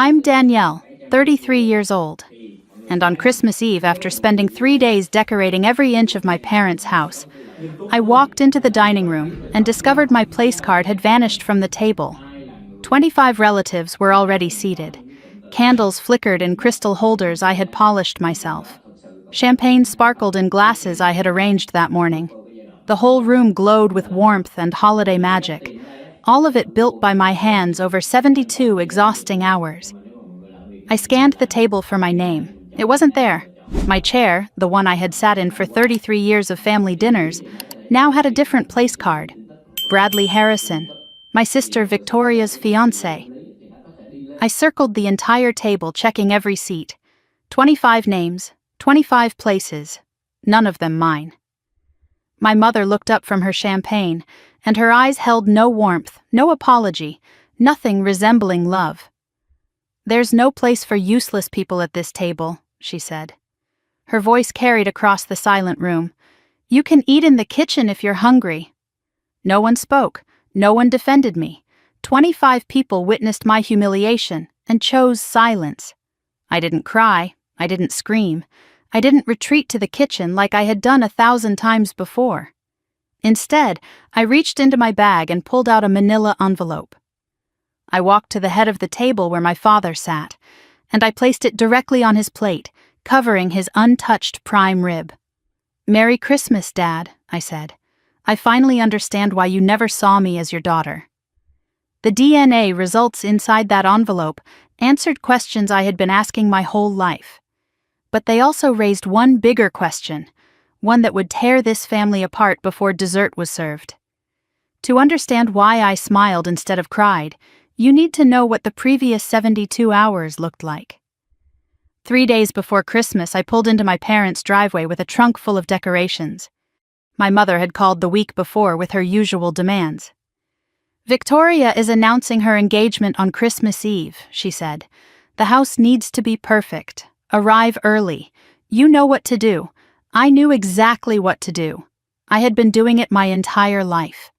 I'm Danielle, 33 years old, and on Christmas Eve, after spending 3 days decorating every inch of my parents' house, I walked into the dining room and discovered my place card had vanished from the table. 25 relatives were already seated. Candles flickered in crystal holders I had polished myself. Champagne sparkled in glasses I had arranged that morning. The whole room glowed with warmth and holiday magic, all of it built by my hands over 72 exhausting hours. I scanned the table for my name. It wasn't there. My chair, the one I had sat in for 33 years of family dinners, now had a different place card. Bradley Harrison, my sister Victoria's fiancé. I circled the entire table, checking every seat. 25 names, 25 places, none of them mine. My mother looked up from her champagne, and her eyes held no warmth, no apology, nothing resembling love. "There's no place for useless people at this table," she said. Her voice carried across the silent room. "You can eat in the kitchen if you're hungry." No one spoke, no one defended me. 25 people witnessed my humiliation and chose silence. I didn't cry, I didn't scream, I didn't retreat to the kitchen like I had done 1,000 times before. Instead, I reached into my bag and pulled out a manila envelope. I walked to the head of the table where my father sat, and I placed it directly on his plate, covering his untouched prime rib. "Merry Christmas, Dad," I said. "I finally understand why you never saw me as your daughter." The DNA results inside that envelope answered questions I had been asking my whole life. But they also raised one bigger question, one that would tear this family apart before dessert was served. To understand why I smiled instead of cried, you need to know what the previous 72 hours looked like. 3 days before Christmas, I pulled into my parents' driveway with a trunk full of decorations. My mother had called the week before with her usual demands. "Victoria is announcing her engagement on Christmas Eve," she said. "The house needs to be perfect. Arrive early. You know what to do." I knew exactly what to do. I had been doing it my entire life.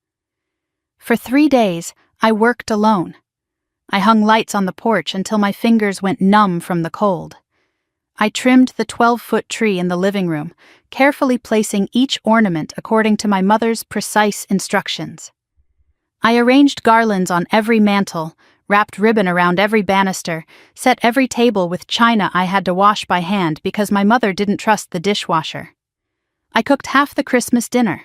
For 3 days, I worked alone. I hung lights on the porch until my fingers went numb from the cold. I trimmed the 12-foot tree in the living room, carefully placing each ornament according to my mother's precise instructions. I arranged garlands on every mantel, wrapped ribbon around every banister, set every table with china I had to wash by hand because my mother didn't trust the dishwasher. I cooked half the Christmas dinner.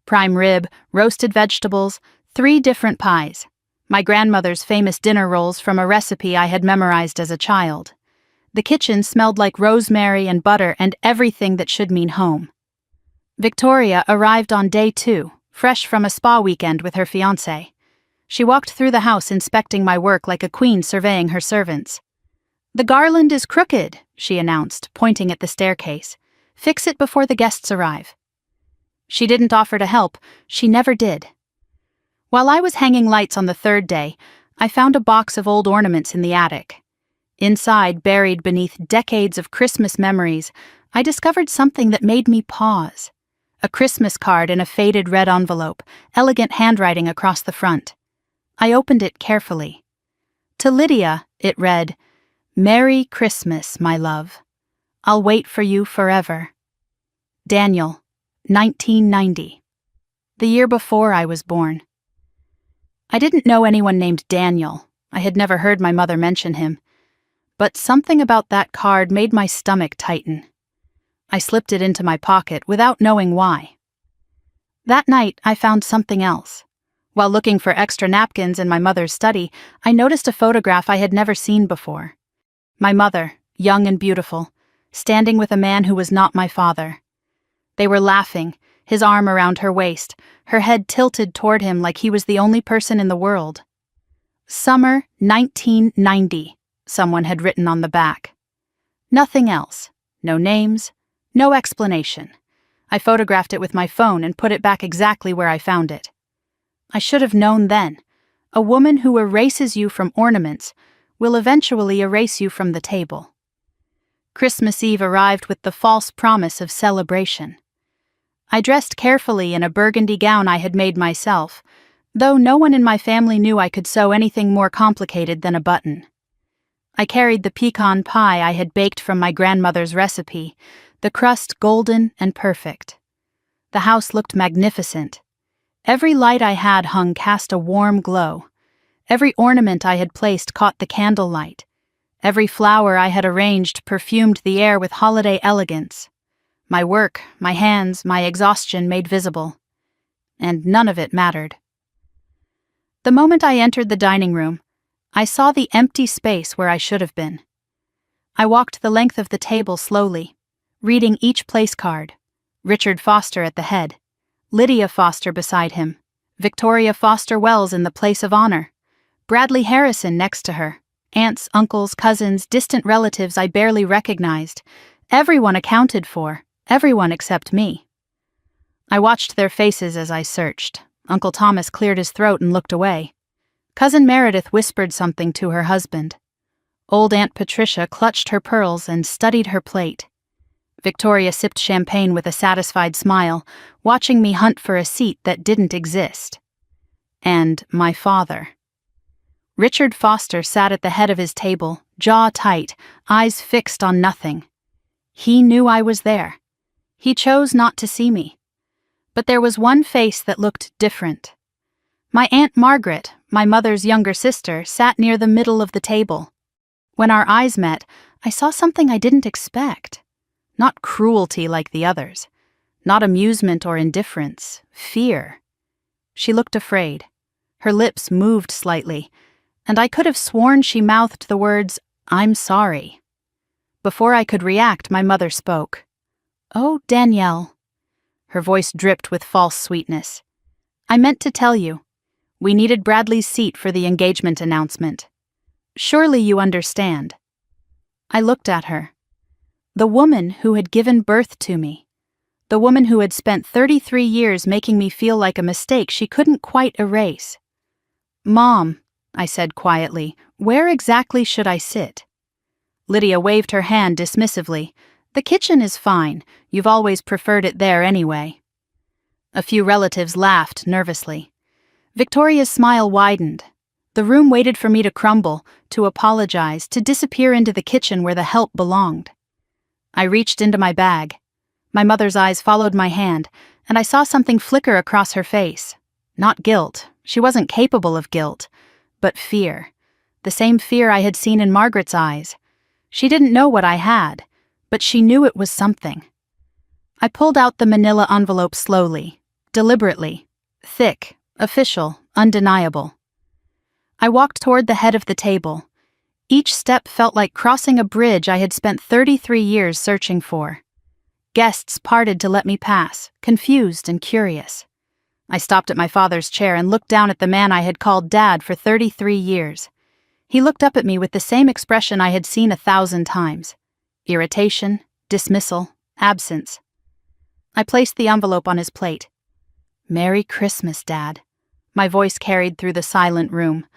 Prime rib, roasted vegetables, 3 different pies. My grandmother's famous dinner rolls from a recipe I had memorized as a child. The kitchen smelled like rosemary and butter and everything that should mean home. Victoria arrived on day 2, fresh from a spa weekend with her fiancé. She walked through the house inspecting my work like a queen surveying her servants. "The garland is crooked," she announced, pointing at the staircase. "Fix it before the guests arrive." She didn't offer to help. She never did. While I was hanging lights on the 3rd day, I found a box of old ornaments in the attic. Inside, buried beneath decades of Christmas memories, I discovered something that made me pause. A Christmas card in a faded red envelope, elegant handwriting across the front. I opened it carefully. To Lydia, it read, "Merry Christmas, my love. I'll wait for you forever. Daniel, 1990. The year before I was born. I didn't know anyone named Daniel. I had never heard my mother mention him. But something about that card made my stomach tighten. I slipped it into my pocket without knowing why. That night, I found something else. While looking for extra napkins in my mother's study, I noticed a photograph I had never seen before. My mother, young and beautiful, standing with a man who was not my father. They were laughing, his arm around her waist, her head tilted toward him like he was the only person in the world. "Summer 1990, someone had written on the back. Nothing else. No names, no explanation. I photographed it with my phone and put it back exactly where I found it. I should have known then. A woman who erases you from ornaments will eventually erase you from the table. Christmas Eve arrived with the false promise of celebration. I dressed carefully in a burgundy gown I had made myself, though no one in my family knew I could sew anything more complicated than a button. I carried the pecan pie I had baked from my grandmother's recipe, the crust golden and perfect. The house looked magnificent. Every light I had hung cast a warm glow. Every ornament I had placed caught the candlelight. Every flower I had arranged perfumed the air with holiday elegance. My work, my hands, my exhaustion made visible. And none of it mattered. The moment I entered the dining room, I saw the empty space where I should have been. I walked the length of the table slowly, reading each place card. Richard Foster at the head, Lydia Foster beside him, Victoria Foster Wells in the place of honor, Bradley Harrison next to her, aunts, uncles, cousins, distant relatives I barely recognized, everyone accounted for, everyone except me. I watched their faces as I searched. Uncle Thomas cleared his throat and looked away. Cousin Meredith whispered something to her husband. Old Aunt Patricia clutched her pearls and studied her plate. Victoria sipped champagne with a satisfied smile, watching me hunt for a seat that didn't exist. And my father. Richard Foster sat at the head of his table, jaw tight, eyes fixed on nothing. He knew I was there. He chose not to see me. But there was one face that looked different. My Aunt Margaret, my mother's younger sister, sat near the middle of the table. When our eyes met, I saw something I didn't expect. Not cruelty like the others. Not amusement or indifference. Fear. She looked afraid. Her lips moved slightly, and I could have sworn she mouthed the words, "I'm sorry." Before I could react, my mother spoke. "Oh, Danielle." Her voice dripped with false sweetness. "I meant to tell you. We needed Bradley's seat for the engagement announcement. Surely you understand." I looked at her. The woman who had given birth to me. The woman who had spent 33 years making me feel like a mistake she couldn't quite erase. "Mom," I said quietly, "where exactly should I sit?" Lydia waved her hand dismissively. "The kitchen is fine. You've always preferred it there anyway." A few relatives laughed nervously. Victoria's smile widened. The room waited for me to crumble, to apologize, to disappear into the kitchen where the help belonged. I reached into my bag. My mother's eyes followed my hand, and I saw something flicker across her face. Not guilt. She wasn't capable of guilt. But fear. The same fear I had seen in Margaret's eyes. She didn't know what I had, but she knew it was something. I pulled out the manila envelope slowly, deliberately, thick, official, undeniable. I walked toward the head of the table. Each step felt like crossing a bridge I had spent 33 years searching for. Guests parted to let me pass, confused and curious. I stopped at my father's chair and looked down at the man I had called Dad for 33 years. He looked up at me with the same expression I had seen 1,000 times. Irritation, dismissal, absence. I placed the envelope on his plate. "Merry Christmas, Dad." My voice carried through the silent room.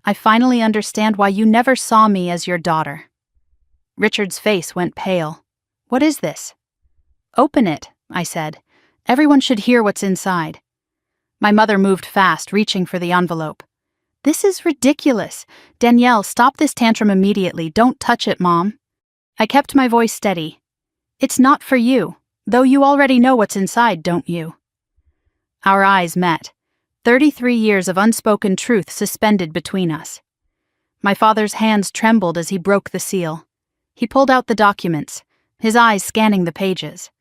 "I finally understand why you never saw me as your daughter." Richard's face went pale. "What is this?" "Open it," I said. "Everyone should hear what's inside." My mother moved fast, reaching for the envelope. "This is ridiculous. Danielle, stop this tantrum immediately. Don't touch it, Mom." I kept my voice steady. "It's not for you, though you already know what's inside, don't you?" Our eyes met. 33 years of unspoken truth suspended between us. My father's hands trembled as he broke the seal. He pulled out the documents, his eyes scanning the pages.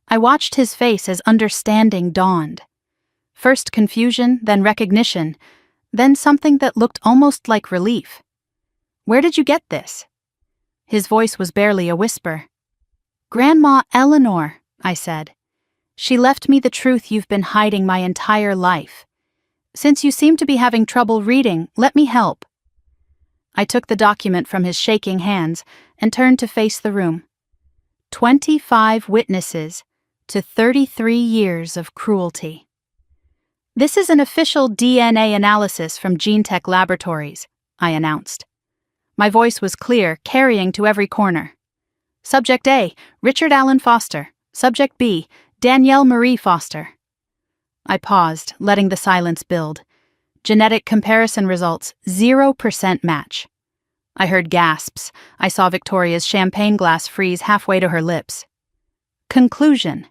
I watched his face as understanding dawned. First confusion, then recognition, then something that looked almost like relief. "Where did you get this?" His voice was barely a whisper. "Grandma Eleanor," I said. "She left me the truth you've been hiding my entire life. Since you seem to be having trouble reading, let me help." I took the document from his shaking hands and turned to face the room. 25 witnesses to 33 years of cruelty. "This is an official DNA analysis from GeneTech Laboratories," I announced. My voice was clear, carrying to every corner. Subject A, Richard Allen Foster. Subject B, Danielle Marie Foster. I paused, letting the silence build. Genetic comparison results, 0% match. I heard gasps. I saw Victoria's champagne glass freeze halfway to her lips. Conclusion: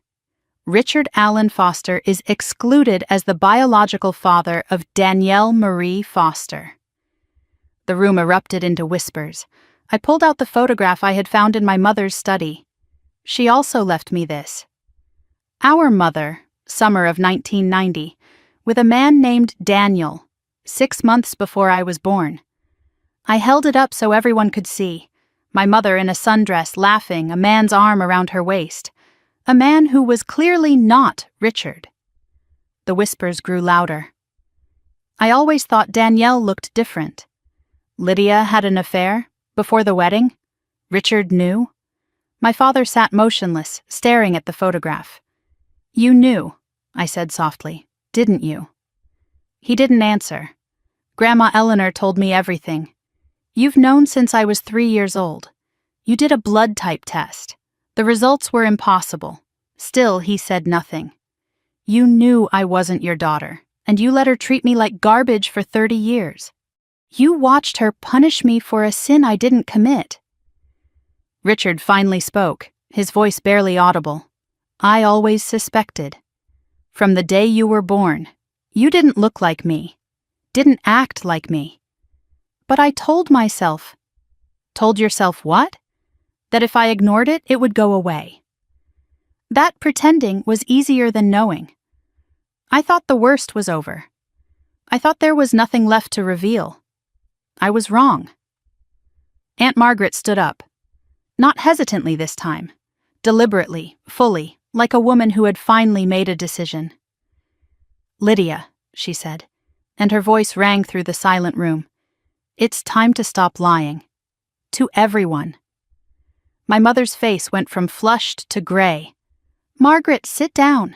Richard Allen Foster is excluded as the biological father of Danielle Marie Foster. The room erupted into whispers. I pulled out the photograph I had found in my mother's study. She also left me this. Our mother, summer of 1990, with a man named Daniel, 6 months before I was born. I held it up so everyone could see. My mother in a sundress laughing, a man's arm around her waist. A man who was clearly not Richard. The whispers grew louder. I always thought Danielle looked different. Lydia had an affair? Before the wedding? Richard knew? My father sat motionless, staring at the photograph. You knew, I said softly, didn't you? He didn't answer. Grandma Eleanor told me everything. You've known since I was 3 years old. You did a blood type test. The results were impossible. Still, he said nothing. You knew I wasn't your daughter, and you let her treat me like garbage for 30 years. You watched her punish me for a sin I didn't commit. Richard finally spoke, his voice barely audible. I always suspected. From the day you were born, you didn't look like me, didn't act like me. But I told myself. Told yourself what? That if I ignored it, it would go away. That pretending was easier than knowing. I thought the worst was over. I thought there was nothing left to reveal. I was wrong. Aunt Margaret stood up. Not hesitantly this time. Deliberately, fully, like a woman who had finally made a decision. Lydia, she said, and her voice rang through the silent room. It's time to stop lying. To everyone. My mother's face went from flushed to gray. Margaret, sit down.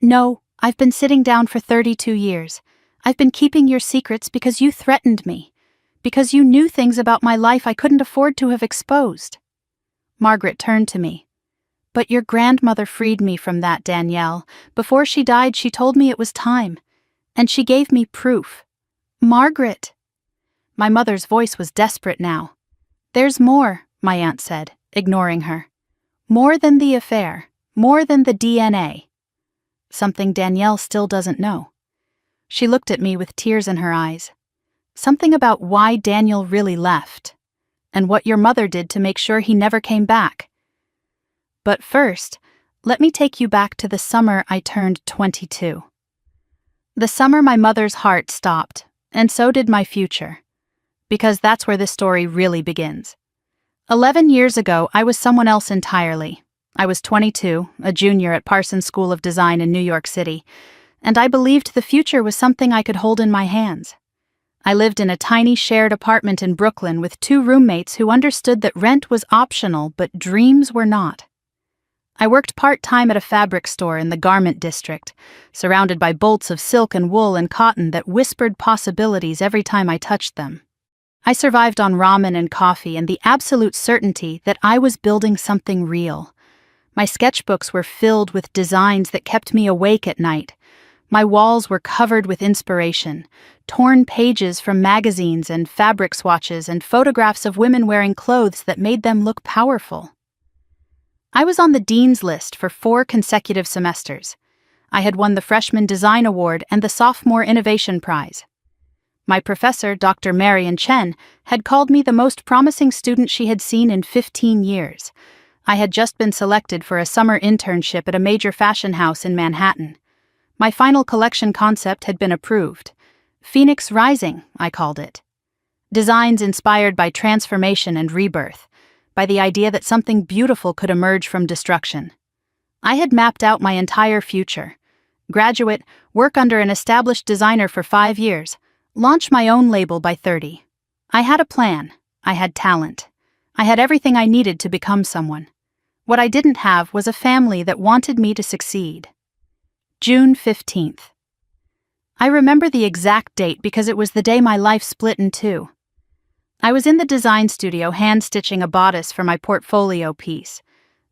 No, I've been sitting down for 32 years. I've been keeping your secrets because you threatened me. Because you knew things about my life I couldn't afford to have exposed. Margaret turned to me. But your grandmother freed me from that, Danielle. Before she died, she told me it was time. And she gave me proof. Margaret! My mother's voice was desperate now. There's more, my aunt said, ignoring her. More than the affair. More than the DNA. Something Danielle still doesn't know. She looked at me with tears in her eyes. Something about why Daniel really left. And what your mother did to make sure he never came back. But first, let me take you back to the summer I turned 22. The summer my mother's heart stopped, and so did my future. Because that's where this story really begins. 11 years ago, I was someone else entirely. I was 22, a junior at Parsons School of Design in New York City, and I believed the future was something I could hold in my hands. I lived in a tiny shared apartment in Brooklyn with 2 roommates who understood that rent was optional, but dreams were not. I worked part-time at a fabric store in the garment district, surrounded by bolts of silk and wool and cotton that whispered possibilities every time I touched them. I survived on ramen and coffee and the absolute certainty that I was building something real. My sketchbooks were filled with designs that kept me awake at night. My walls were covered with inspiration, torn pages from magazines and fabric swatches and photographs of women wearing clothes that made them look powerful. I was on the dean's list for 4 consecutive semesters. I had won the Freshman Design Award and the Sophomore Innovation Prize. My professor, Dr. Marion Chen, had called me the most promising student she had seen in 15 years. I had just been selected for a summer internship at a major fashion house in Manhattan. My final collection concept had been approved. Phoenix Rising, I called it. Designs inspired by transformation and rebirth, by the idea that something beautiful could emerge from destruction. I had mapped out my entire future. Graduate, work under an established designer for 5 years, launch my own label by 30. I had a plan. I had talent. I had everything I needed to become someone. What I didn't have was a family that wanted me to succeed. June 15th. I remember the exact date because it was the day my life split in 2. I was in the design studio hand-stitching a bodice for my portfolio piece.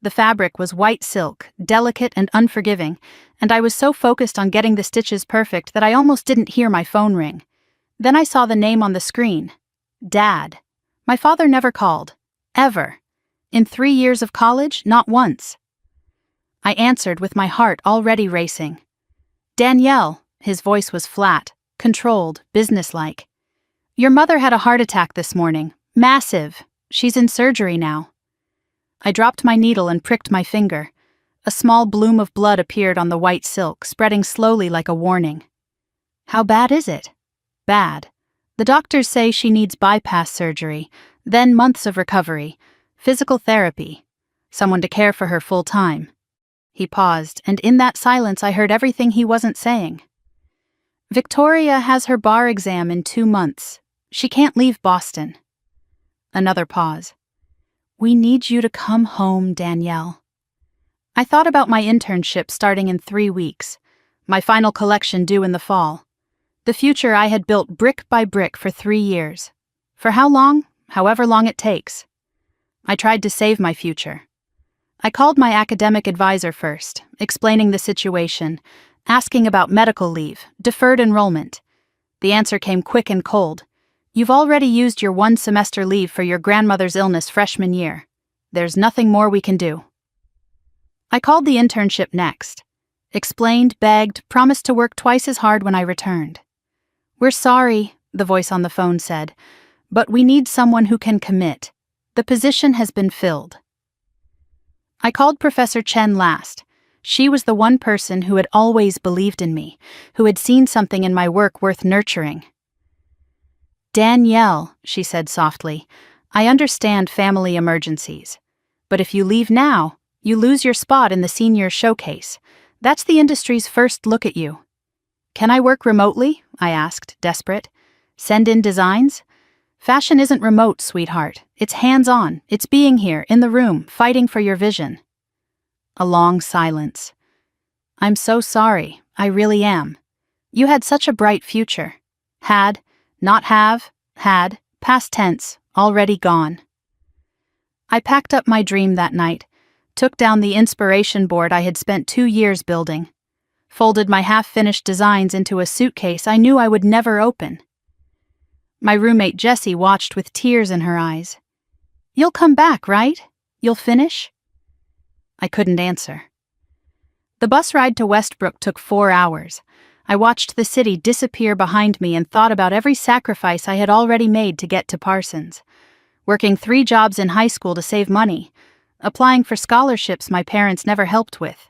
The fabric was white silk, delicate and unforgiving, and I was so focused on getting the stitches perfect that I almost didn't hear my phone ring. Then I saw the name on the screen. Dad. My father never called. Ever. In 3 years of college, not once. I answered with my heart already racing. Danielle, his voice was flat, controlled, businesslike. Your mother had a heart attack this morning. Massive. She's in surgery now. I dropped my needle and pricked my finger. A small bloom of blood appeared on the white silk, spreading slowly like a warning. How bad is it? Bad. The doctors say she needs bypass surgery, then months of recovery, physical therapy, someone to care for her full time. He paused, and in that silence I heard everything he wasn't saying. Victoria has her bar exam in 2 months. She can't leave Boston. Another pause. We need you to come home, Danielle. I thought about my internship starting in 3 weeks, my final collection due in the fall. The future I had built brick by brick for 3 years. For how long? However long it takes. I tried to save my future. I called my academic advisor first, explaining the situation, asking about medical leave, deferred enrollment. The answer came quick and cold. You've already used your 1-semester leave for your grandmother's illness freshman year. There's nothing more we can do. I called the internship next. Explained, begged, promised to work twice as hard when I returned. We're sorry, the voice on the phone said, but we need someone who can commit. The position has been filled. I called Professor Chen last. She was the one person who had always believed in me, who had seen something in my work worth nurturing. Danielle, she said softly, I understand family emergencies. But if you leave now, you lose your spot in the senior showcase. That's the industry's first look at you. Can I work remotely? I asked, desperate. Send in designs? Fashion isn't remote, sweetheart. It's hands-on. It's being here, in the room, fighting for your vision. A long silence. I'm so sorry. I really am. You had such a bright future. Had, not have, had, past tense, already gone. I packed up my dream that night, took down the inspiration board I had spent 2 years building, folded my half-finished designs into a suitcase I knew I would never open. My roommate Jessie watched with tears in her eyes. You'll come back, right? You'll finish? I couldn't answer. The bus ride to Westbrook took 4 hours. I watched the city disappear behind me and thought about every sacrifice I had already made to get to Parsons. Working 3 jobs in high school to save money, applying for scholarships my parents never helped with,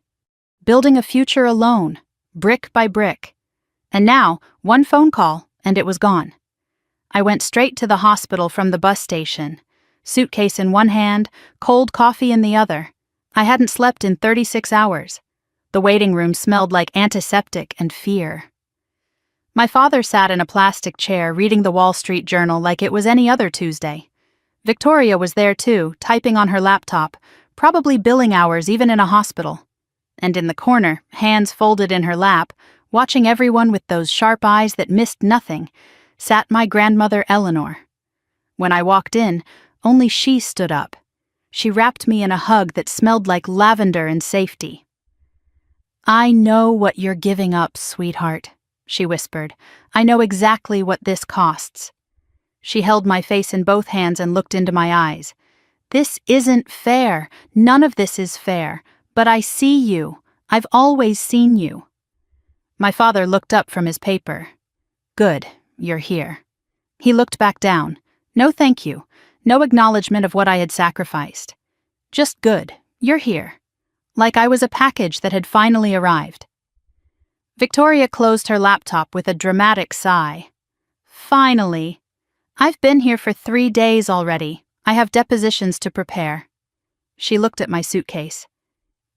building a future alone, brick by brick. And now, 1 phone call, and it was gone. I went straight to the hospital from the bus station, suitcase in one hand, cold coffee in the other. I hadn't slept in 36 hours. The waiting room smelled like antiseptic and fear. My father sat in a plastic chair reading the Wall Street Journal like it was any other Tuesday. Victoria was there too, typing on her laptop, probably billing hours even in a hospital. And in the corner, hands folded in her lap, watching everyone with those sharp eyes that missed nothing, sat my grandmother Eleanor. When I walked in, only she stood up. She wrapped me in a hug that smelled like lavender and safety. I know what you're giving up, sweetheart, she whispered. I know exactly what this costs. She held my face in both hands and looked into my eyes. This isn't fair. None of this is fair. But I see you. I've always seen you. My father looked up from his paper. Good, you're here. He looked back down. No thank you. No acknowledgement of what I had sacrificed. Just good, you're here. Like I was a package that had finally arrived. Victoria closed her laptop with a dramatic sigh. Finally. I've been here for 3 days already. I have depositions to prepare. She looked at my suitcase.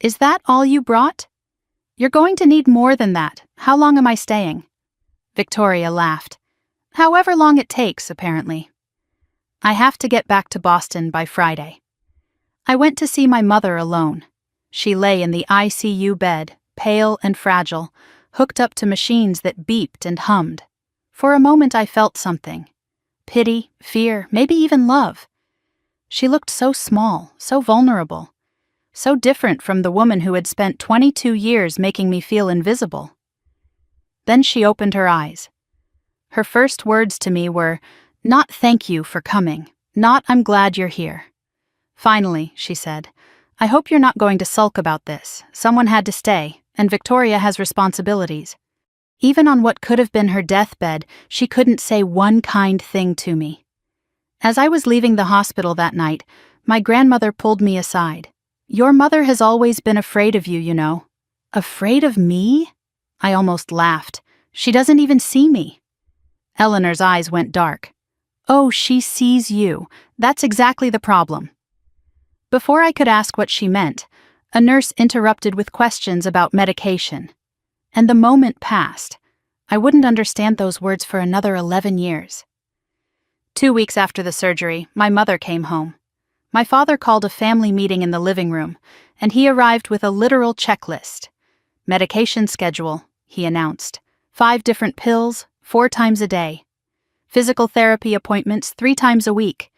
Is that all you brought? You're going to need more than that. How long am I staying? Victoria laughed. However long it takes, apparently. I have to get back to Boston by Friday. I went to see my mother alone. She lay in the ICU bed, pale and fragile, hooked up to machines that beeped and hummed. For a moment I felt something. Pity, fear, maybe even love. She looked so small, so vulnerable, so different from the woman who had spent 22 years making me feel invisible. Then she opened her eyes. Her first words to me were, "Not thank you for coming. Not, I'm glad you're here. Finally, she said. I hope you're not going to sulk about this. Someone had to stay, and Victoria has responsibilities. Even on what could have been her deathbed, she couldn't say one kind thing to me. As I was leaving the hospital that night, my grandmother pulled me aside. Your mother has always been afraid of you, you know. Afraid of me? I almost laughed. She doesn't even see me. Eleanor's eyes went dark. Oh, she sees you. That's exactly the problem. Before I could ask what she meant, a nurse interrupted with questions about medication. And the moment passed. I wouldn't understand those words for another 11 years. 2 weeks after the surgery, my mother came home. My father called a family meeting in the living room, and he arrived with a literal checklist. Medication schedule, he announced. 5 different pills, 4 times a day. Physical therapy appointments 3 times a week.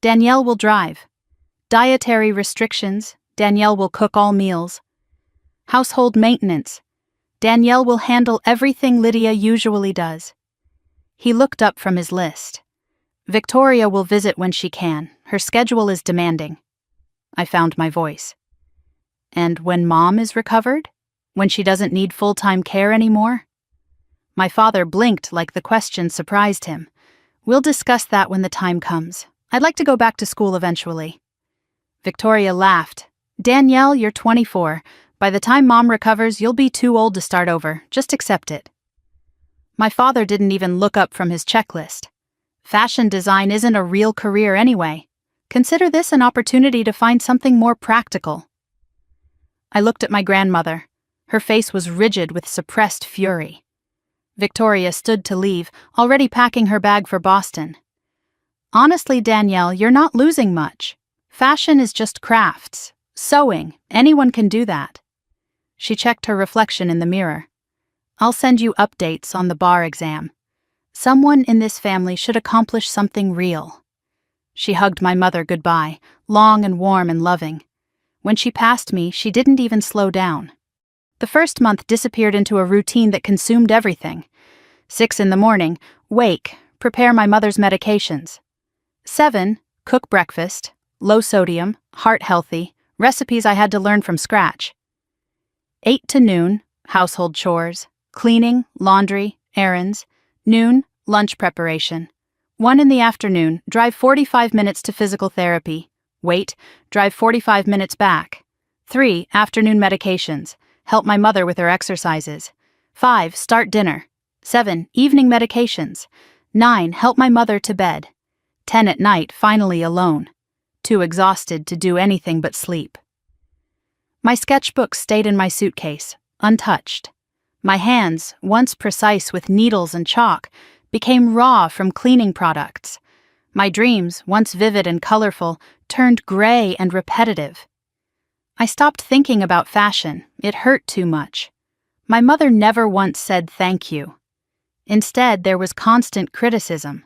Danielle will drive. Dietary restrictions, Danielle will cook all meals. Household maintenance, Danielle will handle everything Lydia usually does. He looked up from his list. Victoria will visit when she can. Her schedule is demanding. I found my voice. And when Mom is recovered? When she doesn't need full-time care anymore? My father blinked like the question surprised him. We'll discuss that when the time comes. I'd like to go back to school eventually. Victoria laughed. Danielle, you're 24. By the time Mom recovers, you'll be too old to start over. Just accept it. My father didn't even look up from his checklist. Fashion design isn't a real career anyway. Consider this an opportunity to find something more practical. I looked at my grandmother. Her face was rigid with suppressed fury. Victoria stood to leave, already packing her bag for Boston. Honestly, Danielle, you're not losing much. Fashion is just crafts. Sewing, anyone can do that. She checked her reflection in the mirror. I'll send you updates on the bar exam. Someone in this family should accomplish something real. She hugged my mother goodbye, long and warm and loving. When she passed me, she didn't even slow down. The first month disappeared into a routine that consumed everything. 6 in the morning, wake, prepare my mother's medications. 7, cook breakfast, low sodium, heart healthy, recipes I had to learn from scratch. 8 to noon, household chores, cleaning, laundry, errands. Noon, lunch preparation. 1 in the afternoon, drive 45 minutes to physical therapy. Wait, drive 45 minutes back. 3, afternoon medications. Help my mother with her exercises. 5, start dinner. 7, evening medications. 9, help my mother to bed. 10 at night, finally alone. Too exhausted to do anything but sleep. My sketchbook stayed in my suitcase, untouched. My hands, once precise with needles and chalk, became raw from cleaning products. My dreams, once vivid and colorful, turned gray and repetitive. I stopped thinking about fashion. It hurt too much. My mother never once said thank you. Instead, there was constant criticism.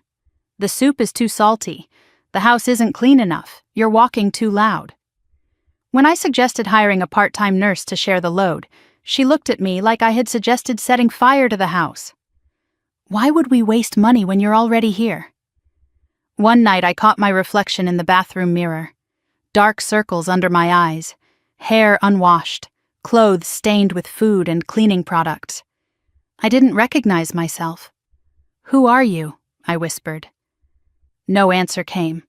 The soup is too salty. The house isn't clean enough. You're walking too loud. When I suggested hiring a part-time nurse to share the load, she looked at me like I had suggested setting fire to the house. Why would we waste money when you're already here? One night I caught my reflection in the bathroom mirror. Dark circles under my eyes, hair unwashed, clothes stained with food and cleaning products. I didn't recognize myself. Who are you? I whispered. No answer came.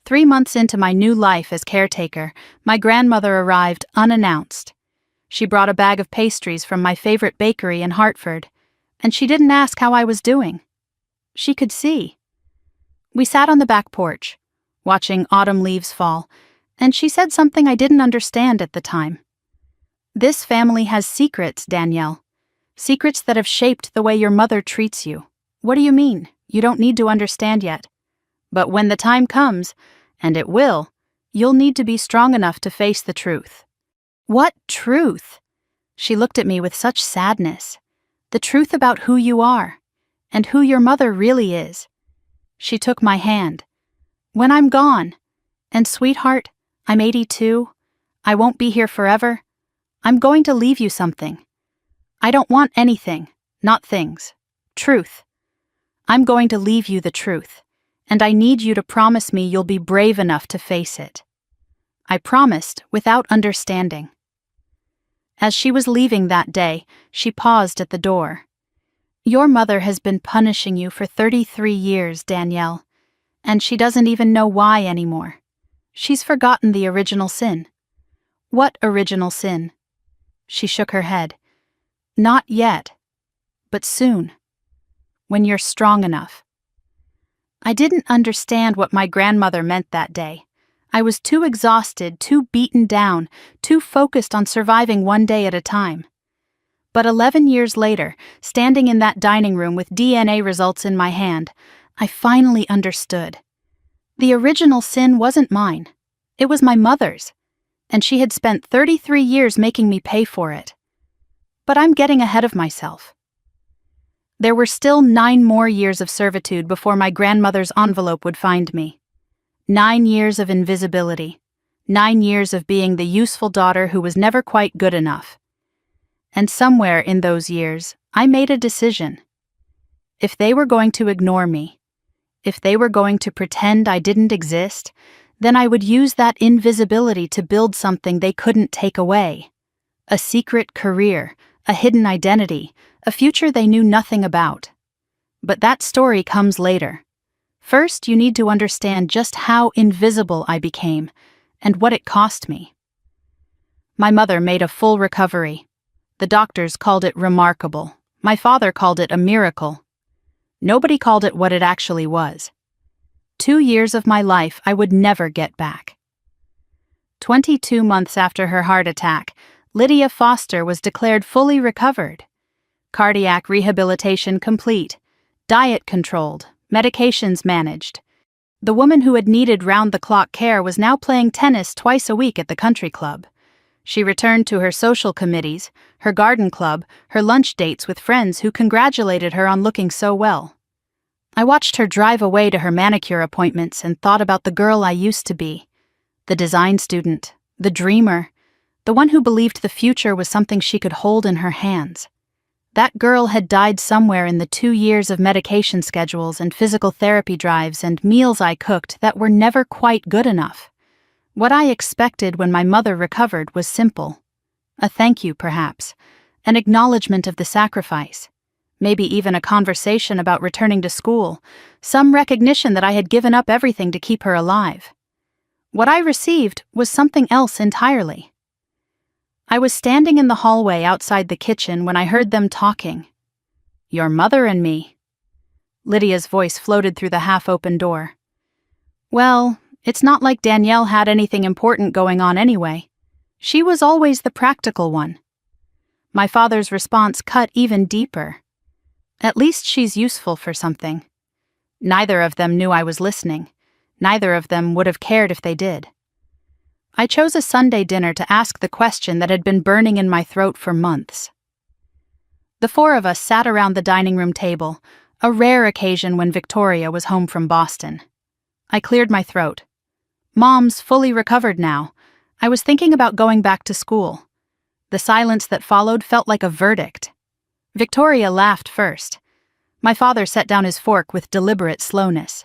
3 months into my new life as caretaker, my grandmother arrived unannounced. She brought a bag of pastries from my favorite bakery in Hartford, and she didn't ask how I was doing. She could see. We sat on the back porch, watching autumn leaves fall, and she said something I didn't understand at the time. This family has secrets, Danielle. Secrets that have shaped the way your mother treats you. What do you mean? You don't need to understand yet. But when the time comes, and it will, you'll need to be strong enough to face the truth. What truth? She looked at me with such sadness. The truth about who you are, and who your mother really is. She took my hand. When I'm gone, and sweetheart, I'm 82, I won't be here forever, I'm going to leave you something. I don't want anything, not things. Truth. I'm going to leave you the truth. and I need you to promise me you'll be brave enough to face it." I promised, without understanding. As she was leaving that day, she paused at the door. "Your mother has been punishing you for 33 years, Danielle, and she doesn't even know why anymore. She's forgotten the original sin." "What original sin?" She shook her head. "Not yet, but soon. When you're strong enough." I didn't understand what my grandmother meant that day. I was too exhausted, too beaten down, too focused on surviving one day at a time. But 11 years later, standing in that dining room with DNA results in my hand, I finally understood. The original sin wasn't mine. It was my mother's, and she had spent 33 years making me pay for it. But I'm getting ahead of myself. There were still 9 more years of servitude before my grandmother's envelope would find me. 9 years of invisibility. 9 years of being the useful daughter who was never quite good enough. And somewhere in those years, I made a decision. If they were going to ignore me, if they were going to pretend I didn't exist, then I would use that invisibility to build something they couldn't take away. A secret career, a hidden identity, a future they knew nothing about. But that story comes later. First, you need to understand just how invisible I became, and what it cost me. My mother made a full recovery. The doctors called it remarkable. My father called it a miracle. Nobody called it what it actually was. 2 years of my life I would never get back. 22 months after her heart attack, Lydia Foster was declared fully recovered. Cardiac rehabilitation complete, diet controlled, medications managed. The woman who had needed round-the-clock care was now playing tennis twice a week at the country club. She returned to her social committees, her garden club, her lunch dates with friends who congratulated her on looking so well. I watched her drive away to her manicure appointments and thought about the girl I used to be. The design student, the dreamer, the one who believed the future was something she could hold in her hands. That girl had died somewhere in the 2 years of medication schedules and physical therapy drives and meals I cooked that were never quite good enough. What I expected when my mother recovered was simple. A thank you, perhaps. An acknowledgement of the sacrifice. Maybe even a conversation about returning to school. Some recognition that I had given up everything to keep her alive. What I received was something else entirely. I was standing in the hallway outside the kitchen when I heard them talking. "Your mother and me." Lydia's voice floated through the half-open door. "Well, it's not like Danielle had anything important going on anyway. She was always the practical one." My father's response cut even deeper. "At least she's useful for something." Neither of them knew I was listening. Neither of them would have cared if they did. I chose a Sunday dinner to ask the question that had been burning in my throat for months. The 4 of us sat around the dining room table, a rare occasion when Victoria was home from Boston. I cleared my throat. "Mom's fully recovered now. I was thinking about going back to school." The silence that followed felt like a verdict. Victoria laughed first. My father set down his fork with deliberate slowness.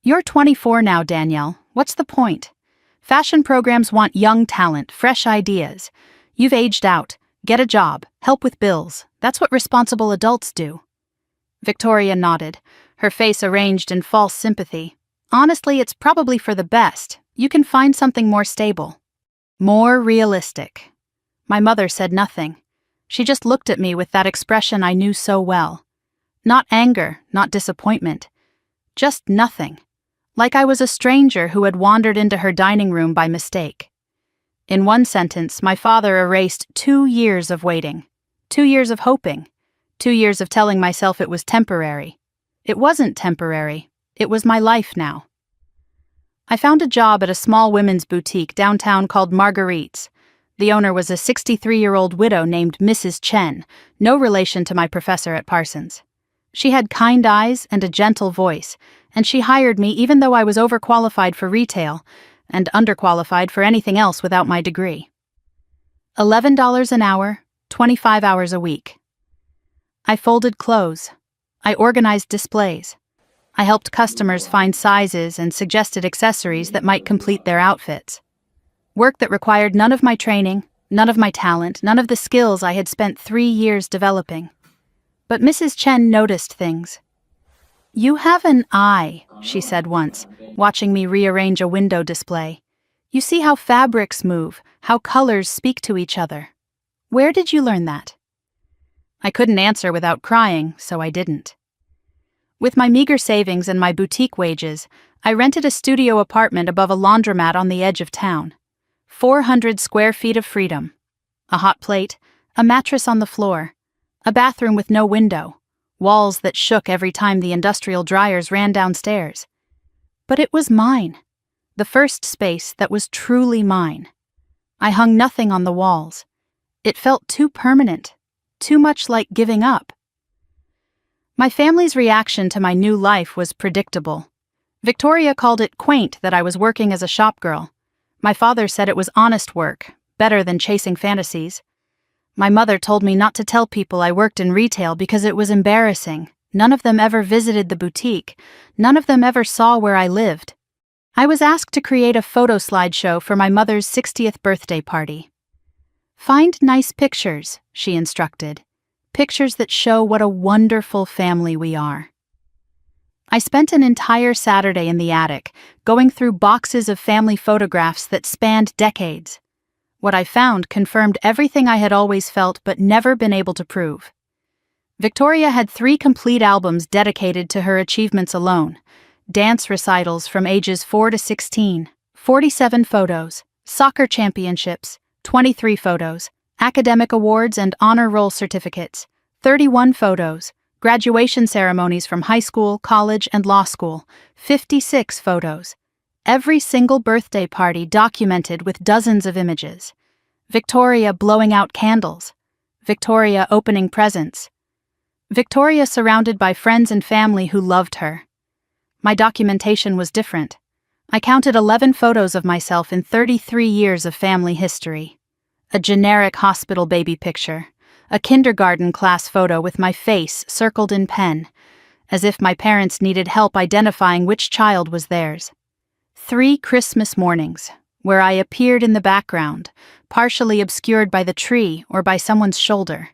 "You're 24 now, Danielle. What's the point? Fashion programs want young talent, fresh ideas. You've aged out. Get a job. Help with bills. That's what responsible adults do." Victoria nodded, her face arranged in false sympathy. "Honestly, it's probably for the best. You can find something more stable. More realistic." My mother said nothing. She just looked at me with that expression I knew so well. Not anger, not disappointment. Just nothing. Like I was a stranger who had wandered into her dining room by mistake. In one sentence, my father erased 2 years of waiting, 2 years of hoping, 2 years of telling myself it was temporary. It wasn't temporary. It was my life now. I found a job at a small women's boutique downtown called Marguerite's. The owner was a 63-year-old widow named Mrs. Chen, no relation to my professor at Parsons. She had kind eyes and a gentle voice, and she hired me even though I was overqualified for retail and underqualified for anything else without my degree. $11 an hour, 25 hours a week. I folded clothes. I organized displays. I helped customers find sizes and suggested accessories that might complete their outfits. Work that required none of my training, none of my talent, none of the skills I had spent 3 years developing. But Mrs. Chen noticed things. "You have an eye," she said once, watching me rearrange a window display. "You see how fabrics move, how colors speak to each other. Where did you learn that?" I couldn't answer without crying, so I didn't. With my meager savings and my boutique wages, I rented a studio apartment above a laundromat on the edge of town. 400 square feet of freedom. A hot plate, a mattress on the floor, a bathroom with no window, walls that shook every time the industrial dryers ran downstairs. But it was mine. The first space that was truly mine. I hung nothing on the walls. It felt too permanent, too much like giving up. My family's reaction to my new life was predictable. Victoria called it quaint that I was working as a shop girl. My father said it was honest work, better than chasing fantasies. My mother told me not to tell people I worked in retail because it was embarrassing. None of them ever visited the boutique. None of them ever saw where I lived. I was asked to create a photo slideshow for my mother's 60th birthday party. "Find nice pictures," she instructed. "Pictures that show what a wonderful family we are." I spent an entire Saturday in the attic, going through boxes of family photographs that spanned decades. What I found confirmed everything I had always felt but never been able to prove. Victoria had 3 complete albums dedicated to her achievements alone. Dance recitals from ages 4 to 16, 47 photos, soccer championships, 23 photos, academic awards and honor roll certificates, 31 photos, graduation ceremonies from high school, college, and law school, 56 photos. Every single birthday party documented with dozens of images. Victoria blowing out candles. Victoria opening presents. Victoria surrounded by friends and family who loved her. My documentation was different. I counted 11 photos of myself in 33 years of family history. A generic hospital baby picture. A kindergarten class photo with my face circled in pen, as if my parents needed help identifying which child was theirs. 3 Christmas mornings, where I appeared in the background, partially obscured by the tree or by someone's shoulder.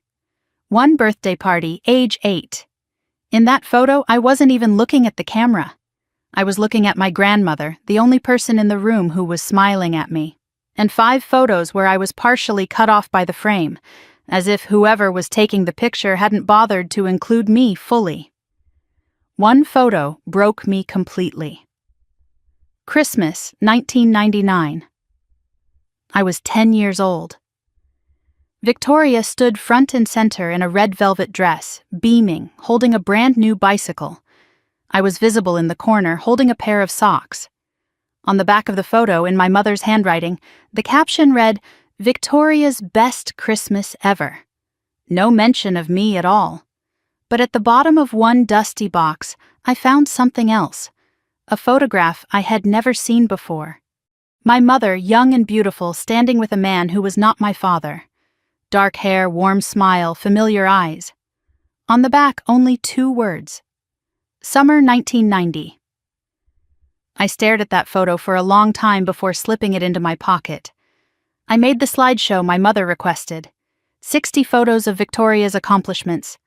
1 birthday party, age 8. In that photo, I wasn't even looking at the camera. I was looking at my grandmother, the only person in the room who was smiling at me. And 5 photos where I was partially cut off by the frame, as if whoever was taking the picture hadn't bothered to include me fully. 1 photo broke me completely. Christmas, 1999. I was 10 years old. Victoria stood front and center in a red velvet dress, beaming, holding a brand new bicycle. I was visible in the corner, holding a pair of socks. On the back of the photo, in my mother's handwriting, the caption read, "Victoria's best Christmas ever." No mention of me at all. But at the bottom of one dusty box, I found something else. A photograph I had never seen before. My mother, young and beautiful, standing with a man who was not my father. Dark hair, warm smile, familiar eyes. On the back, only 2 words. Summer 1990. I stared at that photo for a long time before slipping it into my pocket. I made the slideshow my mother requested. 60 photos of Victoria's accomplishments.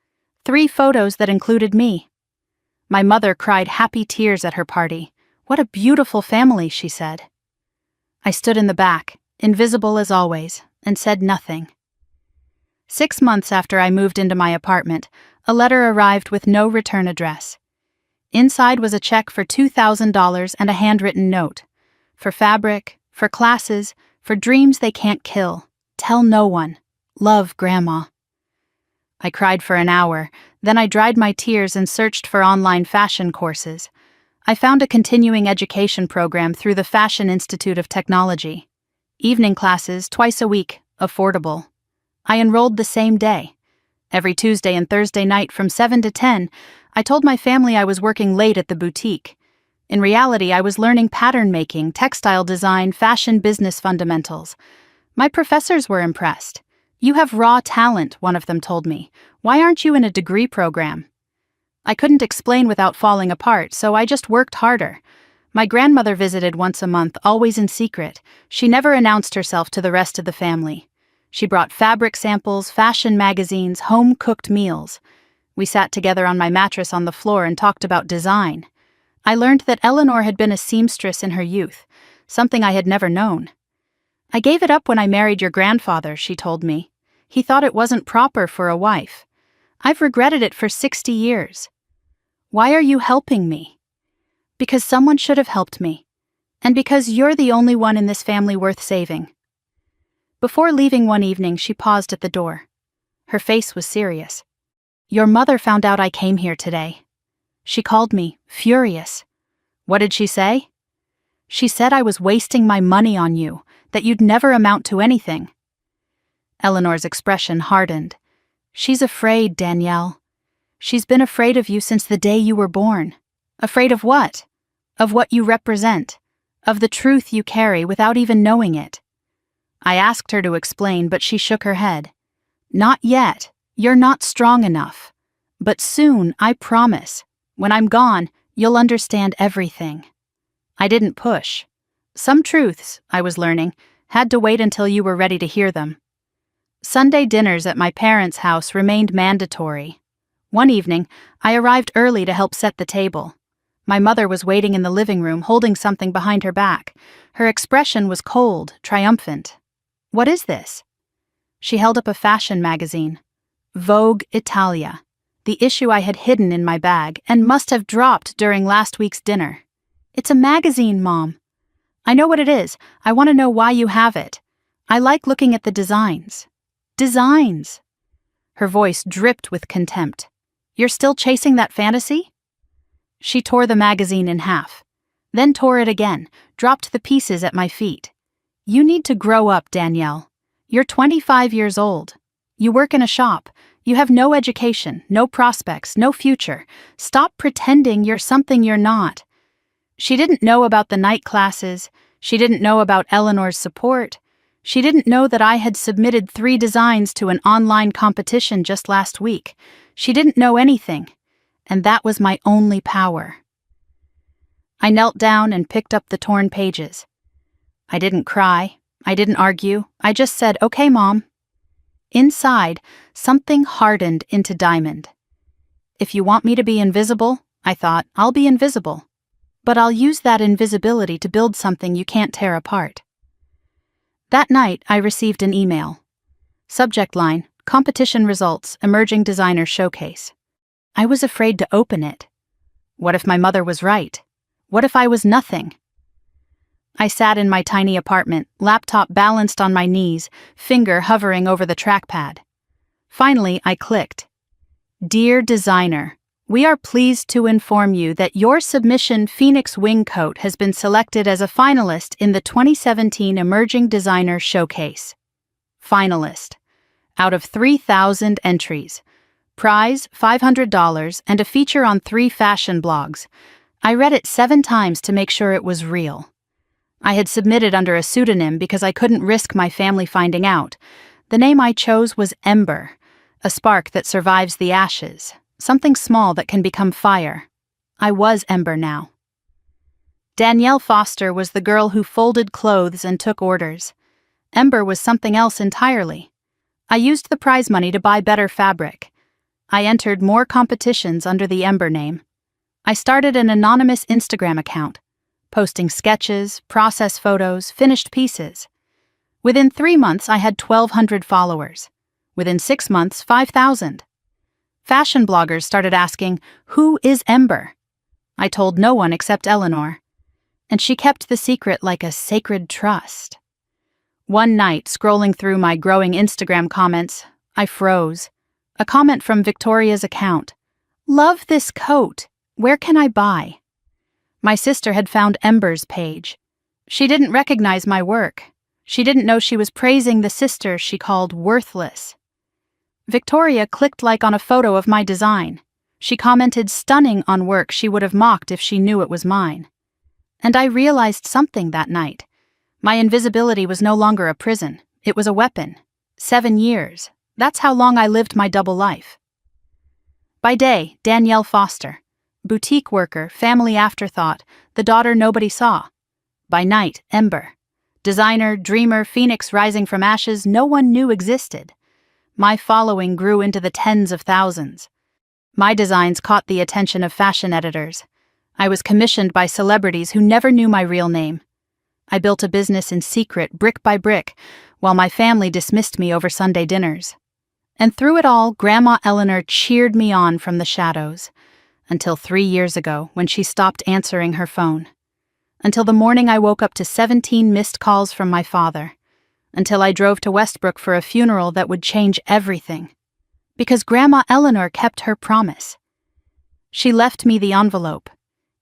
3 photos that included me. My mother cried happy tears at her party. "What a beautiful family," she said. I stood in the back, invisible as always, and said nothing. 6 months after I moved into my apartment, a letter arrived with no return address. Inside was a check for $2,000 and a handwritten note. For fabric, for classes, for dreams they can't kill. Tell no one. Love, Grandma. I cried for an hour, then I dried my tears and searched for online fashion courses. I found a continuing education program through the Fashion Institute of Technology. Evening classes, twice a week, affordable. I enrolled the same day. Every Tuesday and Thursday night from 7 to 10, I told my family I was working late at the boutique. In reality, I was learning pattern making, textile design, fashion business fundamentals. My professors were impressed. "You have raw talent," one of them told me. "Why aren't you in a degree program?" I couldn't explain without falling apart, so I just worked harder. My grandmother visited once a month, always in secret. She never announced herself to the rest of the family. She brought fabric samples, fashion magazines, home-cooked meals. We sat together on my mattress on the floor and talked about design. I learned that Eleanor had been a seamstress in her youth, something I had never known. I gave it up when I married your grandfather, she told me. He thought it wasn't proper for a wife. I've regretted it for 60 years. Why are you helping me? Because someone should have helped me. And because you're the only one in this family worth saving. Before leaving one evening, she paused at the door. Her face was serious. Your mother found out I came here today. She called me, furious. What did she say? She said I was wasting my money on you, that you'd never amount to anything. Eleanor's expression hardened. She's afraid, Danielle. She's been afraid of you since the day you were born. Afraid of what? Of what you represent. Of the truth you carry without even knowing it. I asked her to explain, but she shook her head. Not yet. You're not strong enough. But soon, I promise. When I'm gone, you'll understand everything. I didn't push. Some truths, I was learning, had to wait until you were ready to hear them. Sunday dinners at my parents' house remained mandatory. One evening, I arrived early to help set the table. My mother was waiting in the living room, holding something behind her back. Her expression was cold, triumphant. What is this? She held up a fashion magazine. Vogue Italia, the issue I had hidden in my bag and must have dropped during last week's dinner. It's a magazine, Mom. I know what it is. I want to know why you have it. I like looking at the designs. Designs! Her voice dripped with contempt. You're still chasing that fantasy? She tore the magazine in half, then tore it again, dropped the pieces at my feet. You need to grow up, Danielle. You're 25 years old. You work in a shop. You have no education, no prospects, no future. Stop pretending you're something you're not. She didn't know about the night classes. She didn't know about Eleanor's support. She didn't know that I had submitted 3 designs to an online competition just last week. She didn't know anything, and that was my only power. I knelt down and picked up the torn pages. I didn't cry. I didn't argue. I just said, "Okay, Mom." Inside, something hardened into diamond. If you want me to be invisible, I thought, I'll be invisible. But I'll use that invisibility to build something you can't tear apart. That night, I received an email. Subject line, Competition Results, Emerging Designer Showcase. I was afraid to open it. What if my mother was right? What if I was nothing? I sat in my tiny apartment, laptop balanced on my knees, finger hovering over the trackpad. Finally, I clicked. Dear designer, we are pleased to inform you that your submission Phoenix Wing Coat has been selected as a finalist in the 2017 Emerging Designer Showcase. Finalist. Out of 3,000 entries. Prize $500 and a feature on 3 fashion blogs. I read it 7 times to make sure it was real. I had submitted under a pseudonym because I couldn't risk my family finding out. The name I chose was Ember, a spark that survives the ashes, something small that can become fire. I was Ember now. Danielle Foster was the girl who folded clothes and took orders. Ember was something else entirely. I used the prize money to buy better fabric. I entered more competitions under the Ember name. I started an anonymous Instagram account, posting sketches, process photos, finished pieces. Within 3 months, I had 1,200 followers. Within 6 months, 5,000. Fashion bloggers started asking, "Who is Ember?" I told no one except Eleanor. And she kept the secret like a sacred trust. One night, scrolling through my growing Instagram comments, I froze. A comment from Victoria's account. "Love this coat. Where can I buy?" My sister had found Ember's page. She didn't recognize my work. She didn't know she was praising the sister she called worthless. Victoria clicked like on a photo of my design. She commented stunning on work she would have mocked if she knew it was mine. And I realized something that night. My invisibility was no longer a prison. It was a weapon. 7 years. That's how long I lived my double life. By day, Danielle Foster. Boutique worker, family afterthought, the daughter nobody saw. By night, Ember. Designer, dreamer, phoenix rising from ashes no one knew existed. My following grew into the tens of thousands. My designs caught the attention of fashion editors. I was commissioned by celebrities who never knew my real name. I built a business in secret, brick by brick, while my family dismissed me over Sunday dinners. And through it all, Grandma Eleanor cheered me on from the shadows. Until 3 years ago, when she stopped answering her phone. Until the morning I woke up to 17 missed calls from my father. Until I drove to Westbrook for a funeral that would change everything. Because Grandma Eleanor kept her promise. She left me the envelope.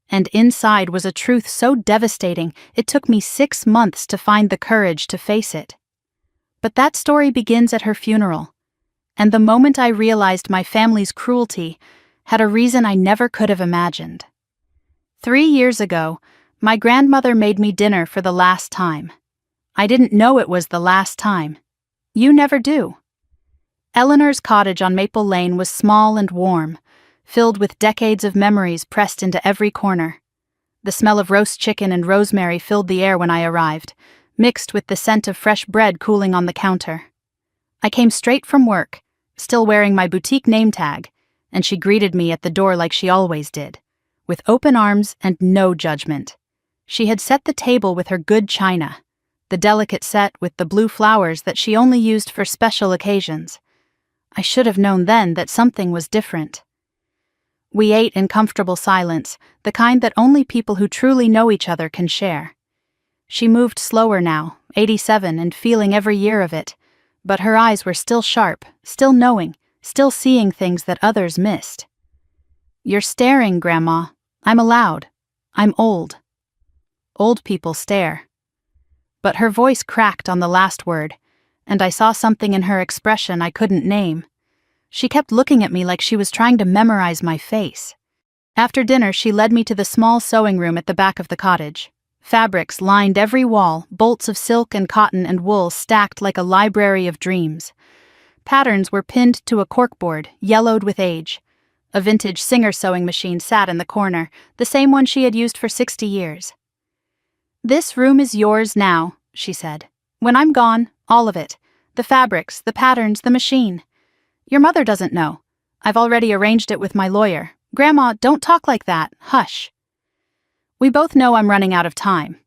And inside was a truth so devastating it took me 6 months to find the courage to face it. But that story begins at her funeral. And the moment I realized my family's cruelty had a reason I never could have imagined. 3 years ago, my grandmother made me dinner for the last time. I didn't know it was the last time. You never do. Eleanor's cottage on Maple Lane was small and warm, filled with decades of memories pressed into every corner. The smell of roast chicken and rosemary filled the air when I arrived, mixed with the scent of fresh bread cooling on the counter. I came straight from work, still wearing my boutique name tag, and she greeted me at the door like she always did, with open arms and no judgment. She had set the table with her good china, the delicate set with the blue flowers that she only used for special occasions. I should have known then that something was different. We ate in comfortable silence, the kind that only people who truly know each other can share. She moved slower now, 87 and feeling every year of it, but her eyes were still sharp, still knowing, still seeing things that others missed. You're staring, Grandma. I'm allowed. I'm old. Old people stare. But her voice cracked on the last word, and I saw something in her expression I couldn't name. She kept looking at me like she was trying to memorize my face. After dinner, she led me to the small sewing room at the back of the cottage. Fabrics lined every wall, bolts of silk and cotton and wool stacked like a library of dreams. Patterns were pinned to a corkboard, yellowed with age. A vintage Singer sewing machine sat in the corner, the same one she had used for 60 years. "This room is yours now," she said. "When I'm gone, all of it. The fabrics, the patterns, the machine. Your mother doesn't know. I've already arranged it with my lawyer. Grandma, don't talk like that. Hush. We both know I'm running out of time.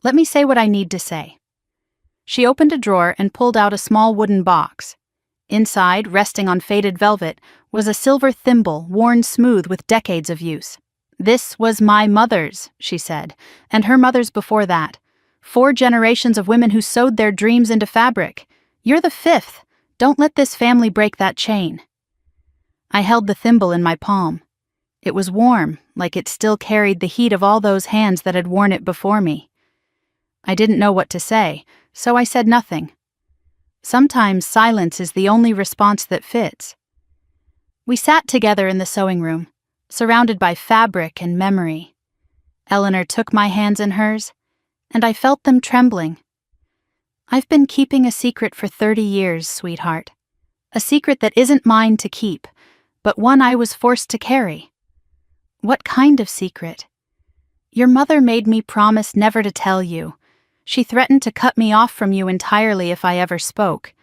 Let me say what I need to say." She opened a drawer and pulled out a small wooden box. Inside, resting on faded velvet, was a silver thimble worn smooth with decades of use. "This was my mother's," she said, "and her mother's before that. 4 generations of women who sewed their dreams into fabric. You're the 5th. Don't let this family break that chain." I held the thimble in my palm. It was warm, like it still carried the heat of all those hands that had worn it before me. I didn't know what to say, so I said nothing. Sometimes silence is the only response that fits. We sat together in the sewing room, surrounded by fabric and memory. Eleanor took my hands in hers, and I felt them trembling. "I've been keeping a secret for 30 years, sweetheart. A secret that isn't mine to keep, but one I was forced to carry." "What kind of secret?" "Your mother made me promise never to tell you. She threatened to cut me off from you entirely if I ever spoke."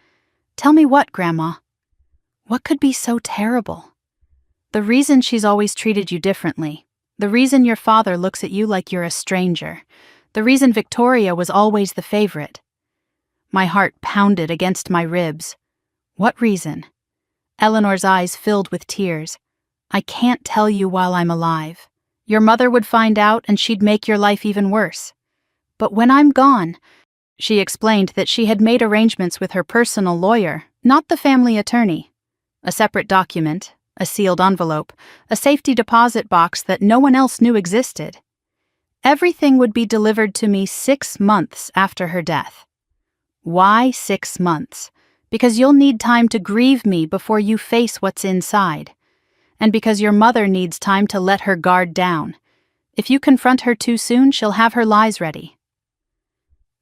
"Tell me what, Grandma?" "What could be so terrible?" "The reason she's always treated you differently. The reason your father looks at you like you're a stranger. The reason Victoria was always the favorite." My heart pounded against my ribs. "What reason?" Eleanor's eyes filled with tears. "I can't tell you while I'm alive. Your mother would find out and she'd make your life even worse. But when I'm gone," she explained that she had made arrangements with her personal lawyer, not the family attorney. A separate document, a sealed envelope, a safety deposit box that no one else knew existed. Everything would be delivered to me 6 months after her death. Why 6 months? Because you'll need time to grieve me before you face what's inside. And because your mother needs time to let her guard down. If you confront her too soon, she'll have her lies ready.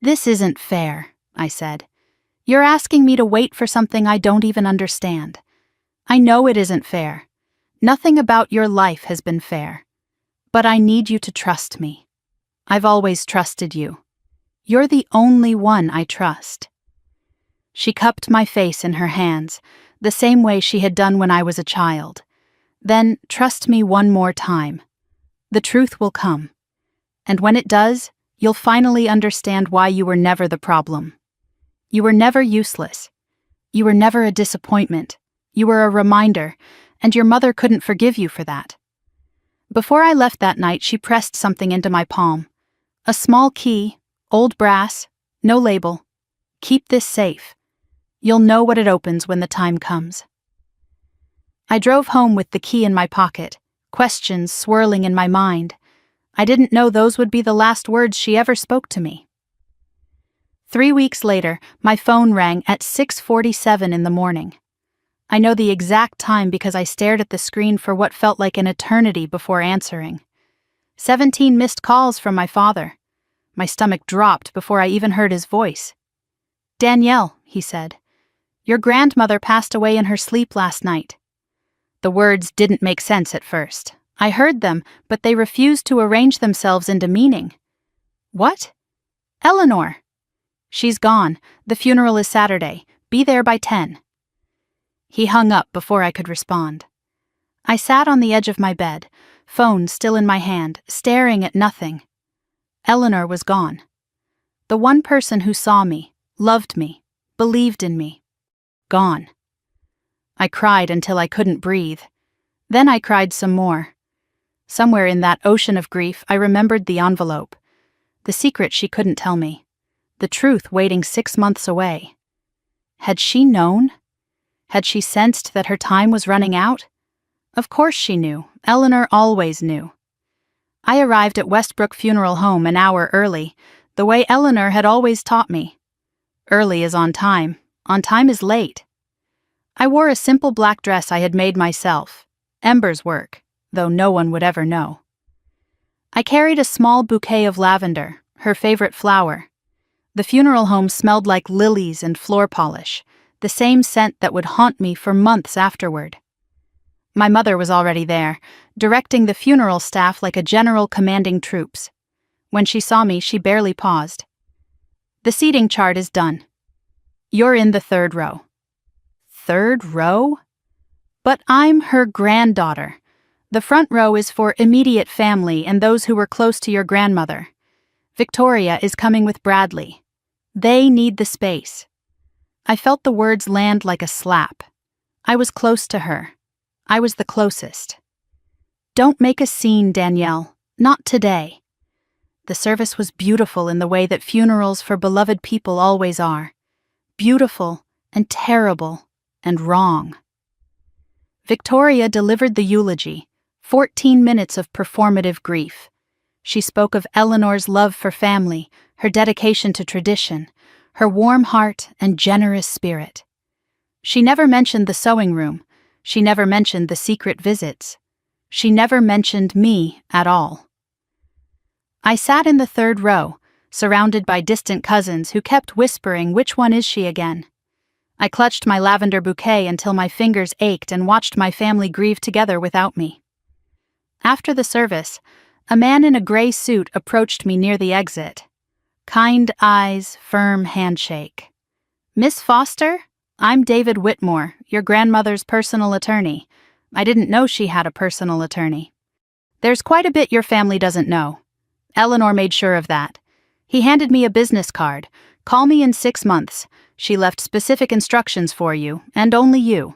"This isn't fair," I said. "You're asking me to wait for something I don't even understand. I know it isn't fair. Nothing about your life has been fair. But I need you to trust me. I've always trusted you. You're the only one I trust." She cupped my face in her hands, the same way she had done when I was a child. "Then trust me one more time. The truth will come. And when it does, you'll finally understand why you were never the problem. You were never useless. You were never a disappointment. You were a reminder, and your mother couldn't forgive you for that." Before I left that night, she pressed something into my palm. A small key, old brass, no label. "Keep this safe. You'll know what it opens when the time comes." I drove home with the key in my pocket, questions swirling in my mind. I didn't know those would be the last words she ever spoke to me. 3 weeks later, my phone rang at 6:47 in the morning. I know the exact time because I stared at the screen for what felt like an eternity before answering. 17 missed calls from my father. My stomach dropped before I even heard his voice. "Danielle," he said, "your grandmother passed away in her sleep last night." The words didn't make sense at first. I heard them, but they refused to arrange themselves into meaning. "What?" "Eleanor." "She's gone. The funeral is Saturday. Be there by 10. He hung up before I could respond. I sat on the edge of my bed, phone still in my hand, staring at nothing. Eleanor was gone. The one person who saw me, loved me, believed in me. Gone. I cried until I couldn't breathe. Then I cried some more. Somewhere in that ocean of grief, I remembered the envelope. The secret she couldn't tell me. The truth waiting 6 months away. Had she known? Had she sensed that her time was running out? Of course she knew. Eleanor always knew. I arrived at Westbrook Funeral Home an hour early, the way Eleanor had always taught me. Early is on time is late. I wore a simple black dress I had made myself, Ember's work, though no one would ever know. I carried a small bouquet of lavender, her favorite flower. The funeral home smelled like lilies and floor polish, the same scent that would haunt me for months afterward. My mother was already there, directing the funeral staff like a general commanding troops. When she saw me, she barely paused. "The seating chart is done. You're in the 3rd row." 3rd row? But I'm her granddaughter. The front row is for immediate family and those who were close to your grandmother. Victoria is coming with Bradley. They need the space. I felt the words land like a slap. I was close to her. I was the closest. "Don't make a scene, Danielle. Not today." The service was beautiful in the way that funerals for beloved people always are. Beautiful and terrible and wrong. Victoria delivered the eulogy, 14 minutes of performative grief. She spoke of Eleanor's love for family, her dedication to tradition, her warm heart and generous spirit. She never mentioned the sewing room. She never mentioned the secret visits. She never mentioned me at all. I sat in the 3rd row, surrounded by distant cousins who kept whispering, "Which one is she again?" I clutched my lavender bouquet until my fingers ached and watched my family grieve together without me. After the service, a man in a gray suit approached me near the exit. Kind eyes, firm handshake. "Miss Foster? I'm David Whitmore, your grandmother's personal attorney. I didn't know she had a personal attorney. There's quite a bit your family doesn't know. Eleanor made sure of that. He handed me a business card. Call me in 6 months. She left specific instructions for you, and only you."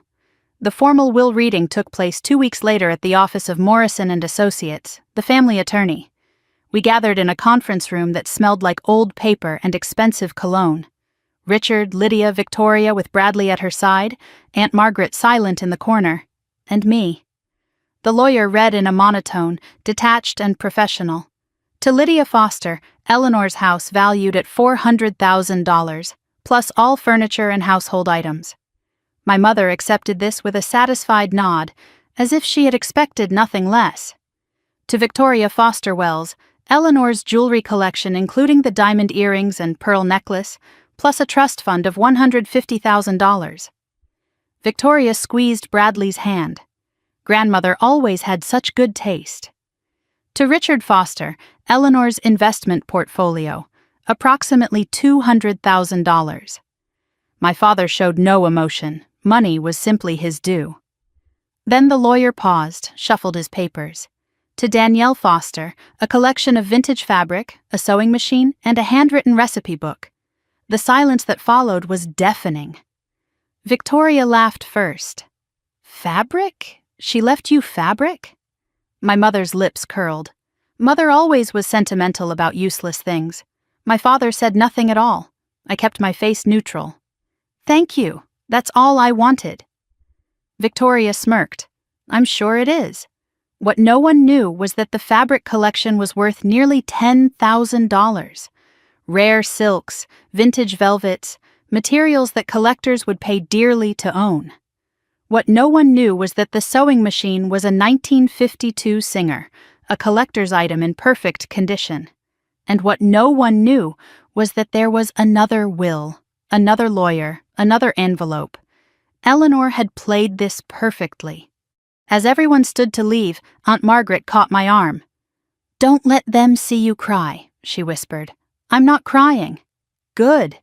The formal will reading took place 2 weeks later at the office of Morrison and Associates, the family attorney. We gathered in a conference room that smelled like old paper and expensive cologne. Richard, Lydia, Victoria with Bradley at her side, Aunt Margaret silent in the corner, and me. The lawyer read in a monotone, detached and professional. To Lydia Foster, Eleanor's house valued at $400,000, plus all furniture and household items. My mother accepted this with a satisfied nod, as if she had expected nothing less. To Victoria Foster Wells, Eleanor's jewelry collection, including the diamond earrings and pearl necklace, plus a trust fund of $150,000. Victoria squeezed Bradley's hand. Grandmother always had such good taste. To Richard Foster, Eleanor's investment portfolio, approximately $200,000. My father showed no emotion. Money was simply his due. Then the lawyer paused, shuffled his papers. To Danielle Foster, a collection of vintage fabric, a sewing machine, and a handwritten recipe book. The silence that followed was deafening. Victoria laughed first. Fabric? She left you fabric? My mother's lips curled. Mother always was sentimental about useless things. My father said nothing at all. I kept my face neutral. Thank you. That's all I wanted. Victoria smirked. I'm sure it is. What no one knew was that the fabric collection was worth nearly $10,000. Rare silks, vintage velvets, materials that collectors would pay dearly to own. What no one knew was that the sewing machine was a 1952 Singer, a collector's item in perfect condition. And what no one knew was that there was another will, another lawyer, another envelope. Eleanor had played this perfectly. As everyone stood to leave, Aunt Margaret caught my arm. Don't let them see you cry, she whispered. I'm not crying. Good.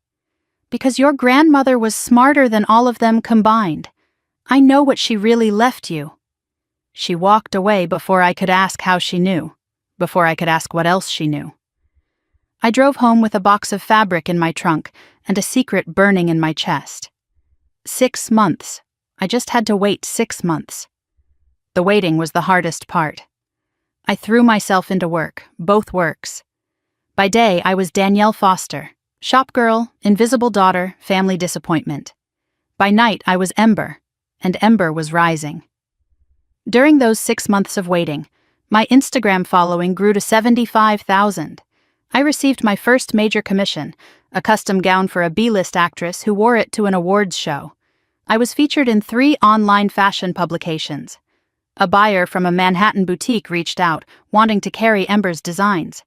Because your grandmother was smarter than all of them combined. I know what she really left you. She walked away before I could ask how she knew, before I could ask what else she knew. I drove home with a box of fabric in my trunk and a secret burning in my chest. 6 months. I just had to wait 6 months. The waiting was the hardest part. I threw myself into work, both works. By day, I was Danielle Foster, shop girl, invisible daughter, family disappointment. By night, I was Ember, and Ember was rising. During those 6 months of waiting, my Instagram following grew to 75,000. I received my first major commission, a custom gown for a B-list actress who wore it to an awards show. I was featured in 3 online fashion publications. A buyer from a Manhattan boutique reached out, wanting to carry Ember's designs.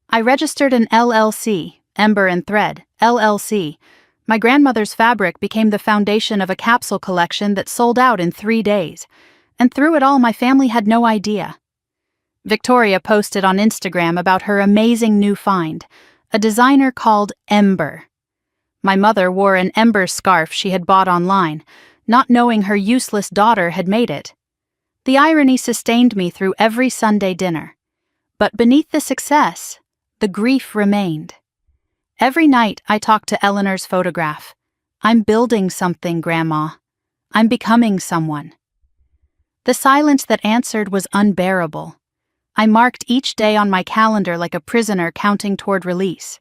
I registered an LLC, Ember and Thread, LLC. My grandmother's fabric became the foundation of a capsule collection that sold out in 3 days. And through it all, my family had no idea. Victoria posted on Instagram about her amazing new find, a designer called Ember. My mother wore an Ember scarf she had bought online, not knowing her useless daughter had made it. The irony sustained me through every Sunday dinner. But beneath the success, the grief remained. Every night I talked to Eleanor's photograph. I'm building something, Grandma. I'm becoming someone. The silence that answered was unbearable. I marked each day on my calendar like a prisoner counting toward release.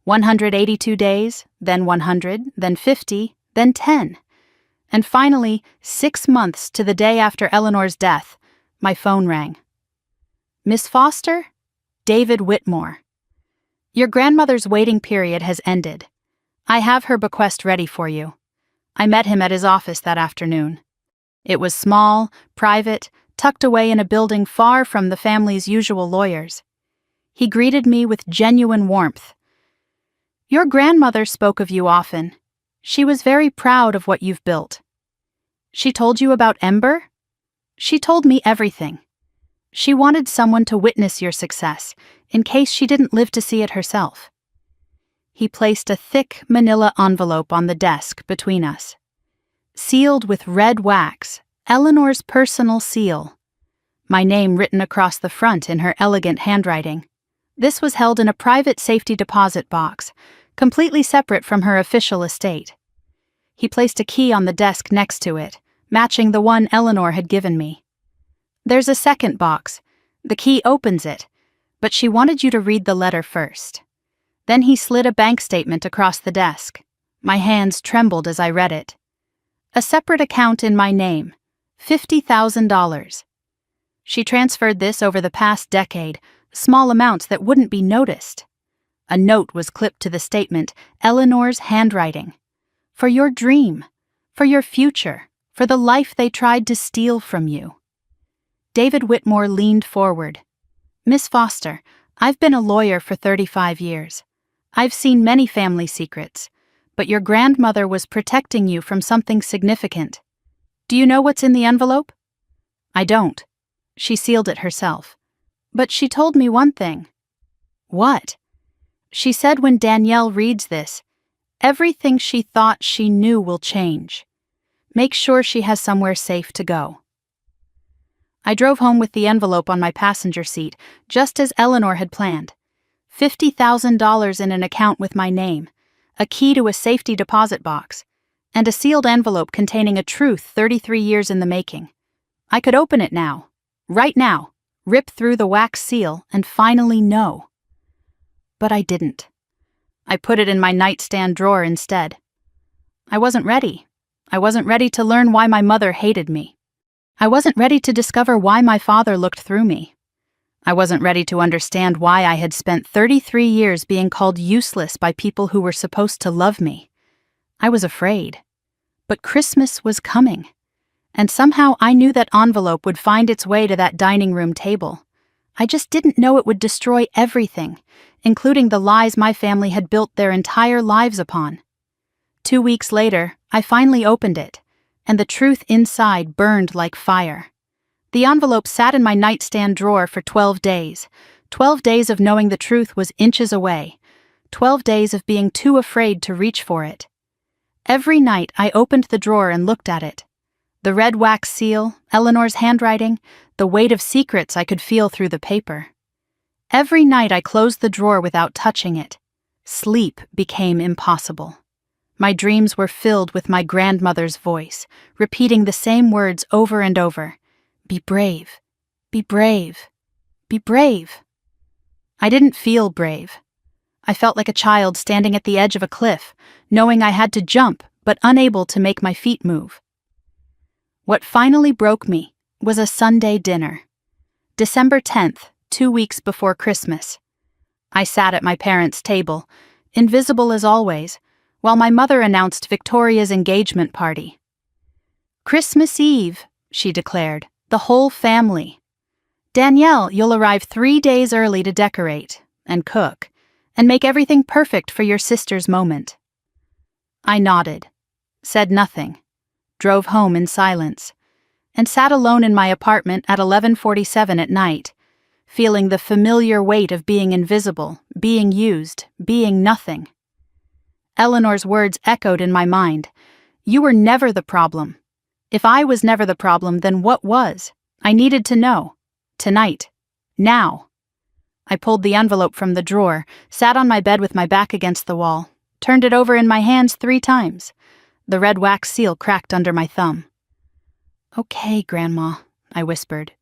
182 days, then 100, then 50, then 10. And finally, 6 months to the day after Eleanor's death, my phone rang. Miss Foster? David Whitmore. Your grandmother's waiting period has ended. I have her bequest ready for you. I met him at his office that afternoon. It was small, private, tucked away in a building far from the family's usual lawyers. He greeted me with genuine warmth. Your grandmother spoke of you often. She was very proud of what you've built. She told you about Ember? She told me everything. She wanted someone to witness your success, in case she didn't live to see it herself. He placed a thick manila envelope on the desk between us. Sealed with red wax, Eleanor's personal seal. My name written across the front in her elegant handwriting. This was held in a private safety deposit box, completely separate from her official estate. He placed a key on the desk next to it, matching the one Eleanor had given me. There's a second box. The key opens it, but she wanted you to read the letter first. Then he slid a bank statement across the desk. My hands trembled as I read it. A separate account in my name, $50,000. She transferred this over the past decade, small amounts that wouldn't be noticed. A note was clipped to the statement, Eleanor's handwriting. For your dream, for your future, for the life they tried to steal from you. David Whitmore leaned forward. Miss Foster, I've been a lawyer for 35 years. I've seen many family secrets, but your grandmother was protecting you from something significant. Do you know what's in the envelope? I don't. She sealed it herself. But she told me one thing. What? She said when Danielle reads this, everything she thought she knew will change. Make sure she has somewhere safe to go. I drove home with the envelope on my passenger seat, just as Eleanor had planned. $50,000 in an account with my name, a key to a safety deposit box, and a sealed envelope containing a truth 33 years in the making. I could open it now, right now, rip through the wax seal, and finally know. But I didn't. I put it in my nightstand drawer instead. I wasn't ready. I wasn't ready to learn why my mother hated me. I wasn't ready to discover why my father looked through me. I wasn't ready to understand why I had spent 33 years being called useless by people who were supposed to love me. I was afraid. But Christmas was coming. And somehow I knew that envelope would find its way to that dining room table. I just didn't know it would destroy everything, including the lies my family had built their entire lives upon. 2 weeks later, I finally opened it, and the truth inside burned like fire. The envelope sat in my nightstand drawer for 12 days. 12 days of knowing the truth was inches away. 12 days of being too afraid to reach for it. Every night I opened the drawer and looked at it. The red wax seal, Eleanor's handwriting, the weight of secrets I could feel through the paper. Every night I closed the drawer without touching it. Sleep became impossible. My dreams were filled with my grandmother's voice, repeating the same words over and over. Be brave. Be brave. Be brave. I didn't feel brave. I felt like a child standing at the edge of a cliff, knowing I had to jump, but unable to make my feet move. What finally broke me was a Sunday dinner. December 10th, 2 weeks before Christmas. I sat at my parents' table, invisible as always, while my mother announced Victoria's engagement party. Christmas Eve, she declared, the whole family. Danielle, you'll arrive 3 days early to decorate, and cook, and make everything perfect for your sister's moment. I nodded, said nothing, drove home in silence, and sat alone in my apartment at 11:47 at night, feeling the familiar weight of being invisible, being used, being nothing. Eleanor's words echoed in my mind. You were never the problem. If I was never the problem, then what was? I needed to know. Tonight. Now. I pulled the envelope from the drawer, sat on my bed with my back against the wall, turned it over in my hands 3 times. The red wax seal cracked under my thumb. Okay, Grandma, I whispered.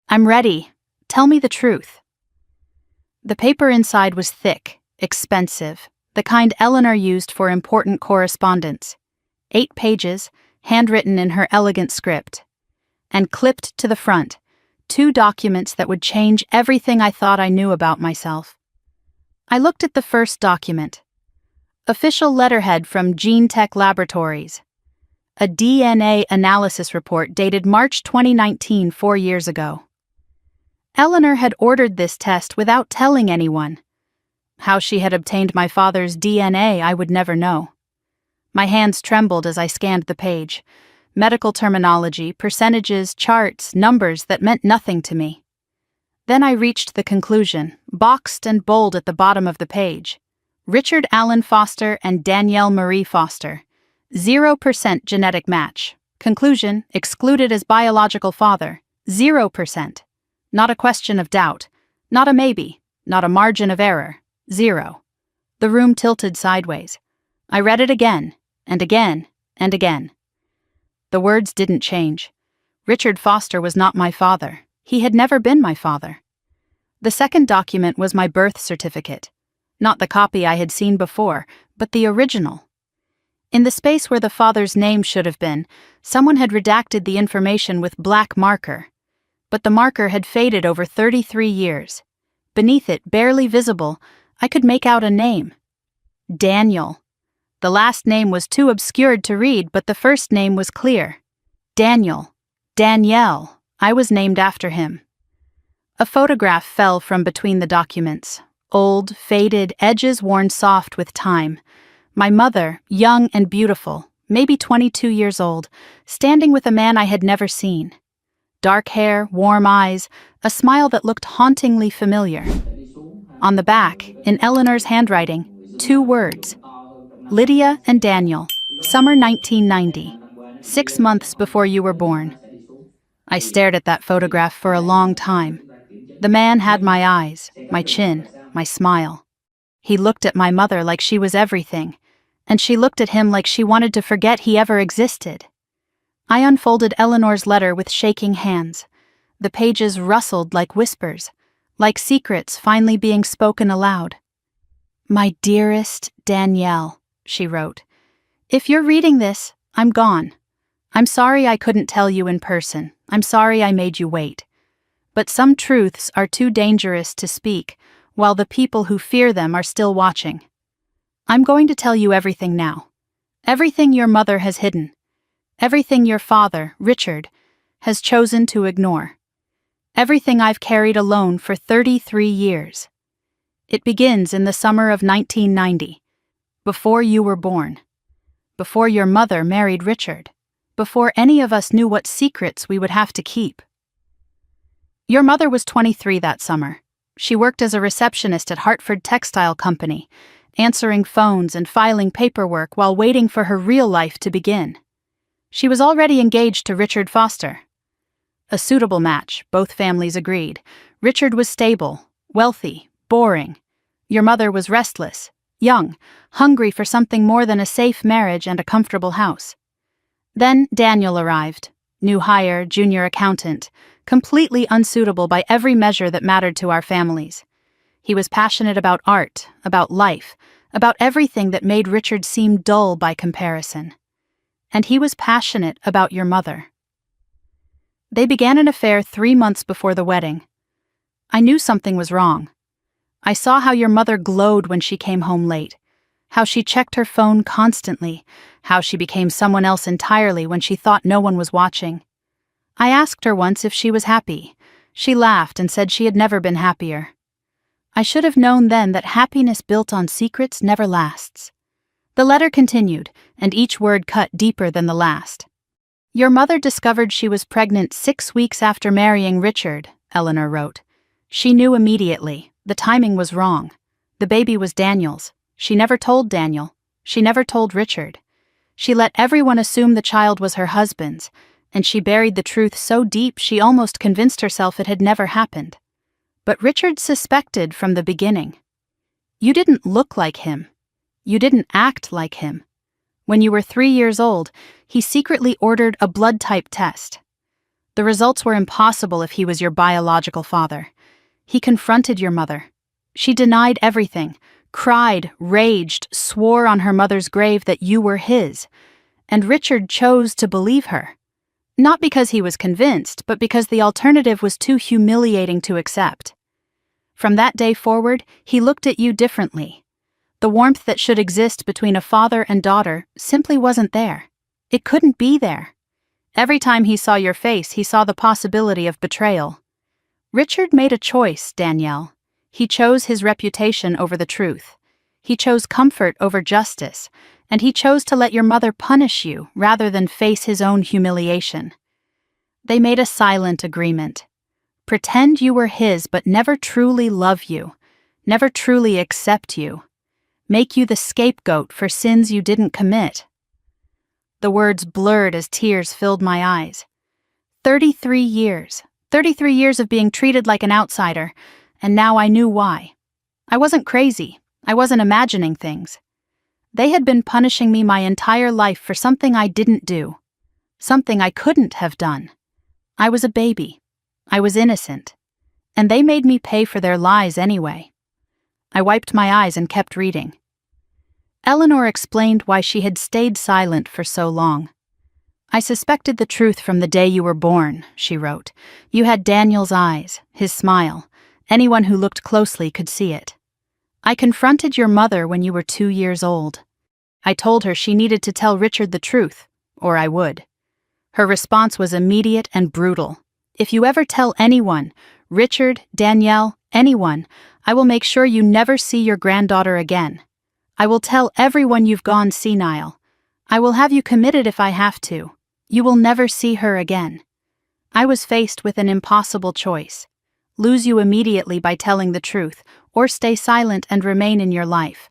I'm ready. Tell me the truth. The paper inside was thick, expensive, the kind Eleanor used for important correspondence. 8 pages, handwritten in her elegant script. And clipped to the front, 2 documents that would change everything I thought I knew about myself. I looked at the first document. Official letterhead from Gene Tech Laboratories. A DNA analysis report dated March 2019, 4 years ago. Eleanor had ordered this test without telling anyone. How she had obtained my father's DNA, I would never know. My hands trembled as I scanned the page. Medical terminology, percentages, charts, numbers that meant nothing to me. Then I reached the conclusion, boxed and bold at the bottom of the page. Richard Allen Foster and Danielle Marie Foster. 0% genetic match. Conclusion, excluded as biological father. 0%. Not a question of doubt. Not a maybe. Not a margin of error. 0. The room tilted sideways. I read it again, and again, and again. The words didn't change. Richard Foster was not my father. He had never been my father. The second document was my birth certificate. Not the copy I had seen before, but the original. In the space where the father's name should have been, someone had redacted the information with black marker. But the marker had faded over 33 years. Beneath it, barely visible, I could make out a name. Daniel. The last name was too obscured to read, but the first name was clear. Daniel. Danielle. I was named after him. A photograph fell from between the documents. Old, faded, edges worn soft with time. My mother, young and beautiful, maybe 22 years old, standing with a man I had never seen. dark hair, warm eyes, a smile that looked hauntingly familiar. On the back, in Eleanor's handwriting, 2 words: Lydia and Daniel, summer 1990, 6 months before you were born. I stared at that photograph for a long time. The man had my eyes, my chin, my smile. He looked at my mother like she was everything, and she looked at him like she wanted to forget he ever existed. I unfolded Eleanor's letter with shaking hands. The pages rustled like whispers, like secrets finally being spoken aloud. "My dearest Danielle," she wrote, "if you're reading this, I'm gone. I'm sorry I couldn't tell you in person. I'm sorry I made you wait. But some truths are too dangerous to speak, while the people who fear them are still watching. I'm going to tell you everything now. Everything your mother has hidden. Everything your father, Richard, has chosen to ignore. Everything I've carried alone for 33 years. It begins in the summer of 1990, before you were born, before your mother married Richard, before any of us knew what secrets we would have to keep. Your mother was 23 that summer. She worked as a receptionist at Hartford Textile Company, answering phones and filing paperwork while waiting for her real life to begin. She was already engaged to Richard Foster. A suitable match, both families agreed. Richard was stable, wealthy, boring. Your mother was restless, young, hungry for something more than a safe marriage and a comfortable house. Then Daniel arrived, new hire, junior accountant, completely unsuitable by every measure that mattered to our families. He was passionate about art, about life, about everything that made Richard seem dull by comparison. And he was passionate about your mother. They began an affair 3 months before the wedding. I knew something was wrong. I saw how your mother glowed when she came home late, how she checked her phone constantly, how she became someone else entirely when she thought no one was watching. I asked her once if she was happy. She laughed and said she had never been happier. I should have known then that happiness built on secrets never lasts. The letter continued, and each word cut deeper than the last. Your mother discovered she was pregnant 6 weeks after marrying Richard, Eleanor wrote. She knew immediately. The timing was wrong. The baby was Daniel's. She never told Daniel. She never told Richard. She let everyone assume the child was her husband's, and she buried the truth so deep she almost convinced herself it had never happened. But Richard suspected from the beginning. You didn't look like him. You didn't act like him. When you were 3 years old, he secretly ordered a blood type test. The results were impossible if he was your biological father. He confronted your mother. She denied everything, cried, raged, swore on her mother's grave that you were his. And Richard chose to believe her. Not because he was convinced, but because the alternative was too humiliating to accept. From that day forward, he looked at you differently. The warmth that should exist between a father and daughter simply wasn't there. It couldn't be there. Every time he saw your face, he saw the possibility of betrayal. Richard made a choice, Danielle. He chose his reputation over the truth. He chose comfort over justice, and he chose to let your mother punish you rather than face his own humiliation. They made a silent agreement. Pretend you were his but never truly love you, never truly accept you. Make you the scapegoat for sins you didn't commit. The words blurred as tears filled my eyes. 33 years. 33 years of being treated like an outsider, and now I knew why. I wasn't crazy. I wasn't imagining things. They had been punishing me my entire life for something I didn't do. Something I couldn't have done. I was a baby. I was innocent. And they made me pay for their lies anyway. I wiped my eyes and kept reading. Eleanor explained why she had stayed silent for so long. I suspected the truth from the day you were born, she wrote. You had Daniel's eyes, his smile. Anyone who looked closely could see it. I confronted your mother when you were 2 years old. I told her she needed to tell Richard the truth, or I would. Her response was immediate and brutal. If you ever tell anyone, Richard, Danielle, anyone, I will make sure you never see your granddaughter again. I will tell everyone you've gone senile. I will have you committed if I have to. You will never see her again. I was faced with an impossible choice: lose you immediately by telling the truth, or stay silent and remain in your life.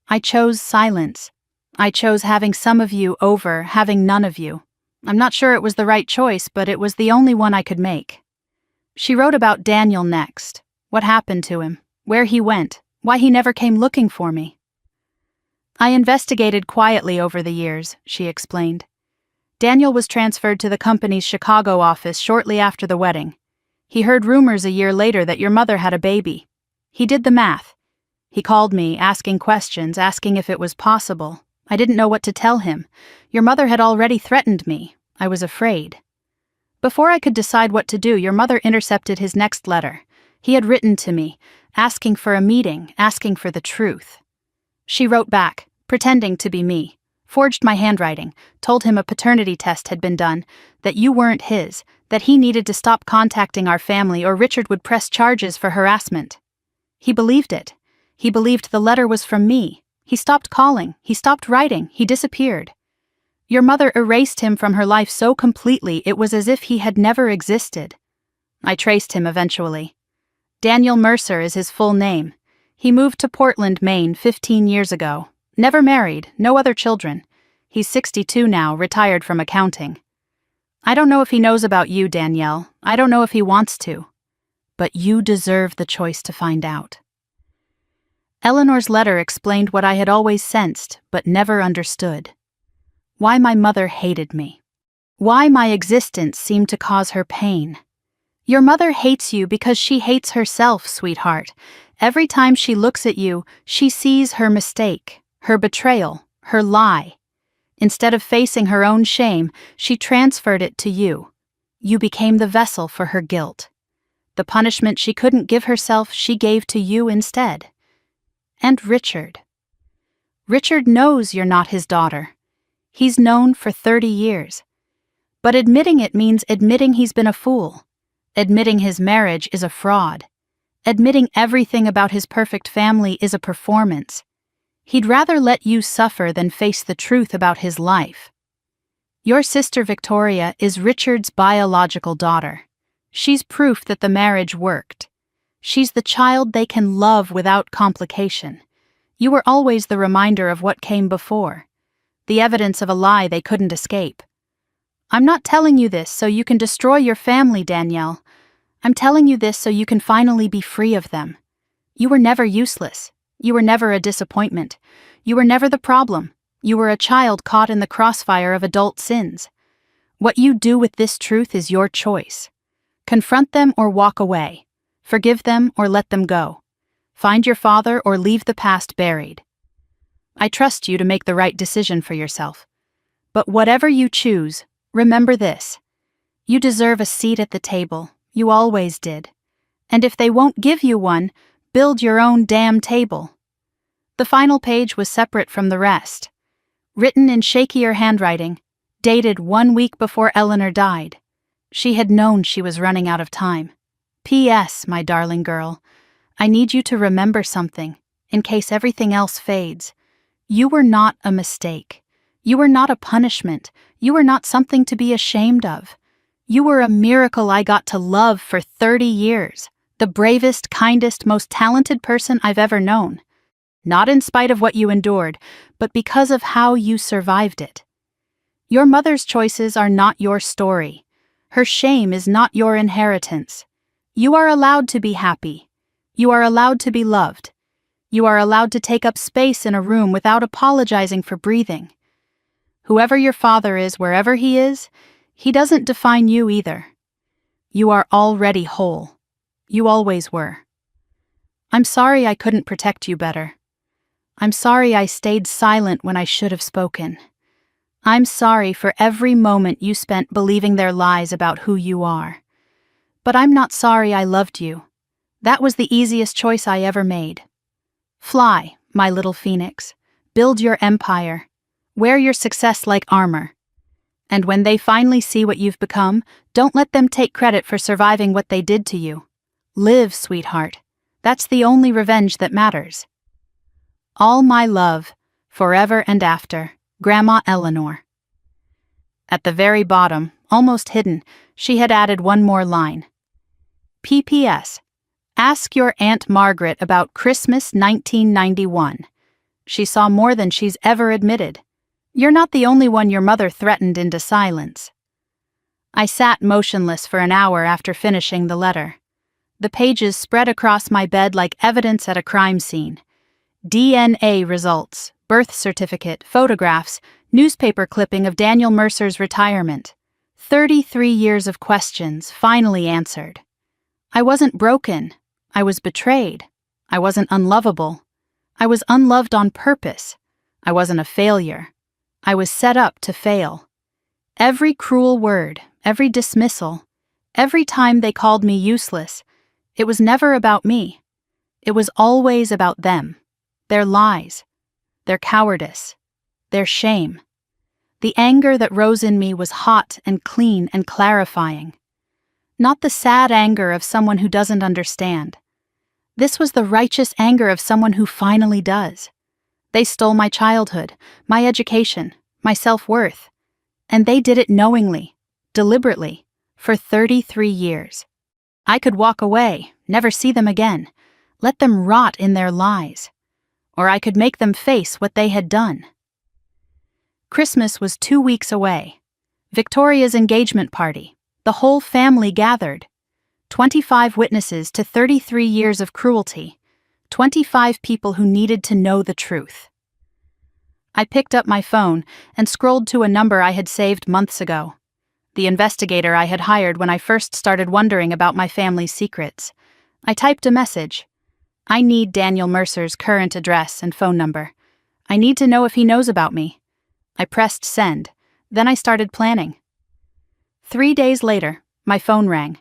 I chose silence. I chose having some of you over having none of you. I'm not sure it was the right choice, but it was the only one I could make. She wrote about Daniel next. What happened to him, where he went, why he never came looking for me. I investigated quietly over the years, she explained. Daniel was transferred to the company's Chicago office shortly after the wedding. He heard rumors a year later that your mother had a baby. He did the math. He called me, asking questions, asking if it was possible. I didn't know what to tell him. Your mother had already threatened me. I was afraid. Before I could decide what to do, your mother intercepted his next letter. He had written to me, asking for a meeting, asking for the truth. She wrote back, pretending to be me, forged my handwriting, told him a paternity test had been done, that you weren't his, that he needed to stop contacting our family or Richard would press charges for harassment. He believed it. He believed the letter was from me. He stopped calling, he stopped writing, he disappeared. Your mother erased him from her life so completely it was as if he had never existed. I traced him eventually. Daniel Mercer is his full name. He moved to Portland, Maine 15 years ago. Never married, no other children. He's 62 now, retired from accounting. I don't know if he knows about you, Danielle. I don't know if he wants to. But you deserve the choice to find out. Eleanor's letter explained what I had always sensed, but never understood. Why my mother hated me. Why my existence seemed to cause her pain. Your mother hates you because she hates herself, sweetheart. Every time she looks at you, she sees her mistake, her betrayal, her lie. Instead of facing her own shame, she transferred it to you. You became the vessel for her guilt. The punishment she couldn't give herself, she gave to you instead. And Richard. Richard knows you're not his daughter. He's known for 30 years. But admitting it means admitting he's been a fool. Admitting his marriage is a fraud. Admitting everything about his perfect family is a performance. He'd rather let you suffer than face the truth about his life. Your sister Victoria is Richard's biological daughter. She's proof that the marriage worked. She's the child they can love without complication. You were always the reminder of what came before. The evidence of a lie they couldn't escape. I'm not telling you this so you can destroy your family, Danielle. I'm telling you this so you can finally be free of them. You were never useless. You were never a disappointment. You were never the problem. You were a child caught in the crossfire of adult sins. What you do with this truth is your choice. Confront them or walk away. Forgive them or let them go. Find your father or leave the past buried. I trust you to make the right decision for yourself. But whatever you choose, remember this. You deserve a seat at the table. You always did. And if they won't give you one, build your own damn table. The final page was separate from the rest. Written in shakier handwriting, dated 1 week before Eleanor died. She had known she was running out of time. P.S., my darling girl, I need you to remember something, in case everything else fades. You were not a mistake. You were not a punishment. You were not something to be ashamed of. You were a miracle I got to love for 30 years. The bravest, kindest, most talented person I've ever known. Not in spite of what you endured, but because of how you survived it. Your mother's choices are not your story. Her shame is not your inheritance. You are allowed to be happy. You are allowed to be loved. You are allowed to take up space in a room without apologizing for breathing. Whoever your father is, wherever he is, he doesn't define you either. You are already whole. You always were. I'm sorry I couldn't protect you better. I'm sorry I stayed silent when I should have spoken. I'm sorry for every moment you spent believing their lies about who you are. But I'm not sorry I loved you. That was the easiest choice I ever made. Fly, my little phoenix. Build your empire. Wear your success like armor. And when they finally see what you've become, don't let them take credit for surviving what they did to you. Live, sweetheart. That's the only revenge that matters. All my love, forever and after, Grandma Eleanor. At the very bottom, almost hidden, she had added one more line. P.P.S. Ask your Aunt Margaret about Christmas 1991. She saw more than she's ever admitted. You're not the only one your mother threatened into silence. I sat motionless for an hour after finishing the letter. The pages spread across my bed like evidence at a crime scene. DNA results, birth certificate, photographs, newspaper clipping of Daniel Mercer's retirement. 33 years of questions finally answered. I wasn't broken. I was betrayed. I wasn't unlovable. I was unloved on purpose. I wasn't a failure. I was set up to fail. Every cruel word, every dismissal, every time they called me useless, it was never about me. It was always about them, their lies, their cowardice, their shame. The anger that rose in me was hot and clean and clarifying. Not the sad anger of someone who doesn't understand. This was the righteous anger of someone who finally does. They stole my childhood, my education, my self-worth, and they did it knowingly, deliberately, for 33 years. I could walk away, never see them again, let them rot in their lies. Or I could make them face what they had done. Christmas was 2 weeks away. Victoria's engagement party. The whole family gathered. 25 witnesses to 33 years of cruelty. 25 people who needed to know the truth. I picked up my phone and scrolled to a number I had saved months ago. The investigator I had hired when I first started wondering about my family's secrets. I typed a message. I need Daniel Mercer's current address and phone number. I need to know if he knows about me. I pressed send. Then I started planning. 3 days later, my phone rang.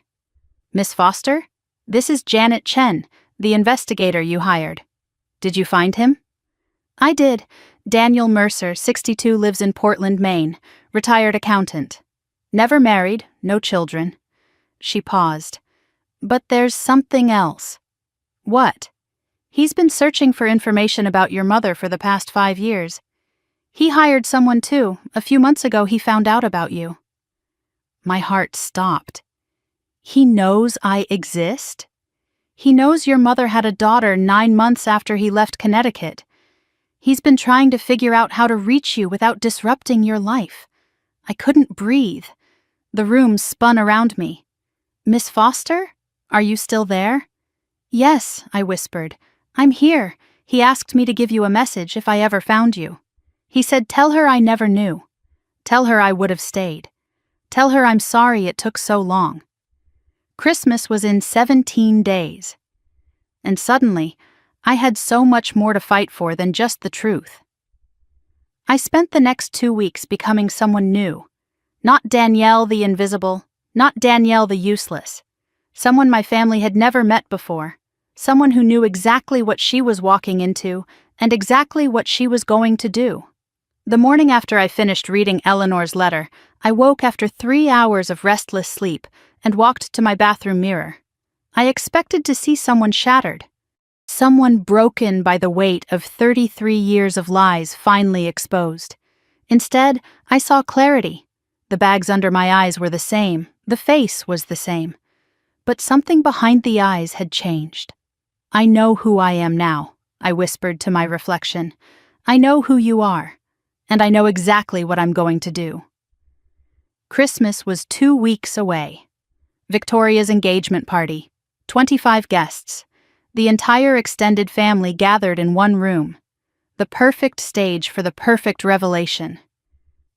Miss Foster? This is Janet Chen, the investigator you hired. Did you find him? I did. Daniel Mercer, 62, lives in Portland, Maine, retired accountant. Never married, no children. She paused. But there's something else. What? He's been searching for information about your mother for the past 5 years. He hired someone too. A few months ago he found out about you. My heart stopped. He knows I exist? He knows your mother had a daughter 9 months after he left Connecticut. He's been trying to figure out how to reach you without disrupting your life. I couldn't breathe. The room spun around me. Miss Foster? Are you still there? Yes, I whispered. I'm here. He asked me to give you a message if I ever found you. He said, tell her I never knew. Tell her I would have stayed. Tell her I'm sorry it took so long. Christmas was in 17 days. And suddenly, I had so much more to fight for than just the truth. I spent the next 2 weeks becoming someone new. Not Danielle the invisible, not Danielle the useless. Someone my family had never met before. Someone who knew exactly what she was walking into and exactly what she was going to do. The morning after I finished reading Eleanor's letter, I woke after 3 hours of restless sleep and walked to my bathroom mirror. I expected to see someone shattered. Someone broken by the weight of 33 years of lies finally exposed. Instead, I saw clarity. The bags under my eyes were the same. The face was the same. But something behind the eyes had changed. I know who I am now, I whispered to my reflection. I know who you are, and I know exactly what I'm going to do. Christmas was 2 weeks away. Victoria's engagement party. 25 guests. The entire extended family gathered in one room. The perfect stage for the perfect revelation.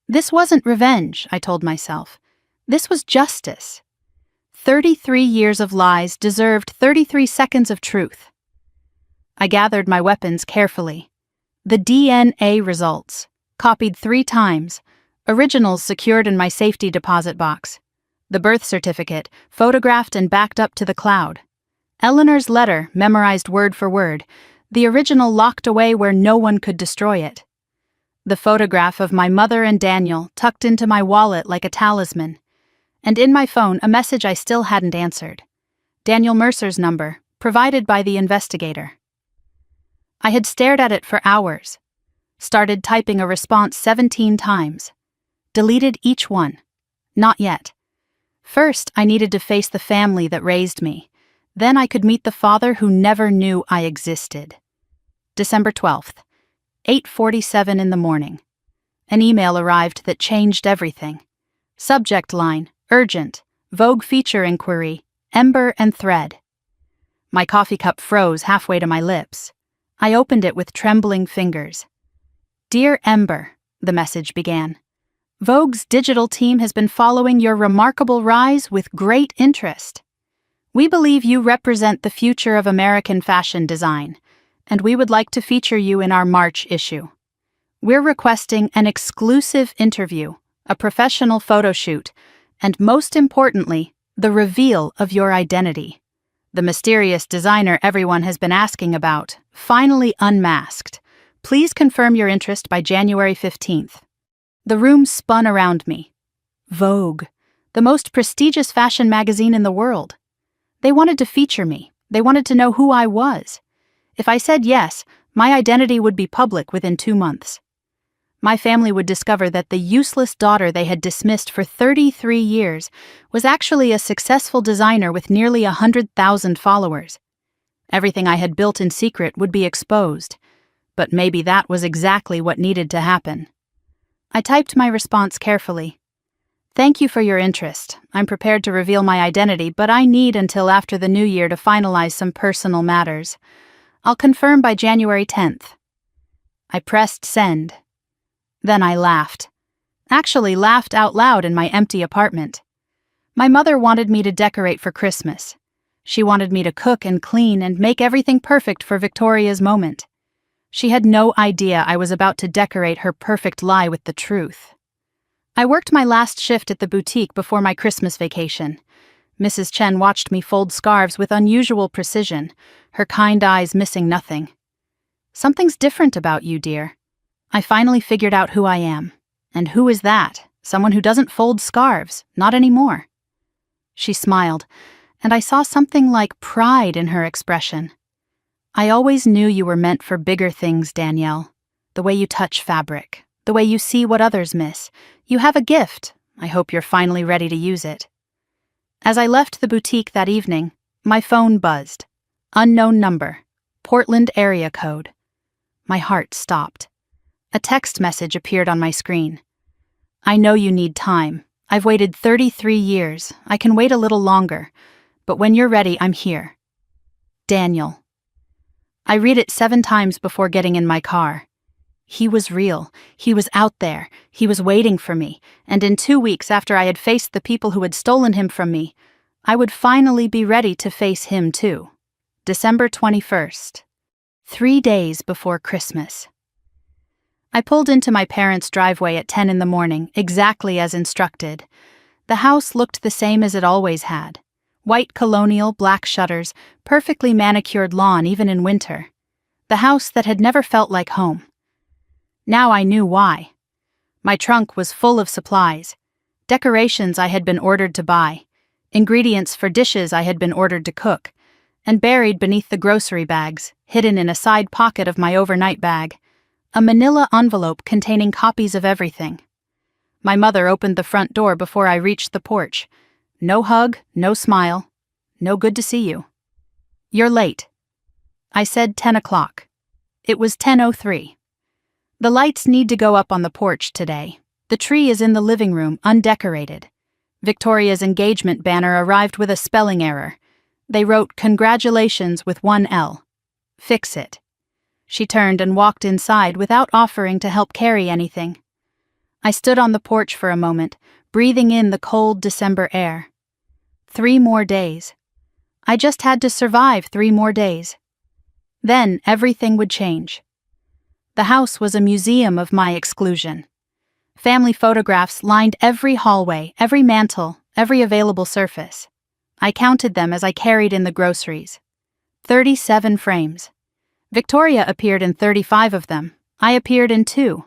This wasn't revenge, I told myself. This was justice. 33 years of lies deserved 33 seconds of truth. I gathered my weapons carefully. The DNA results, copied 3 times, originals secured in my safety deposit box. The birth certificate, photographed and backed up to the cloud. Eleanor's letter, memorized word for word, the original locked away where no one could destroy it. The photograph of my mother and Daniel tucked into my wallet like a talisman. And in my phone, a message I still hadn't answered. Daniel Mercer's number, provided by the investigator. I had stared at it for hours. Started typing a response 17 times. Deleted each one. Not yet. First, I needed to face the family that raised me. Then I could meet the father who never knew I existed. December 12th, 8:47 in the morning. An email arrived that changed everything. Subject line, urgent, Vogue feature inquiry, Ember and Thread. My coffee cup froze halfway to my lips. I opened it with trembling fingers. Dear Ember, the message began. Vogue's digital team has been following your remarkable rise with great interest. We believe you represent the future of American fashion design, and we would like to feature you in our March issue. We're requesting an exclusive interview, a professional photo shoot, and most importantly, the reveal of your identity. The mysterious designer everyone has been asking about, finally unmasked. Please confirm your interest by January 15th. The room spun around me. Vogue, the most prestigious fashion magazine in the world. They wanted to feature me. They wanted to know who I was. If I said yes, my identity would be public within 2 months. My family would discover that the useless daughter they had dismissed for 33 years was actually a successful designer with nearly 100,000 followers. Everything I had built in secret would be exposed, but maybe that was exactly what needed to happen. I typed my response carefully. Thank you for your interest. I'm prepared to reveal my identity, but I need until after the new year to finalize some personal matters. I'll confirm by January 10th. I pressed send. Then I laughed. Actually laughed out loud in my empty apartment. My mother wanted me to decorate for Christmas. She wanted me to cook and clean and make everything perfect for Victoria's moment. She had no idea I was about to decorate her perfect lie with the truth. I worked my last shift at the boutique before my Christmas vacation. Mrs. Chen watched me fold scarves with unusual precision, her kind eyes missing nothing. Something's different about you, dear. I finally figured out who I am. And who is that? Someone who doesn't fold scarves, not anymore. She smiled, and I saw something like pride in her expression. I always knew you were meant for bigger things, Danielle. The way you touch fabric, the way you see what others miss. You have a gift. I hope you're finally ready to use it. As I left the boutique that evening, my phone buzzed. Unknown number. Portland area code. My heart stopped. A text message appeared on my screen. I know you need time. I've waited 33 years. I can wait a little longer. But when you're ready, I'm here. Daniel. I read it 7 times before getting in my car. He was real. He was out there. He was waiting for me. And in 2 weeks after I had faced the people who had stolen him from me, I would finally be ready to face him too. December 21st. 3 days before Christmas. I pulled into my parents' driveway at 10 in the morning, exactly as instructed. The house looked the same as it always had. White colonial, black shutters, perfectly manicured lawn even in winter. The house that had never felt like home. Now I knew why. My trunk was full of supplies. Decorations I had been ordered to buy. Ingredients for dishes I had been ordered to cook. And buried beneath the grocery bags, hidden in a side pocket of my overnight bag, a manila envelope containing copies of everything. My mother opened the front door before I reached the porch. No hug, no smile. No good to see you. You're late. I said 10 o'clock. It was 10:03. The lights need to go up on the porch today. The tree is in the living room, undecorated. Victoria's engagement banner arrived with a spelling error. They wrote congratulations with 1 L. Fix it. She turned and walked inside without offering to help carry anything. I stood on the porch for a moment, breathing in the cold December air. 3 more days. I just had to survive 3 more days. Then everything would change. The house was a museum of my exclusion. Family photographs lined every hallway, every mantel, every available surface. I counted them as I carried in the groceries. 37 frames. Victoria appeared in 35 of them. I appeared in 2.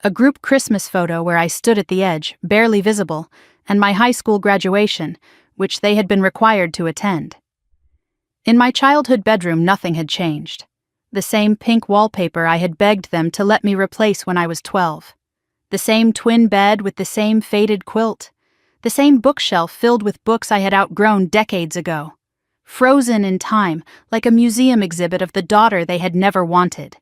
A group Christmas photo where I stood at the edge, barely visible, and my high school graduation, which they had been required to attend. In my childhood bedroom, nothing had changed. The same pink wallpaper I had begged them to let me replace when I was 12. The same twin bed with the same faded quilt. The same bookshelf filled with books I had outgrown decades ago. Frozen in time, like a museum exhibit of the daughter they had never wanted.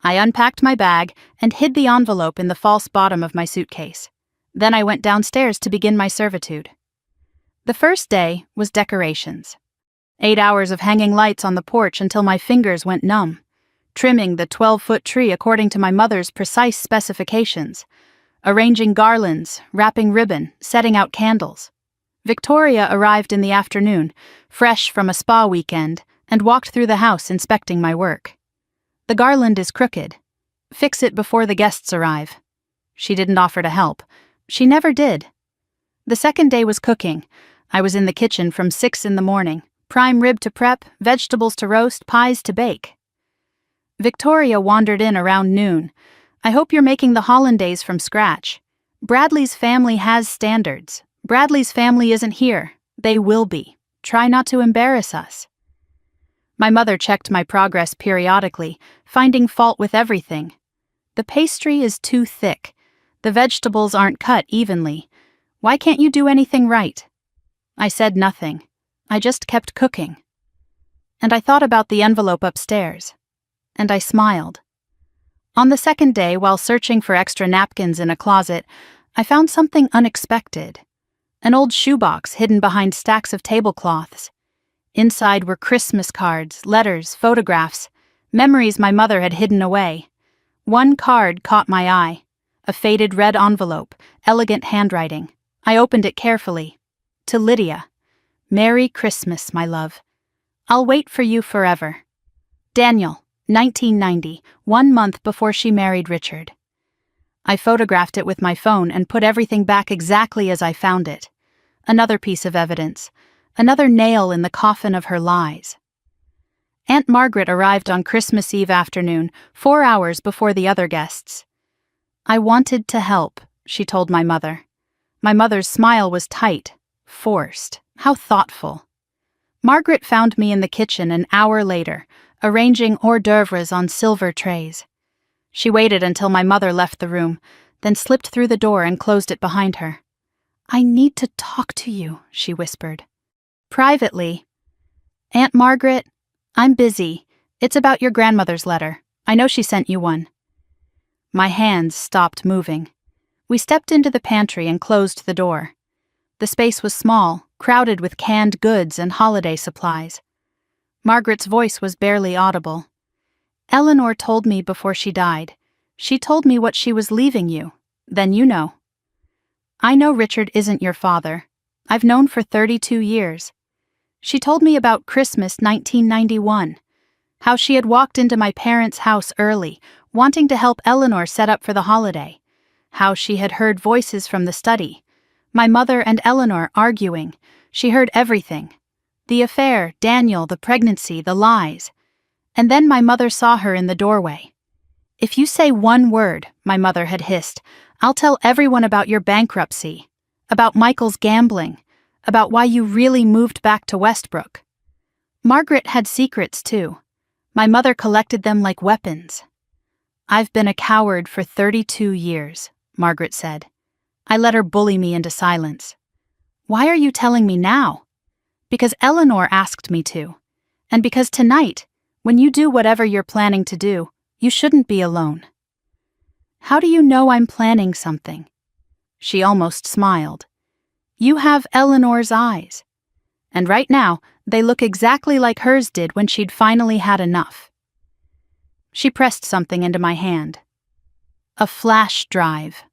I unpacked my bag and hid the envelope in the false bottom of my suitcase. Then I went downstairs to begin my servitude. The first day was decorations. 8 hours of hanging lights on the porch until my fingers went numb, trimming the 12-foot tree according to my mother's precise specifications, arranging garlands, wrapping ribbon, setting out candles. Victoria arrived in the afternoon, fresh from a spa weekend, and walked through the house inspecting my work. The garland is crooked. Fix it before the guests arrive. She didn't offer to help. She never did. The second day was cooking. I was in the kitchen from 6 in the morning, prime rib to prep, vegetables to roast, pies to bake. Victoria wandered in around noon. I hope you're making the hollandaise from scratch. Bradley's family has standards. Bradley's family isn't here. They will be. Try not to embarrass us. My mother checked my progress periodically, finding fault with everything. The pastry is too thick. The vegetables aren't cut evenly. Why can't you do anything right? I said nothing. I just kept cooking. And I thought about the envelope upstairs. And I smiled. On the second day, while searching for extra napkins in a closet, I found something unexpected. An old shoebox hidden behind stacks of tablecloths. Inside were Christmas cards, letters, photographs, memories my mother had hidden away. One card caught my eye. A faded red envelope, elegant handwriting. I opened it carefully. To Lydia. Merry Christmas, my love. I'll wait for you forever. Daniel, 1990, 1 month before she married Richard. I photographed it with my phone and put everything back exactly as I found it. Another piece of evidence. Another nail in the coffin of her lies. Aunt Margaret arrived on Christmas Eve afternoon, 4 hours before the other guests. I wanted to help, she told my mother. My mother's smile was tight, forced. How thoughtful. Margaret found me in the kitchen an hour later, arranging hors d'oeuvres on silver trays. She waited until my mother left the room, then slipped through the door and closed it behind her. I need to talk to you, she whispered. Privately. Aunt Margaret, I'm busy. It's about your grandmother's letter. I know she sent you one. My hands stopped moving. We stepped into the pantry and closed the door. The space was small, crowded with canned goods and holiday supplies. Margaret's voice was barely audible. Eleanor told me before she died. She told me what she was leaving you. Then you know. I know Richard isn't your father. I've known for 32 years. She told me about Christmas 1991, how she had walked into my parents' house early, wanting to help Eleanor set up for the holiday, how she had heard voices from the study, my mother and Eleanor arguing. She heard everything. The affair, Daniel, the pregnancy, the lies. And then my mother saw her in the doorway. If you say one word, my mother had hissed, I'll tell everyone about your bankruptcy, about Michael's gambling, about why you really moved back to Westbrook. Margaret had secrets too. My mother collected them like weapons. I've been a coward for 32 years, Margaret said. I let her bully me into silence. Why are you telling me now? Because Eleanor asked me to. And because tonight, when you do whatever you're planning to do, you shouldn't be alone. How do you know I'm planning something? She almost smiled. You have Eleanor's eyes. And right now, they look exactly like hers did when she'd finally had enough. She pressed something into my hand. A flash drive.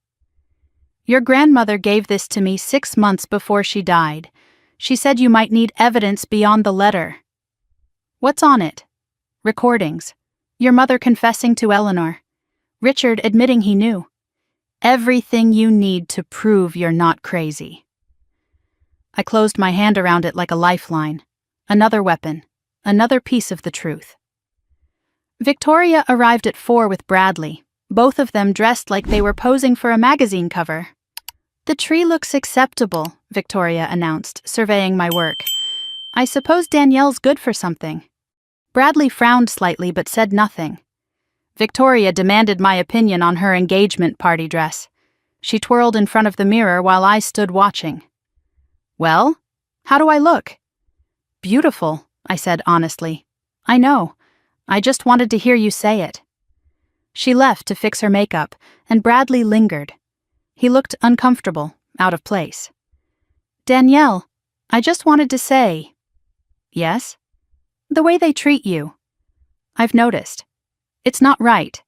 Your grandmother gave this to me 6 months before she died. She said you might need evidence beyond the letter. What's on it? Recordings. Your mother confessing to Eleanor. Richard admitting he knew. Everything you need to prove you're not crazy. I closed my hand around it like a lifeline. Another weapon. Another piece of the truth. Victoria arrived at 4 with Bradley, both of them dressed like they were posing for a magazine cover. The tree looks acceptable, Victoria announced, surveying my work. I suppose Danielle's good for something. Bradley frowned slightly but said nothing. Victoria demanded my opinion on her engagement party dress. She twirled in front of the mirror while I stood watching. "Well, how do I look?" "Beautiful," I said honestly. "I know. I just wanted to hear you say it." She left to fix her makeup, and Bradley lingered. He looked uncomfortable, out of place. "Danielle, I just wanted to say..." "Yes?" "The way they treat you. I've noticed. It's not right."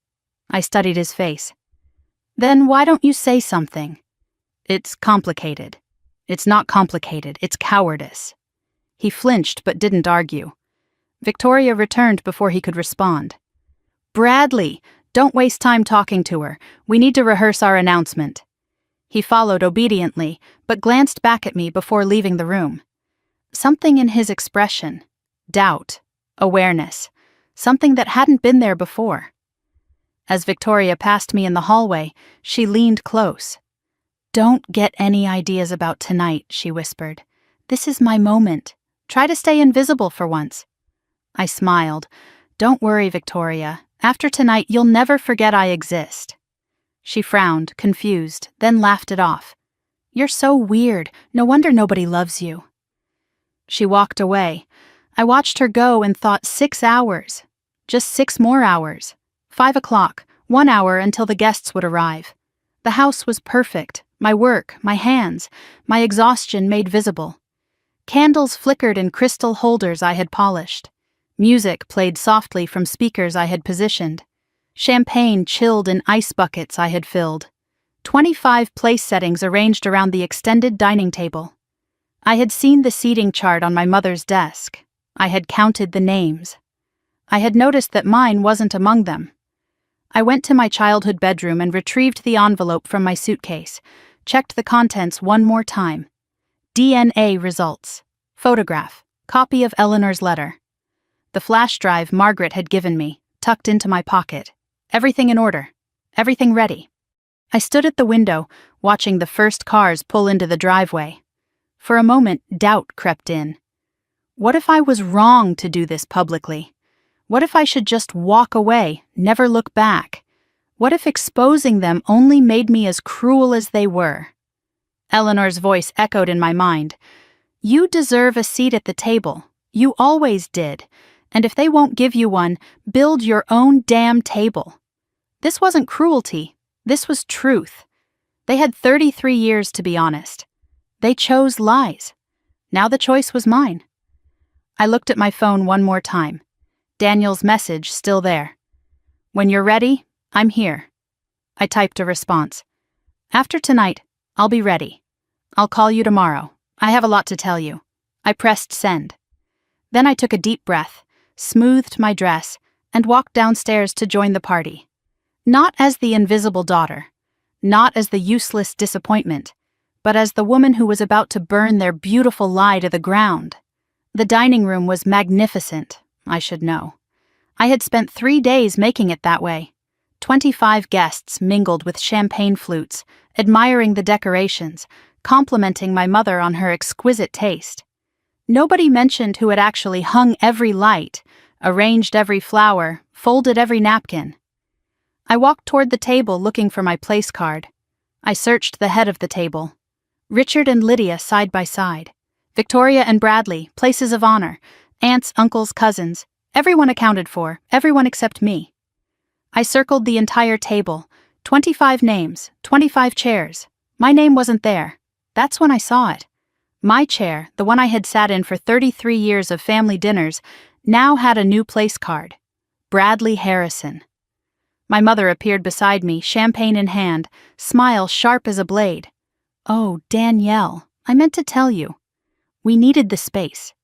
I studied his face. "Then why don't you say something?" "It's complicated." "It's not complicated, it's cowardice." He flinched but didn't argue. Victoria returned before he could respond. "Bradley, don't waste time talking to her. We need to rehearse our announcement." He followed obediently, but glanced back at me before leaving the room. Something in his expression, doubt, awareness, something that hadn't been there before. As Victoria passed me in the hallway, she leaned close. "Don't get any ideas about tonight," she whispered. "This is my moment. Try to stay invisible for once." I smiled. "Don't worry, Victoria. After tonight, you'll never forget I exist." She frowned, confused, then laughed it off. "You're so weird. No wonder nobody loves you." She walked away. I watched her go and thought 6 hours. Just 6 more hours. 5 o'clock, 1 hour until the guests would arrive. The house was perfect. My work, my hands, my exhaustion made visible. Candles flickered in crystal holders I had polished. Music played softly from speakers I had positioned. Champagne chilled in ice buckets I had filled. 25 place settings arranged around the extended dining table. I had seen the seating chart on my mother's desk. I had counted the names. I had noticed that mine wasn't among them. I went to my childhood bedroom and retrieved the envelope from my suitcase, checked the contents one more time. DNA results. Photograph. Copy of Eleanor's letter. The flash drive Margaret had given me, tucked into my pocket. Everything in order. Everything ready. I stood at the window, watching the first cars pull into the driveway. For a moment, doubt crept in. What if I was wrong to do this publicly? What if I should just walk away, never look back? What if exposing them only made me as cruel as they were? Eleanor's voice echoed in my mind. "You deserve a seat at the table. You always did. And if they won't give you one, build your own damn table." This wasn't cruelty. This was truth. They had 33 years to be honest. They chose lies. Now the choice was mine. I looked at my phone one more time. Daniel's message still there. "When you're ready, I'm here." I typed a response. "After tonight, I'll be ready. I'll call you tomorrow. I have a lot to tell you." I pressed send. Then I took a deep breath, smoothed my dress, and walked downstairs to join the party. Not as the invisible daughter, not as the useless disappointment, but as the woman who was about to burn their beautiful lie to the ground. The dining room was magnificent, I should know. I had spent 3 days making it that way. 25 guests mingled with champagne flutes, admiring the decorations, complimenting my mother on her exquisite taste. Nobody mentioned who had actually hung every light, arranged every flower, folded every napkin. I walked toward the table looking for my place card. I searched the head of the table. Richard and Lydia side by side. Victoria and Bradley, places of honor. Aunts, uncles, cousins. Everyone accounted for, everyone except me. I circled the entire table. 25 names, 25 chairs. My name wasn't there. That's when I saw it. My chair, the one I had sat in for 33 years of family dinners, now had a new place card. Bradley Harrison. My mother appeared beside me, champagne in hand, smile sharp as a blade. "Oh, Danielle, I meant to tell you. We needed the space."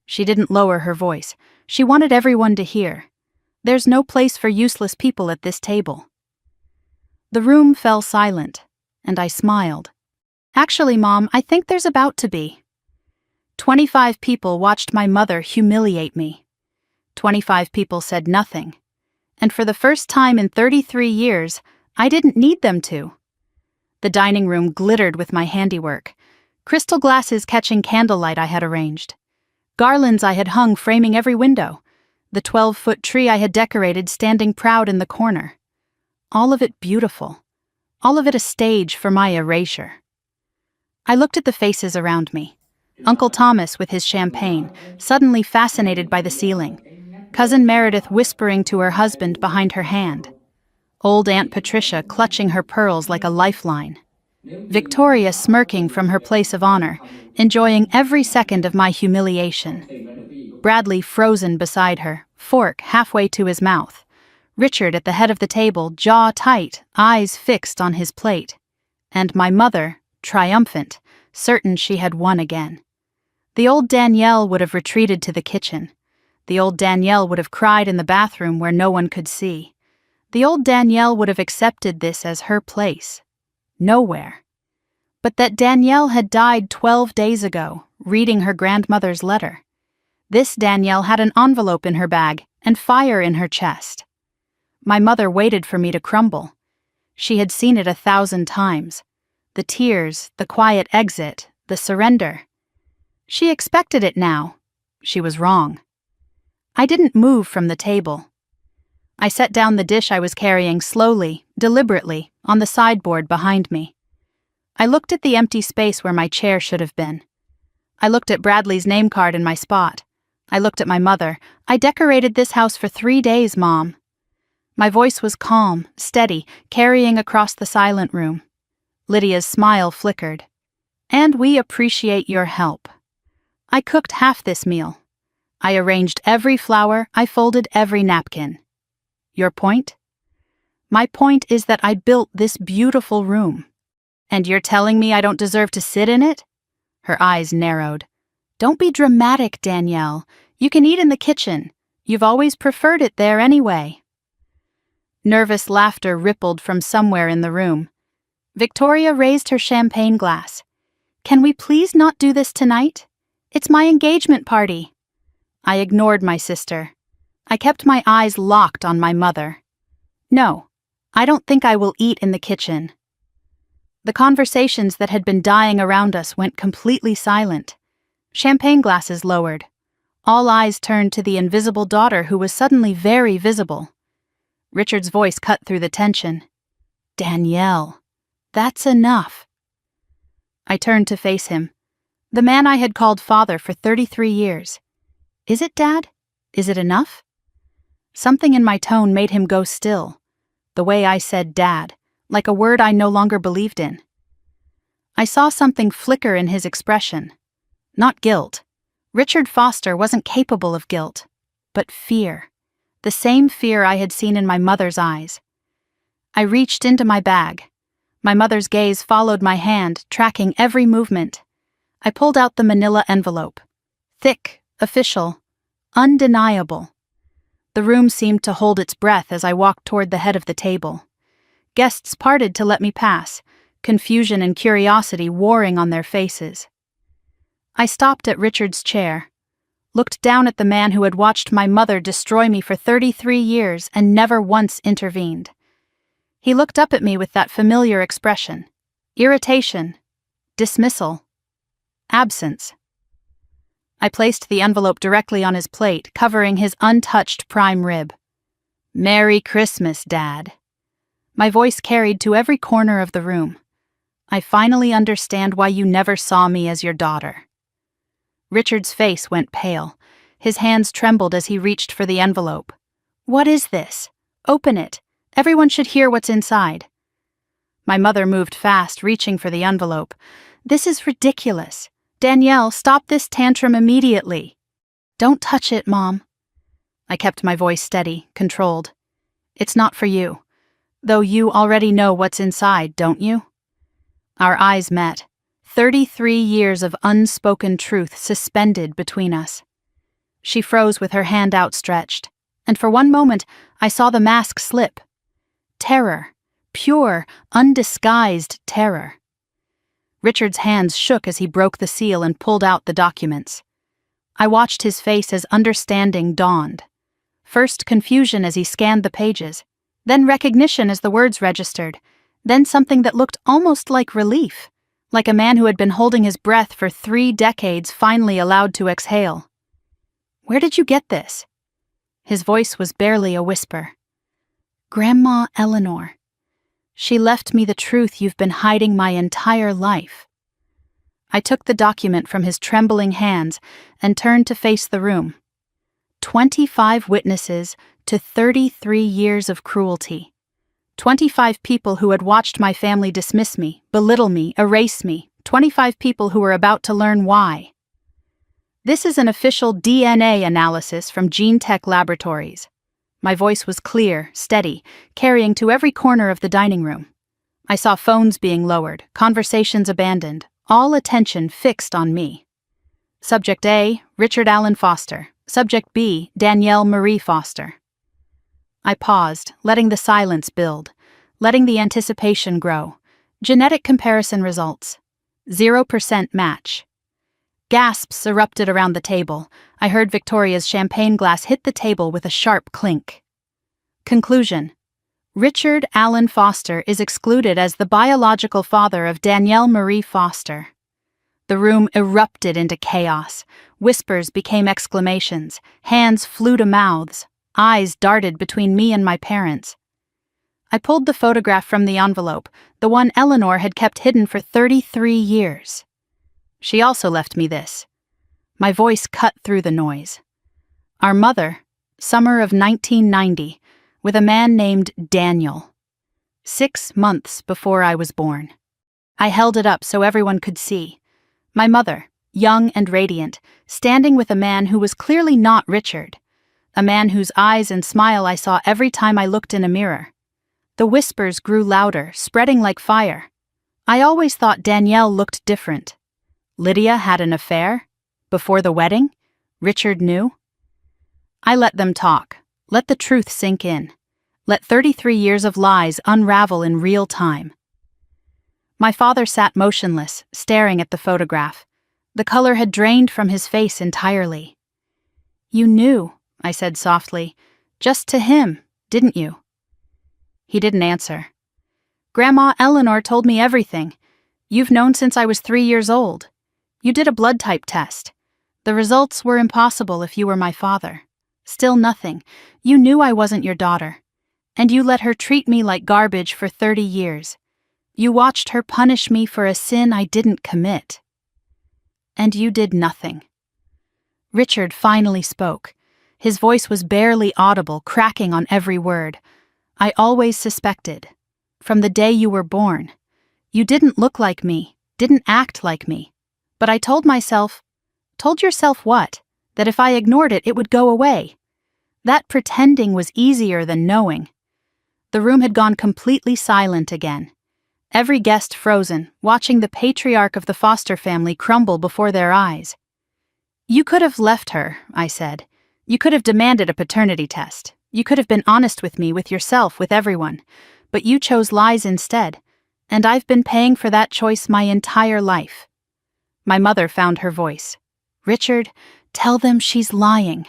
She didn't lower her voice. She wanted everyone to hear. "There's no place for useless people at this table." The room fell silent, and I smiled. "Actually, Mom, I think there's about to be." 25 people watched my mother humiliate me. 25 people said nothing. And for the first time in 33 years, I didn't need them to. The dining room glittered with my handiwork. Crystal glasses catching candlelight I had arranged. Garlands I had hung framing every window. The 12-foot tree I had decorated standing proud in the corner. All of it beautiful. all of it a stage for my erasure. I looked at the faces around me. Uncle Thomas with his champagne, suddenly fascinated by the ceiling. Cousin Meredith whispering to her husband behind her hand. Old Aunt Patricia clutching her pearls like a lifeline. Victoria smirking from her place of honor, enjoying every second of my humiliation. Bradley frozen beside her, fork halfway to his mouth. Richard at the head of the table, jaw tight, eyes fixed on his plate. And my mother, triumphant, certain she had won again. The old Danielle would have retreated to the kitchen. The old Danielle would have cried in the bathroom where no one could see. The old Danielle would have accepted this as her place. Nowhere. But that Danielle had died 12 days ago, reading her grandmother's letter. This Danielle had an envelope in her bag and fire in her chest. My mother waited for me to crumble. She had seen it 1,000 times. The tears, the quiet exit, the surrender. She expected it now. She was wrong. I didn't move from the table. I set down the dish I was carrying slowly, deliberately, on the sideboard behind me. I looked at the empty space where my chair should have been. I looked at Bradley's name card in my spot. I looked at my mother. I decorated this house for 3 days, Mom. My voice was calm, steady, carrying across the silent room. Lydia's smile flickered. And we appreciate your help. I cooked half this meal. I arranged every flower, I folded every napkin. Your point? My point is that I built this beautiful room. And you're telling me I don't deserve to sit in it? Her eyes narrowed. Don't be dramatic, Danielle. You can eat in the kitchen. You've always preferred it there anyway. Nervous laughter rippled from somewhere in the room. Victoria raised her champagne glass. Can we please not do this tonight? It's my engagement party. I ignored my sister. I kept my eyes locked on my mother. No, I don't think I will eat in the kitchen. The conversations that had been dying around us went completely silent. Champagne glasses lowered. All eyes turned to the invisible daughter who was suddenly very visible. Richard's voice cut through the tension. Danielle, that's enough. I turned to face him. The man I had called father for 33 years. Is it, Dad? Is it enough? Something in my tone made him go still. The way I said Dad, like a word I no longer believed in. I saw something flicker in his expression. Not guilt. Richard Foster wasn't capable of guilt. But fear. The same fear I had seen in my mother's eyes. I reached into my bag. My mother's gaze followed my hand, tracking every movement. I pulled out the manila envelope. Thick, official, undeniable. The room seemed to hold its breath as I walked toward the head of the table. Guests parted to let me pass, confusion and curiosity warring on their faces. I stopped at Richard's chair, looked down at the man who had watched my mother destroy me for 33 years and never once intervened. He looked up at me with that familiar expression. Irritation. Dismissal. Absence. I placed the envelope directly on his plate, covering his untouched prime rib. Merry Christmas, Dad. My voice carried to every corner of the room. I finally understand why you never saw me as your daughter. Richard's face went pale. His hands trembled as he reached for the envelope. What is this? Open it. Everyone should hear what's inside. My mother moved fast, reaching for the envelope. This is ridiculous. Danielle, stop this tantrum immediately. Don't touch it, Mom. I kept my voice steady, controlled. It's not for you. Though you already know what's inside, don't you? Our eyes met. 33 years of unspoken truth suspended between us. She froze with her hand outstretched, and for one moment I saw the mask slip. Terror. Pure, undisguised terror. Richard's hands shook as he broke the seal and pulled out the documents. I watched his face as understanding dawned. First confusion as he scanned the pages, then recognition as the words registered, then something that looked almost like relief, like a man who had been holding his breath for 3 decades finally allowed to exhale. Where did you get this? His voice was barely a whisper. Grandma Eleanor. She left me the truth you've been hiding my entire life." I took the document from his trembling hands and turned to face the room. 25 witnesses to 33 years of cruelty. 25 people who had watched my family dismiss me, belittle me, erase me. 25 people who were about to learn why. "This is an official DNA analysis from GeneTech Laboratories." My voice was clear, steady, carrying to every corner of the dining room. I saw phones being lowered, conversations abandoned, all attention fixed on me. Subject A, Richard Allen Foster. Subject B, Danielle Marie Foster. I paused, letting the silence build, letting the anticipation grow. Genetic comparison results. 0% match. Gasps erupted around the table. I heard Victoria's champagne glass hit the table with a sharp clink. Conclusion: Richard Allen Foster is excluded as the biological father of Danielle Marie Foster. The room erupted into chaos. Whispers became exclamations. Hands flew to mouths. Eyes darted between me and my parents. I pulled the photograph from the envelope, the one Eleanor had kept hidden for 33 years. She also left me this. My voice cut through the noise. Our mother, summer of 1990, with a man named Daniel. 6 months before I was born. I held it up so everyone could see. My mother, young and radiant, standing with a man who was clearly not Richard. A man whose eyes and smile I saw every time I looked in a mirror. The whispers grew louder, spreading like fire. I always thought Danielle looked different. Lydia had an affair? Before the wedding? Richard knew? I let them talk. Let the truth sink in. Let 33 years of lies unravel in real time. My father sat motionless, staring at the photograph. The color had drained from his face entirely. "You knew," I said softly. "Just to him, didn't you?" He didn't answer. "Grandma Eleanor told me everything. You've known since I was 3 years old. You did a blood type test. The results were impossible if you were my father. Still nothing. You knew I wasn't your daughter. And you let her treat me like garbage for 30 years. You watched her punish me for a sin I didn't commit. And you did nothing." Richard finally spoke. His voice was barely audible, cracking on every word. "I always suspected. From the day you were born. You didn't look like me, didn't act like me. But I told myself..." "Told yourself what? That if I ignored it, it would go away. That pretending was easier than knowing." The room had gone completely silent again. Every guest frozen, watching the patriarch of the Foster family crumble before their eyes. "You could have left her," I said. "You could have demanded a paternity test. You could have been honest with me, with yourself, with everyone. But you chose lies instead, and I've been paying for that choice my entire life." My mother found her voice. "Richard, tell them she's lying."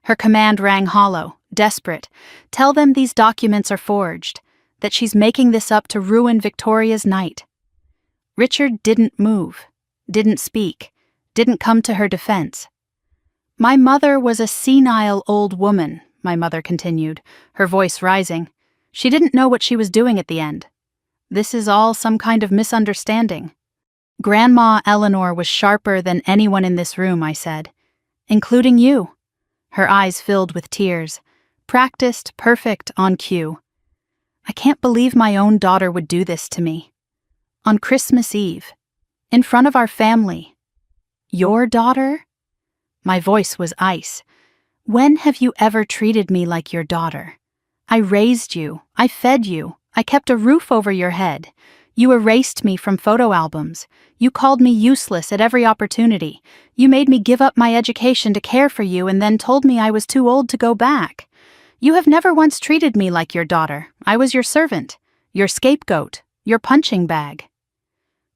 Her command rang hollow, desperate. "Tell them these documents are forged, that she's making this up to ruin Victoria's night." Richard didn't move, didn't speak, didn't come to her defense. "My mother was a senile old woman," my mother continued, her voice rising. "She didn't know what she was doing at the end. This is all some kind of misunderstanding." "Grandma Eleanor was sharper than anyone in this room," I said. "Including you." Her eyes filled with tears. Practiced, perfect, on cue. "I can't believe my own daughter would do this to me. On Christmas Eve. In front of our family. Your daughter?" My voice was ice. "When have you ever treated me like your daughter? I raised you. I fed you. I kept a roof over your head. You erased me from photo albums. You called me useless at every opportunity. You made me give up my education to care for you and then told me I was too old to go back. You have never once treated me like your daughter. I was your servant, your scapegoat, your punching bag."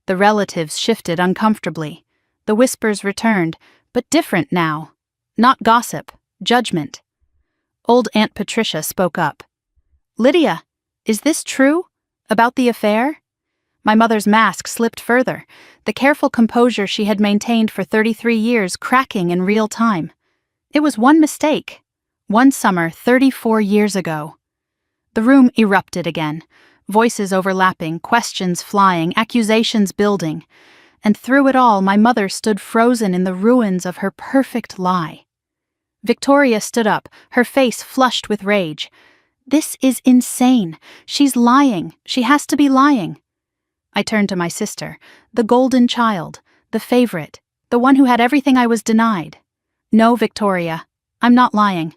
The relatives shifted uncomfortably. The whispers returned, but different now. Not gossip, judgment. Old Aunt Patricia spoke up. "Lydia, is this true? About the affair?" My mother's mask slipped further, the careful composure she had maintained for 33 years cracking in real time. It was one mistake. One summer 34 years ago. The room erupted again. Voices overlapping, questions flying, accusations building. And through it all, my mother stood frozen in the ruins of her perfect lie. Victoria stood up, her face flushed with rage. "This is insane. She's lying. She has to be lying." I turned to my sister, the golden child, the favorite, the one who had everything I was denied. "No, Victoria, I'm not lying.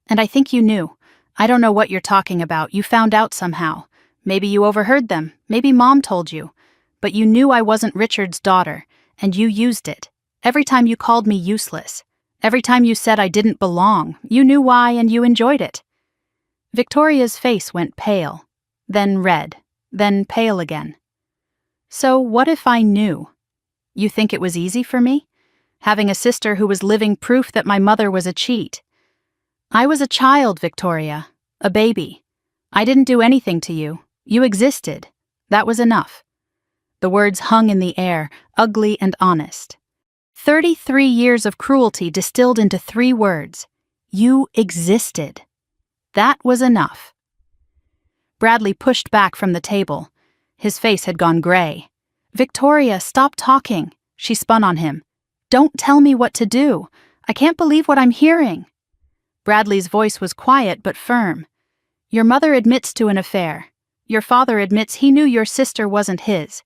And I think you knew. I don't know what you're talking about. You found out somehow. Maybe you overheard them. Maybe Mom told you. But you knew I wasn't Richard's daughter, and you used it. Every time you called me useless. Every time you said I didn't belong, you knew why and you enjoyed it." Victoria's face went pale, then red, then pale again. "So what if I knew? You think it was easy for me? Having a sister who was living proof that my mother was a cheat. I was a child, Victoria, a baby. I didn't do anything to you. You existed. That was enough." The words hung in the air, ugly and honest. 33 years of cruelty distilled into 3 words. You existed. That was enough. Bradley pushed back from the table. His face had gone gray. "Victoria, stop talking," she spun on him. "Don't tell me what to do. I can't believe what I'm hearing." Bradley's voice was quiet but firm. "Your mother admits to an affair. Your father admits he knew your sister wasn't his.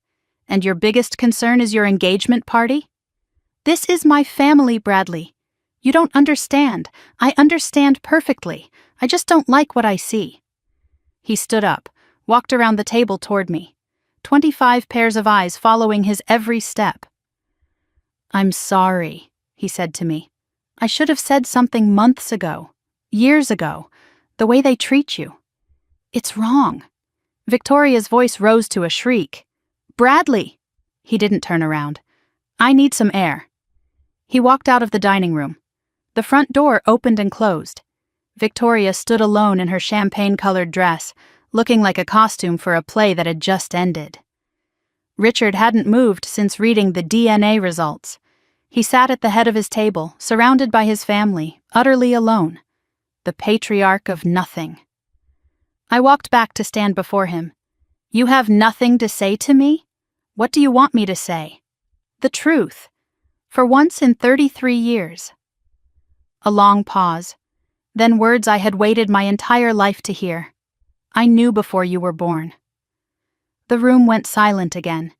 And your biggest concern is your engagement party? This is my family, Bradley. You don't understand. I understand perfectly. I just don't like what I see." He stood up, walked around the table toward me, 25 pairs of eyes following his every step. "I'm sorry," he said to me. "I should have said something months ago, years ago, the way they treat you. It's wrong." Victoria's voice rose to a shriek. "Bradley!" He didn't turn around. "I need some air." He walked out of the dining room. The front door opened and closed. Victoria stood alone in her champagne-colored dress, looking like a costume for a play that had just ended. Richard hadn't moved since reading the DNA results. He sat at the head of his table, surrounded by his family, utterly alone. The patriarch of nothing. I walked back to stand before him. "You have nothing to say to me? What do you want me to say?" "The truth. For once in 33 years. A long pause. Then words I had waited my entire life to hear. "I knew before you were born." The room went silent again.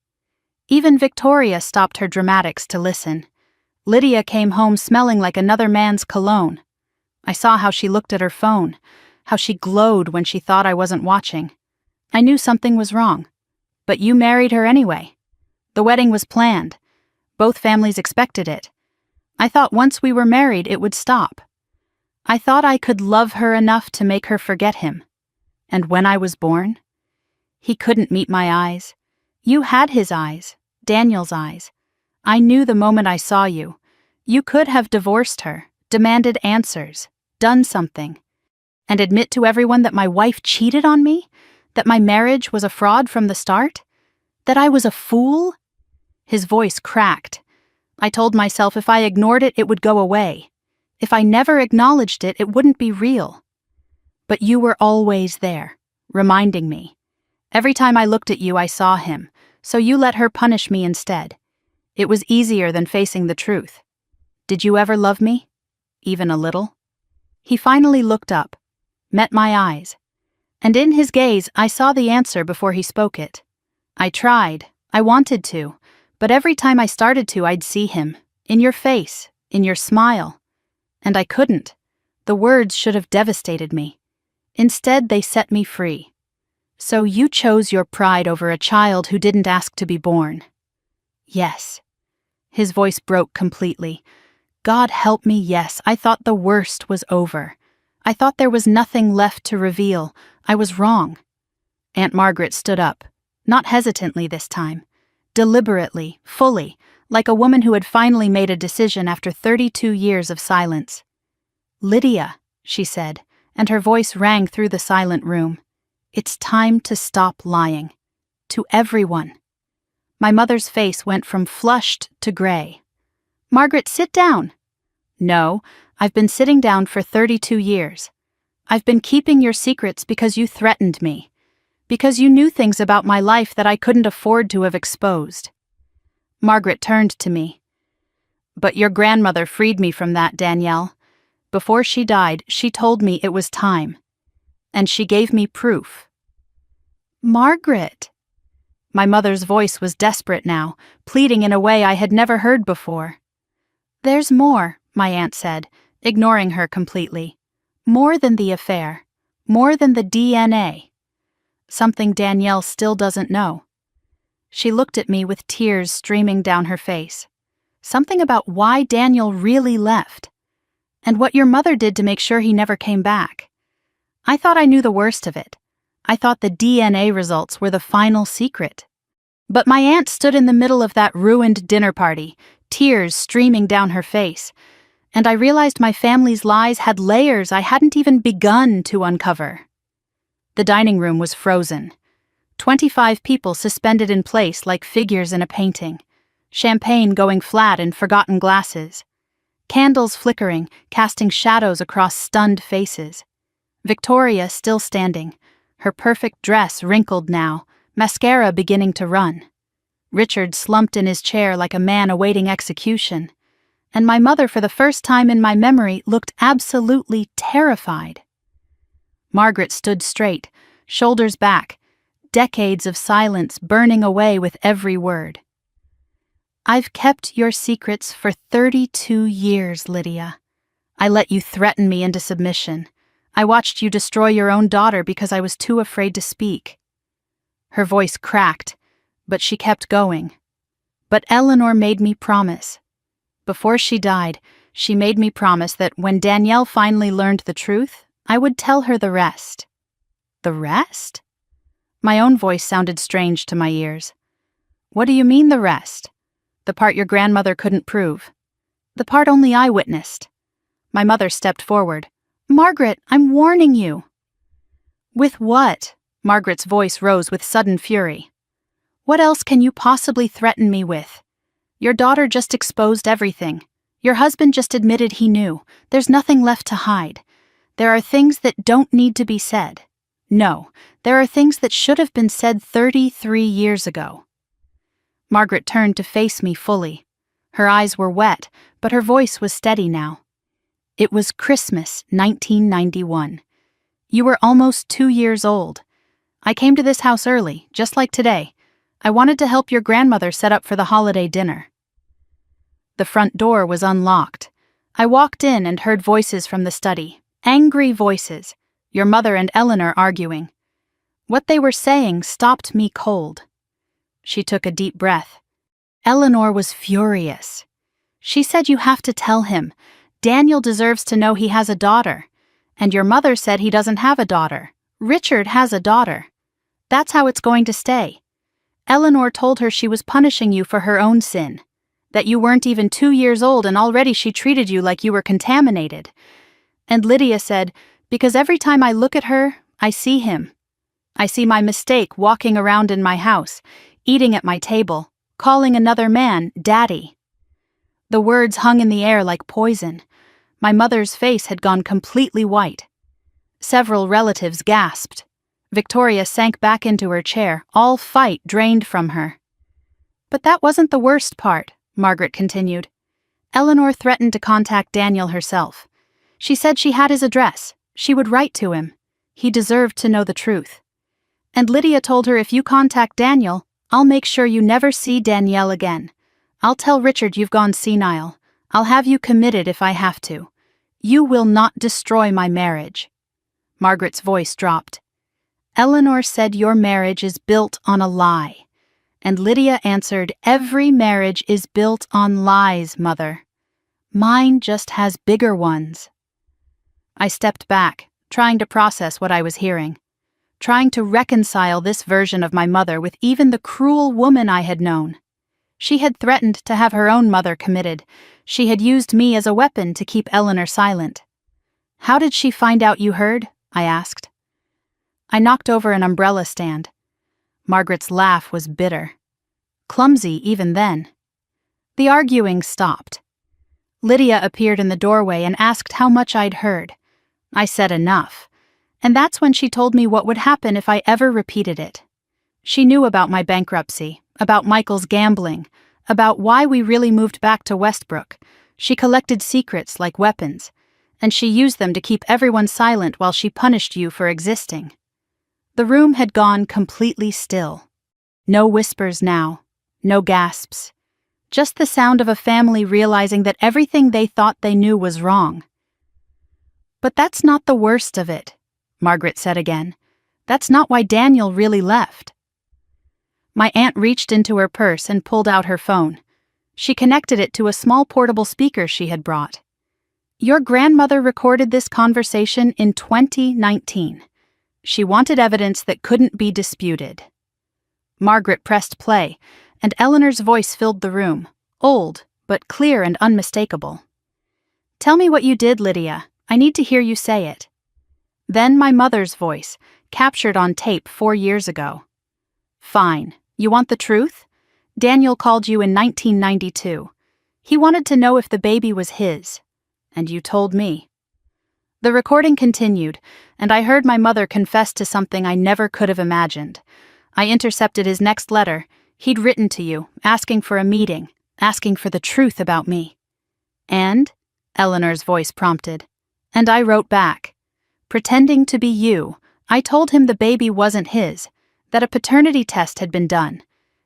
Even Victoria stopped her dramatics to listen. Lydia came home smelling like another man's cologne. I saw how she looked at her phone, how she glowed when she thought I wasn't watching. I knew something was wrong. But you married her anyway. The wedding was planned. Both families expected it. I thought once we were married it would stop. I thought I could love her enough to make her forget him. And when I was born, he couldn't meet my eyes. You had his eyes, Daniel's eyes. I knew the moment I saw you. You could have divorced her, demanded answers, done something, and admit to everyone that my wife cheated on me, that my marriage was a fraud from the start, that I was a fool. His voice cracked. I told myself if I ignored it, it would go away. If I never acknowledged it, it wouldn't be real. But you were always there, reminding me. Every time I looked at you, I saw him, so you let her punish me instead. It was easier than facing the truth. Did you ever love me? Even a little? He finally looked up, met my eyes, and in his gaze I saw the answer before he spoke it. I tried, I wanted to, but every time I started to, I'd see him, in your face, in your smile. And I couldn't. The words should have devastated me. Instead, they set me free. So you chose your pride over a child who didn't ask to be born. Yes. His voice broke completely. God help me, yes, I thought the worst was over. I thought there was nothing left to reveal. I was wrong. Aunt Margaret stood up, not hesitantly this time, deliberately, fully, like a woman who had finally made a decision after 32 years of silence. "Lydia," she said, and her voice rang through the silent room. "It's time to stop lying. To everyone." My mother's face went from flushed to gray. "Margaret, sit down." "No, I've been sitting down for 32 years. I've been keeping your secrets because you threatened me. Because you knew things about my life that I couldn't afford to have exposed. Margaret turned to me. But your grandmother freed me from that, Danielle. Before she died, she told me it was time. And she gave me proof. Margaret! My mother's voice was desperate now, pleading in a way I had never heard before. There's more, my aunt said, ignoring her completely. More than the affair. More than the DNA. Something Danielle still doesn't know. She looked at me with tears streaming down her face. Something about why Daniel really left. And what your mother did to make sure he never came back. I thought I knew the worst of it. I thought the DNA results were the final secret. But my aunt stood in the middle of that ruined dinner party, tears streaming down her face, and I realized my family's lies had layers I hadn't even begun to uncover. The dining room was frozen. 25 people suspended in place like figures in a painting. Champagne going flat in forgotten glasses. Candles flickering, casting shadows across stunned faces. Victoria still standing, her perfect dress wrinkled now, mascara beginning to run. Richard slumped in his chair like a man awaiting execution. And my mother, for the first time in my memory, looked absolutely terrified. Margaret stood straight, shoulders back, decades of silence burning away with every word. I've kept your secrets for 32 years, Lydia. I let you threaten me into submission. I watched you destroy your own daughter because I was too afraid to speak. Her voice cracked, but she kept going. But Eleanor made me promise. Before she died, she made me promise that when Danielle finally learned the truth, I would tell her the rest. The rest? My own voice sounded strange to my ears. What do you mean, the rest? The part your grandmother couldn't prove. The part only I witnessed. My mother stepped forward. Margaret, I'm warning you. With what? Margaret's voice rose with sudden fury. What else can you possibly threaten me with? Your daughter just exposed everything. Your husband just admitted he knew. There's nothing left to hide. There are things that don't need to be said. No, there are things that should have been said 33 years ago. Margaret turned to face me fully. Her eyes were wet, but her voice was steady now. It was Christmas, 1991. You were almost 2 years old. I came to this house early, just like today. I wanted to help your grandmother set up for the holiday dinner. The front door was unlocked. I walked in and heard voices from the study, angry voices, your mother and Eleanor arguing. What they were saying stopped me cold. She took a deep breath. Eleanor was furious. She said, you have to tell him. Daniel deserves to know he has a daughter. And your mother said he doesn't have a daughter. Richard has a daughter. That's how it's going to stay. Eleanor told her she was punishing you for her own sin. That you weren't even 2 years old and already she treated you like you were contaminated. And Lydia said, because every time I look at her, I see him. I see my mistake walking around in my house, eating at my table, calling another man Daddy. The words hung in the air like poison. My mother's face had gone completely white. Several relatives gasped. Victoria sank back into her chair, all fight drained from her. But that wasn't the worst part, Margaret continued. Eleanor threatened to contact Daniel herself. She said she had his address. She would write to him. He deserved to know the truth. And Lydia told her, if you contact Daniel, I'll make sure you never see Danielle again. I'll tell Richard you've gone senile. I'll have you committed if I have to. You will not destroy my marriage. Margaret's voice dropped. Eleanor said your marriage is built on a lie. And Lydia answered, every marriage is built on lies, Mother. Mine just has bigger ones. I stepped back, trying to process what I was hearing. Trying to reconcile this version of my mother with even the cruel woman I had known. She had threatened to have her own mother committed. She had used me as a weapon to keep Eleanor silent. How did she find out you heard? I asked. I knocked over an umbrella stand. Margaret's laugh was bitter. Clumsy even then. The arguing stopped. Lydia appeared in the doorway and asked how much I'd heard. I said enough. And that's when she told me what would happen if I ever repeated it. She knew about my bankruptcy, about Michael's gambling, about why we really moved back to Westbrook. She collected secrets like weapons, and she used them to keep everyone silent while she punished you for existing. The room had gone completely still. No whispers now, no gasps. Just the sound of a family realizing that everything they thought they knew was wrong. "But that's not the worst of it," Margaret said again. "That's not why Daniel really left." My aunt reached into her purse and pulled out her phone. She connected it to a small portable speaker she had brought. "Your grandmother recorded this conversation in 2019. She wanted evidence that couldn't be disputed." Margaret pressed play, and Eleanor's voice filled the room, old, but clear and unmistakable. "Tell me what you did, Lydia. I need to hear you say it." Then my mother's voice, captured on tape 4 years ago. "Fine. You want the truth? Daniel called you in 1992. He wanted to know if the baby was his. And you told me." The recording continued, and I heard my mother confess to something I never could have imagined. I intercepted his next letter. He'd written to you, asking for a meeting, asking for the truth about me. "And?" Eleanor's voice prompted. And I wrote back. Pretending to be you, I told him the baby wasn't his, that a paternity test had been done,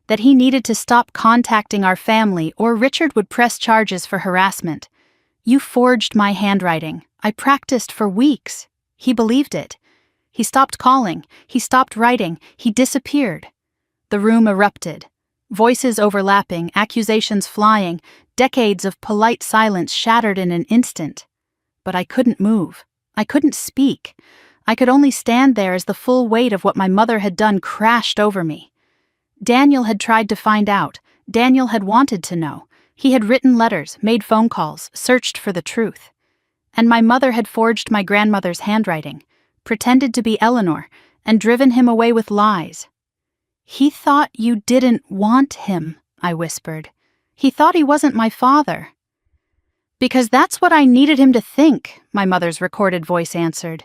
that he needed to stop contacting our family or Richard would press charges for harassment. You forged my handwriting. I practiced for weeks. He believed it. He stopped calling. He stopped writing. He disappeared. The room erupted. Voices overlapping, accusations flying, decades of polite silence shattered in an instant. But I couldn't move. I couldn't speak. I could only stand there as the full weight of what my mother had done crashed over me. Daniel had tried to find out. Daniel had wanted to know. He had written letters, made phone calls, searched for the truth. And my mother had forged my grandmother's handwriting, pretended to be Eleanor, and driven him away with lies. "He thought you didn't want him," I whispered. "He thought he wasn't my father." "Because that's what I needed him to think," my mother's recorded voice answered.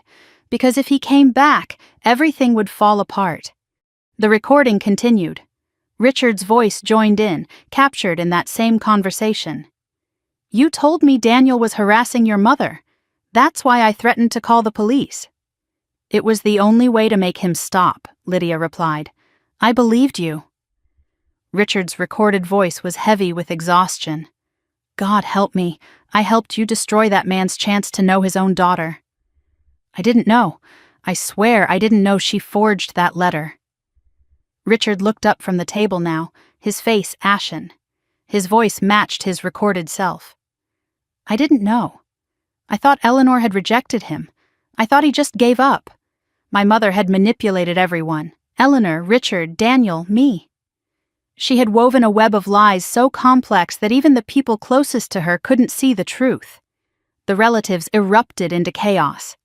"Because if he came back, everything would fall apart." The recording continued. Richard's voice joined in, captured in that same conversation. "You told me Daniel was harassing your mother. That's why I threatened to call the police." "It was the only way to make him stop," Lydia replied. "I believed you." Richard's recorded voice was heavy with exhaustion. "God help me, I helped you destroy that man's chance to know his own daughter." "I didn't know. I swear I didn't know she forged that letter." Richard looked up from the table now, his face ashen. His voice matched his recorded self. "I didn't know. I thought Eleanor had rejected him. I thought he just gave up. My mother had manipulated everyone. Eleanor, Richard, Daniel, me. She had woven a web of lies so complex that even the people closest to her couldn't see the truth. The relatives erupted into chaos.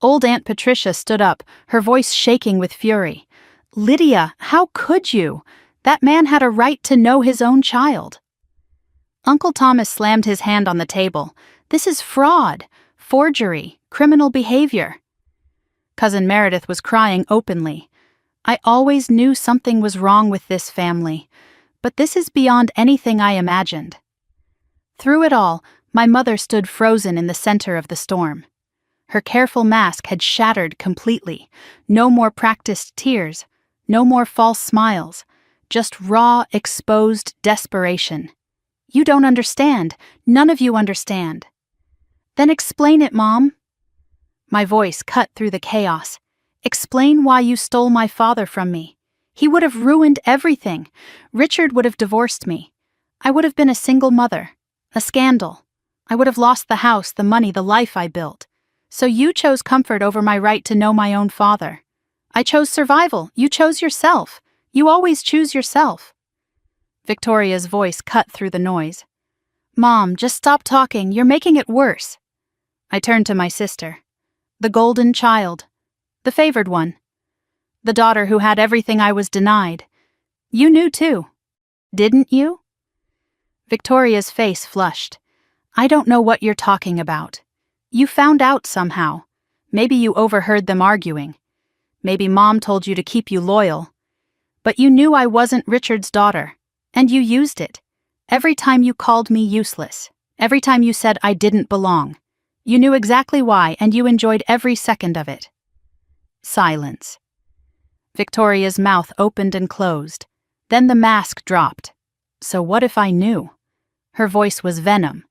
Old Aunt Patricia stood up, her voice shaking with fury. "Lydia, how could you? That man had a right to know his own child." Uncle Thomas slammed his hand on the table. "This is fraud, forgery, criminal behavior." Cousin Meredith was crying openly. "I always knew something was wrong with this family, but this is beyond anything I imagined." Through it all, my mother stood frozen in the center of the storm. Her careful mask had shattered completely. No more practiced tears, no more false smiles, just raw, exposed desperation. "You don't understand. None of you understand." "Then explain it, Mom." My voice cut through the chaos. "Explain why you stole my father from me. He would have ruined everything. Richard would have divorced me. I would have been a single mother. A scandal. I would have lost the house, the money, the life I built. So you chose comfort over my right to know my own father. I chose survival. You chose yourself. You always choose yourself." Victoria's voice cut through the noise. "Mom, just stop talking. You're making it worse." I turned to my sister. The golden child. The favored one. The daughter who had everything I was denied. "You knew too. Didn't you?" Victoria's face flushed. "I don't know what you're talking about. You found out somehow. Maybe you overheard them arguing. Maybe Mom told you to keep you loyal. But you knew I wasn't Richard's daughter, and you used it. Every time you called me useless, every time you said I didn't belong. You knew exactly why, and you enjoyed every second of it. Silence. Victoria's mouth opened and closed. Then the mask dropped. So what if I knew? Her voice was venom.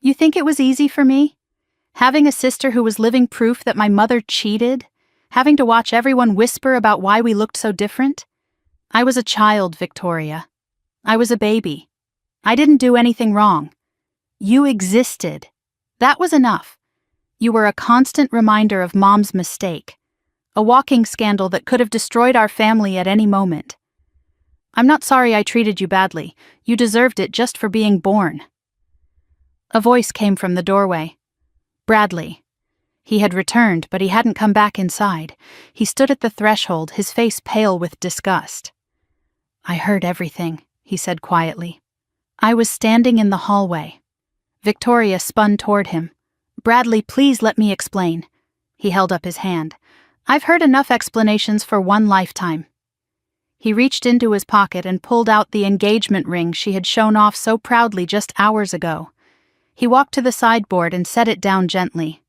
You think it was easy for me? Having a sister who was living proof that my mother cheated? Having to watch everyone whisper about why we looked so different? I was a child, Victoria. I was a baby. I didn't do anything wrong. You existed. That was enough. You were a constant reminder of Mom's mistake. A walking scandal that could have destroyed our family at any moment. I'm not sorry I treated you badly. You deserved it just for being born. A voice came from the doorway. Bradley. He had returned, but he hadn't come back inside. He stood at the threshold, his face pale with disgust. I heard everything, he said quietly. I was standing in the hallway. Victoria spun toward him. Bradley, please let me explain. He held up his hand. I've heard enough explanations for one lifetime. He reached into his pocket and pulled out the engagement ring she had shown off so proudly just hours ago. He walked to the sideboard and set it down gently.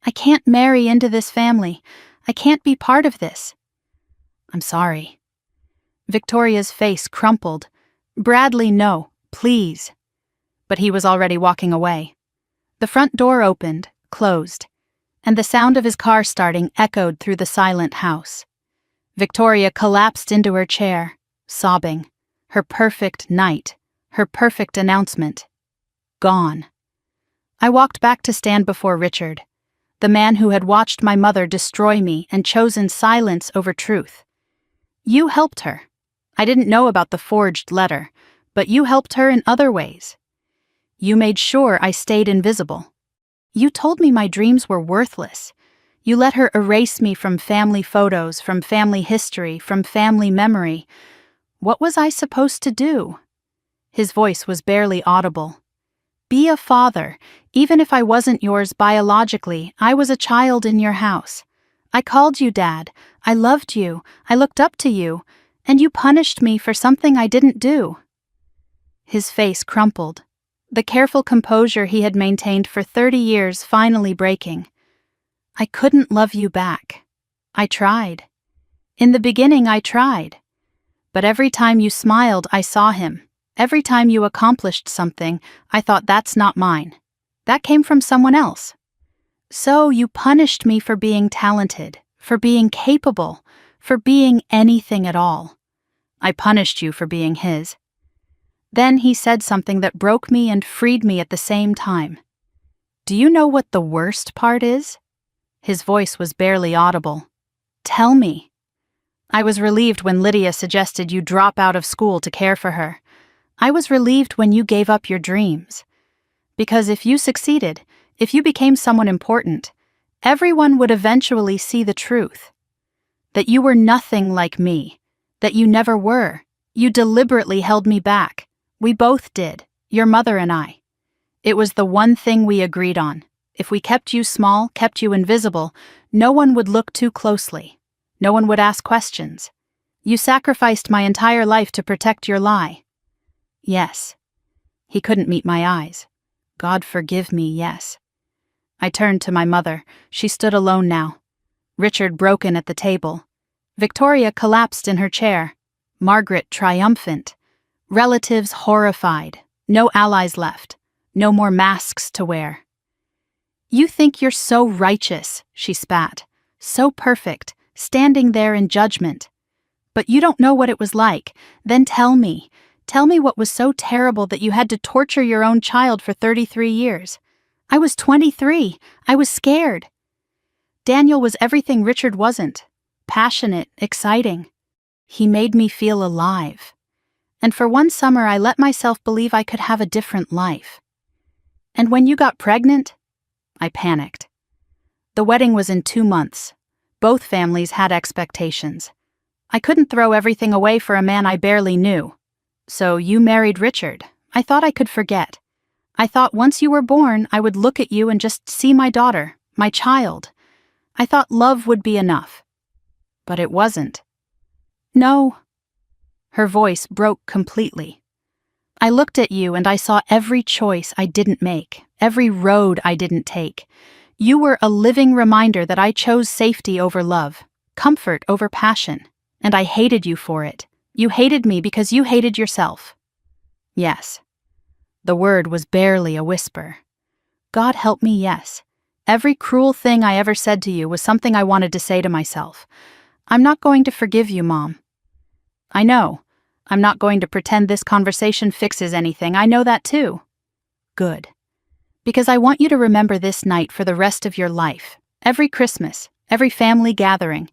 I can't marry into this family. I can't be part of this. I'm sorry. Victoria's face crumpled. Bradley, no, please. But he was already walking away. The front door opened, closed, and the sound of his car starting echoed through the silent house. Victoria collapsed into her chair, sobbing. Her perfect night, her perfect announcement. Gone. I walked back to stand before Richard, the man who had watched my mother destroy me and chosen silence over truth. You helped her. I didn't know about the forged letter, but you helped her in other ways. You made sure I stayed invisible. You told me my dreams were worthless. You let her erase me from family photos, from family history, from family memory. What was I supposed to do? His voice was barely audible. Be a father. Even if I wasn't yours biologically, I was a child in your house. I called you Dad. I loved you. I looked up to you. And you punished me for something I didn't do. His face crumpled, the careful composure he had maintained for 30 years finally breaking. I couldn't love you back. I tried. In the beginning, I tried. But every time you smiled, I saw him. Every time you accomplished something, I thought that's not mine. That came from someone else. So you punished me for being talented, for being capable, for being anything at all. I punished you for being his. Then he said something that broke me and freed me at the same time. Do you know what the worst part is? His voice was barely audible. Tell me. I was relieved when Lydia suggested you drop out of school to care for her. I was relieved when you gave up your dreams. Because if you succeeded, if you became someone important, everyone would eventually see the truth. That you were nothing like me. That you never were. You deliberately held me back. We both did, your mother and I. It was the one thing we agreed on. If we kept you small, kept you invisible, no one would look too closely. No one would ask questions. You sacrificed my entire life to protect your lie. Yes. He couldn't meet my eyes. God forgive me, yes. I turned to my mother. She stood alone now. Richard broken at the table. Victoria collapsed in her chair. Margaret triumphant. Relatives horrified. No allies left. No more masks to wear. You think you're so righteous, she spat. So perfect, standing there in judgment. But you don't know what it was like. Then tell me. Tell me what was so terrible that you had to torture your own child for 33 years. I was 23. I was scared. Daniel was everything Richard wasn't. Passionate, exciting. He made me feel alive. And for one summer I let myself believe I could have a different life. And when you got pregnant, I panicked. The wedding was in 2 months. Both families had expectations. I couldn't throw everything away for a man I barely knew. So you married Richard. I thought I could forget. I thought once you were born, I would look at you and just see my daughter, my child. I thought love would be enough. But it wasn't. No. Her voice broke completely. I looked at you and I saw every choice I didn't make, every road I didn't take. You were a living reminder that I chose safety over love, comfort over passion, and I hated you for it. You hated me because you hated yourself. Yes. The word was barely a whisper. God help me, yes. Every cruel thing I ever said to you was something I wanted to say to myself. I'm not going to forgive you, Mom. I know. I'm not going to pretend this conversation fixes anything. I know that too. Good. Because I want you to remember this night for the rest of your life. Every Christmas, every family gathering.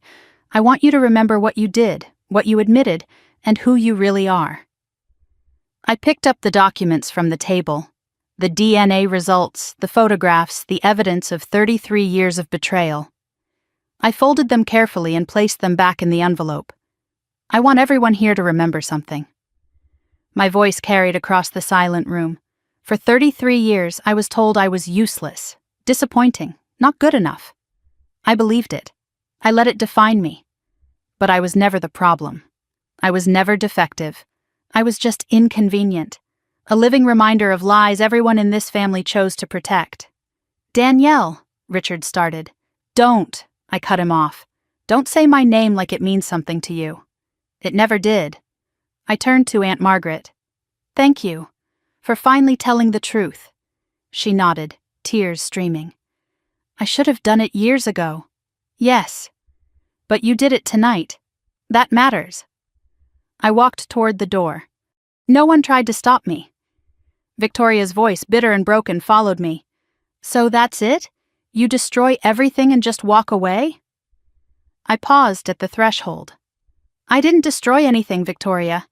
I want you to remember what you did, what you admitted, and who you really are. I picked up the documents from the table. The DNA results, the photographs, the evidence of 33 years of betrayal. I folded them carefully and placed them back in the envelope. I want everyone here to remember something. My voice carried across the silent room. For 33 years, I was told I was useless, disappointing, not good enough. I believed it. I let it define me. But I was never the problem. I was never defective. I was just inconvenient. A living reminder of lies everyone in this family chose to protect. Danielle, Richard started. Don't, I cut him off. Don't say my name like it means something to you. It never did. I turned to Aunt Margaret. Thank you for finally telling the truth. She nodded, tears streaming. I should have done it years ago. Yes. But you did it tonight. That matters. I walked toward the door. No one tried to stop me. Victoria's voice, bitter and broken, followed me. So that's it? You destroy everything and just walk away? I paused at the threshold. I didn't destroy anything, Victoria.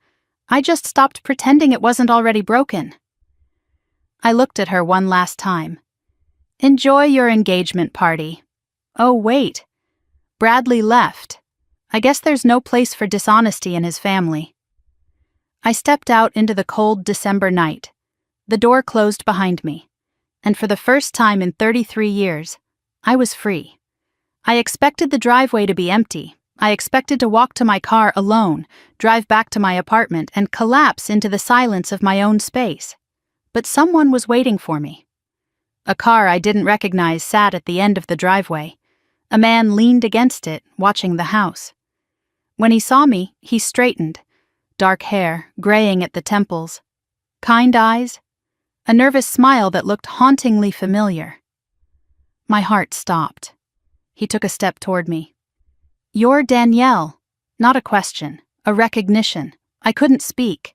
I just stopped pretending it wasn't already broken. I looked at her one last time. Enjoy your engagement party. Oh, wait. Bradley left. I guess there's no place for dishonesty in his family. I stepped out into the cold December night. The door closed behind me. And for the first time in 33 years, I was free. I expected the driveway to be empty. I expected to walk to my car alone, drive back to my apartment, and collapse into the silence of my own space. But someone was waiting for me. A car I didn't recognize sat at the end of the driveway. A man leaned against it, watching the house. When he saw me, he straightened. Dark hair, graying at the temples. Kind eyes. A nervous smile that looked hauntingly familiar. My heart stopped. He took a step toward me. You're Danielle. Not a question, a recognition. I couldn't speak.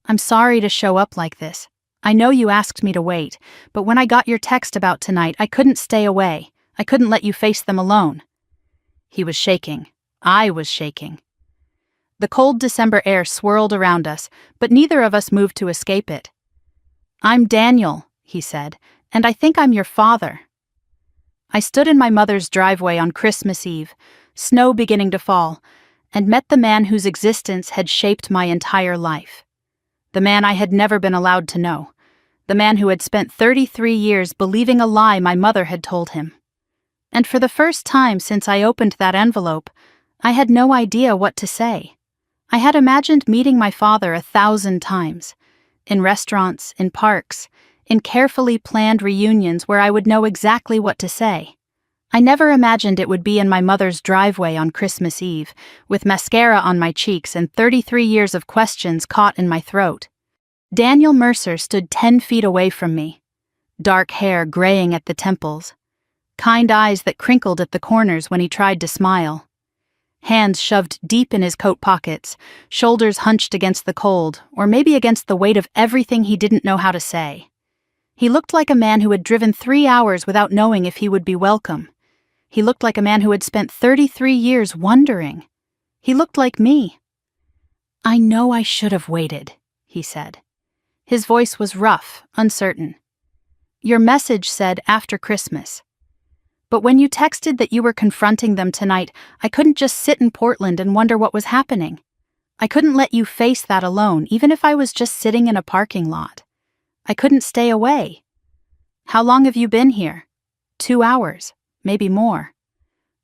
I'm sorry to show up like this. I know you asked me to wait, but when I got your text about tonight, I couldn't stay away. I couldn't let you face them alone. He was shaking. I was shaking. The cold December air swirled around us, but neither of us moved to escape it. I'm Daniel, he said, and I think I'm your father. I stood in my mother's driveway on Christmas Eve, snow beginning to fall, and met the man whose existence had shaped my entire life. The man I had never been allowed to know. The man who had spent 33 years believing a lie my mother had told him. And for the first time since I opened that envelope, I had no idea what to say. I had imagined meeting my father 1,000 times. In restaurants, in parks, in carefully planned reunions where I would know exactly what to say. I never imagined it would be in my mother's driveway on Christmas Eve, with mascara on my cheeks and 33 years of questions caught in my throat. Daniel Mercer stood 10 feet away from me. Dark hair graying at the temples. Kind eyes that crinkled at the corners when he tried to smile. Hands shoved deep in his coat pockets, shoulders hunched against the cold, or maybe against the weight of everything he didn't know how to say. He looked like a man who had driven 3 hours without knowing if he would be welcome. He looked like a man who had spent 33 years wondering. He looked like me. I know I should have waited, he said. His voice was rough, uncertain. Your message said after Christmas. But when you texted that you were confronting them tonight, I couldn't just sit in Portland and wonder what was happening. I couldn't let you face that alone, even if I was just sitting in a parking lot. I couldn't stay away. How long have you been here? 2 hours, maybe more.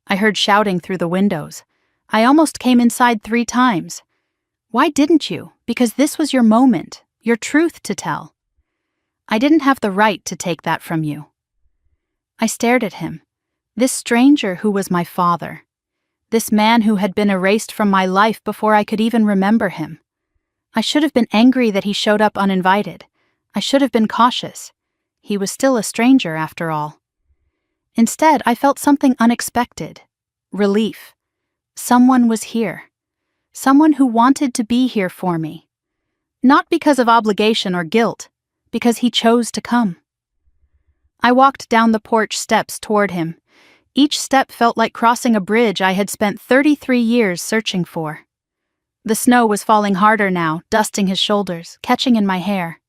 I heard shouting through the windows. I almost came inside 3 times. Why didn't you? Because this was your moment, your truth to tell. I didn't have the right to take that from you. I stared at him. This stranger who was my father. This man who had been erased from my life before I could even remember him. I should have been angry that he showed up uninvited. I should have been cautious. He was still a stranger after all. Instead, I felt something unexpected. Relief. Someone was here. Someone who wanted to be here for me. Not because of obligation or guilt, because he chose to come. I walked down the porch steps toward him. Each step felt like crossing a bridge I had spent 33 years searching for. The snow was falling harder now, dusting his shoulders, catching in my hair.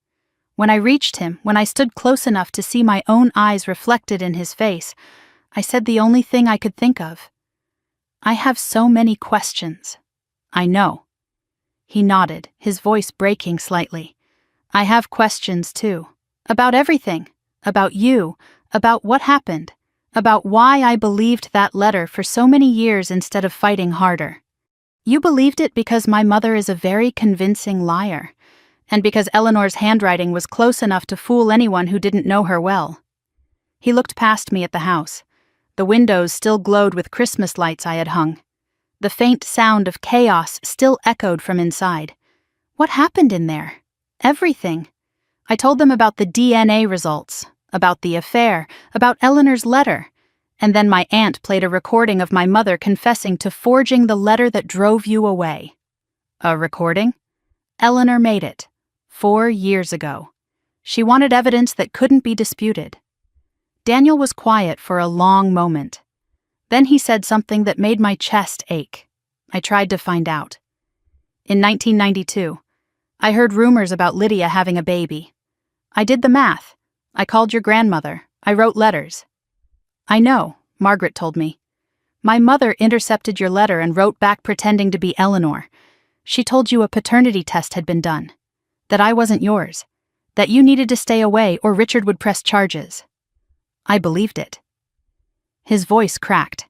When I reached him, when I stood close enough to see my own eyes reflected in his face, I said the only thing I could think of. I have so many questions. I know. He nodded, his voice breaking slightly. I have questions too. About everything. About you. About what happened. About why I believed that letter for so many years instead of fighting harder. You believed it because my mother is a very convincing liar, and because Eleanor's handwriting was close enough to fool anyone who didn't know her well. He looked past me at the house. The windows still glowed with Christmas lights I had hung. The faint sound of chaos still echoed from inside. What happened in there? Everything. I told them about the DNA results, about the affair, about Eleanor's letter, and then my aunt played a recording of my mother confessing to forging the letter that drove you away. A recording? Eleanor made it. 4 years ago. She wanted evidence that couldn't be disputed. Daniel was quiet for a long moment. Then he said something that made my chest ache. I tried to find out. In 1992, I heard rumors about Lydia having a baby. I did the math. I called your grandmother. I wrote letters. I know, Margaret told me. My mother intercepted your letter and wrote back pretending to be Eleanor. She told you a paternity test had been done. That I wasn't yours. That you needed to stay away or Richard would press charges. I believed it. His voice cracked.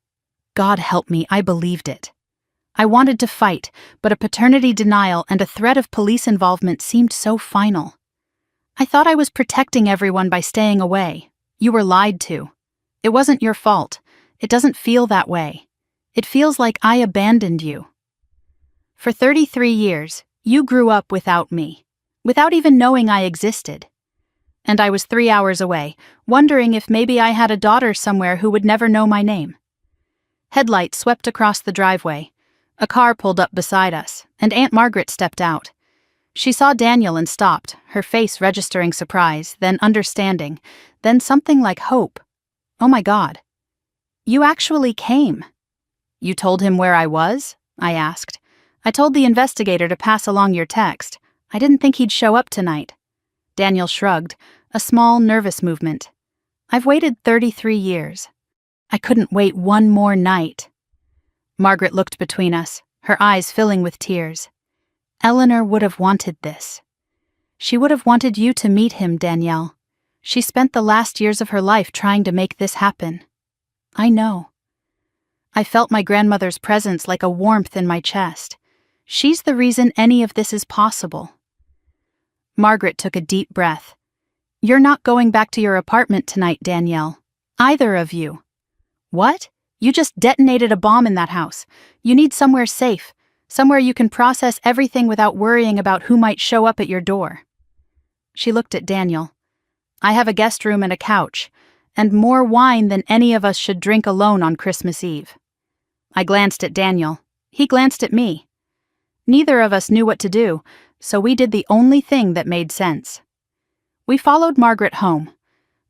God help me, I believed it. I wanted to fight, but a paternity denial and a threat of police involvement seemed so final. I thought I was protecting everyone by staying away. You were lied to. It wasn't your fault. It doesn't feel that way. It feels like I abandoned you. For 33 years, you grew up without me, without even knowing I existed. And I was 3 hours away, wondering if maybe I had a daughter somewhere who would never know my name. Headlights swept across the driveway. A car pulled up beside us, and Aunt Margaret stepped out. She saw Daniel and stopped, her face registering surprise, then understanding, then something like hope. Oh my God. You actually came. You told him where I was? I asked. I told the investigator to pass along your text. I didn't think he'd show up tonight. Daniel shrugged, a small, nervous movement. I've waited 33 years. I couldn't wait one more night. Margaret looked between us, her eyes filling with tears. Eleanor would have wanted this. She would have wanted you to meet him, Danielle. She spent the last years of her life trying to make this happen. I know. I felt my grandmother's presence like a warmth in my chest. She's the reason any of this is possible. Margaret took a deep breath. You're not going back to your apartment tonight, Danielle. Either of you. What? You just detonated a bomb in that house. You need somewhere safe, somewhere you can process everything without worrying about who might show up at your door. She looked at Daniel. I have a guest room and a couch, and more wine than any of us should drink alone on Christmas Eve. I glanced at Daniel. He glanced at me. Neither of us knew what to do, so we did the only thing that made sense. We followed Margaret home.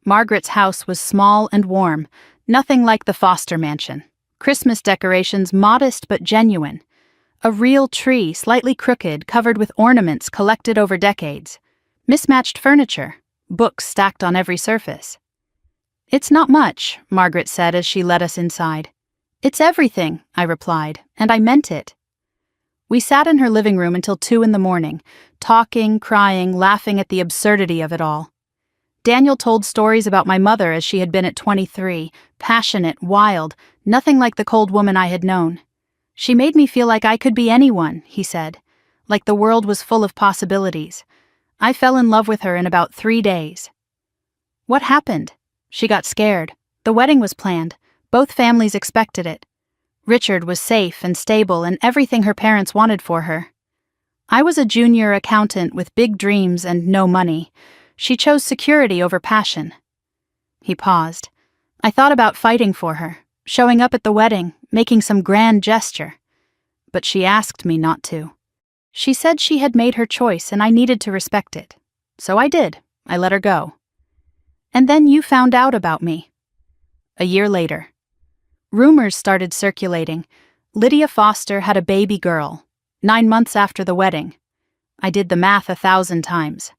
Margaret's house was small and warm, nothing like the Foster mansion. Christmas decorations modest but genuine. A real tree, slightly crooked, covered with ornaments collected over decades. Mismatched furniture, books stacked on every surface. It's not much, Margaret said as she led us inside. It's everything, I replied, and I meant it. We sat in her living room until 2 a.m, talking, crying, laughing at the absurdity of it all. Daniel told stories about my mother as she had been at 23, passionate, wild, nothing like the cold woman I had known. She made me feel like I could be anyone, he said, like the world was full of possibilities. I fell in love with her in about 3 days. What happened? She got scared. The wedding was planned. Both families expected it. Richard was safe and stable and everything her parents wanted for her. I was a junior accountant with big dreams and no money. She chose security over passion. He paused. I thought about fighting for her, showing up at the wedding, making some grand gesture. But she asked me not to. She said she had made her choice and I needed to respect it. So I did. I let her go. And then you found out about me. A year later. Rumors started circulating. Lydia Foster had a baby girl, 9 months after the wedding. I did the math 1,000 times.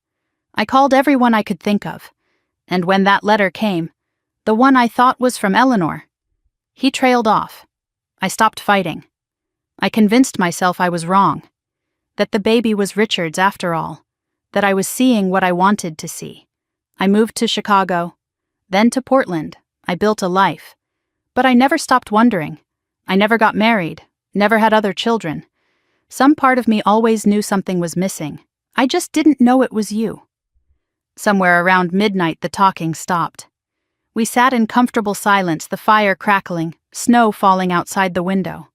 I called everyone I could think of. And when that letter came, the one I thought was from Eleanor, he trailed off. I stopped fighting. I convinced myself I was wrong. That the baby was Richard's after all. That I was seeing what I wanted to see. I moved to Chicago, then to Portland. I built a life. But I never stopped wondering. I never got married, never had other children. Some part of me always knew something was missing. I just didn't know it was you. Somewhere around midnight, the talking stopped. We sat in comfortable silence, the fire crackling, snow falling outside the window.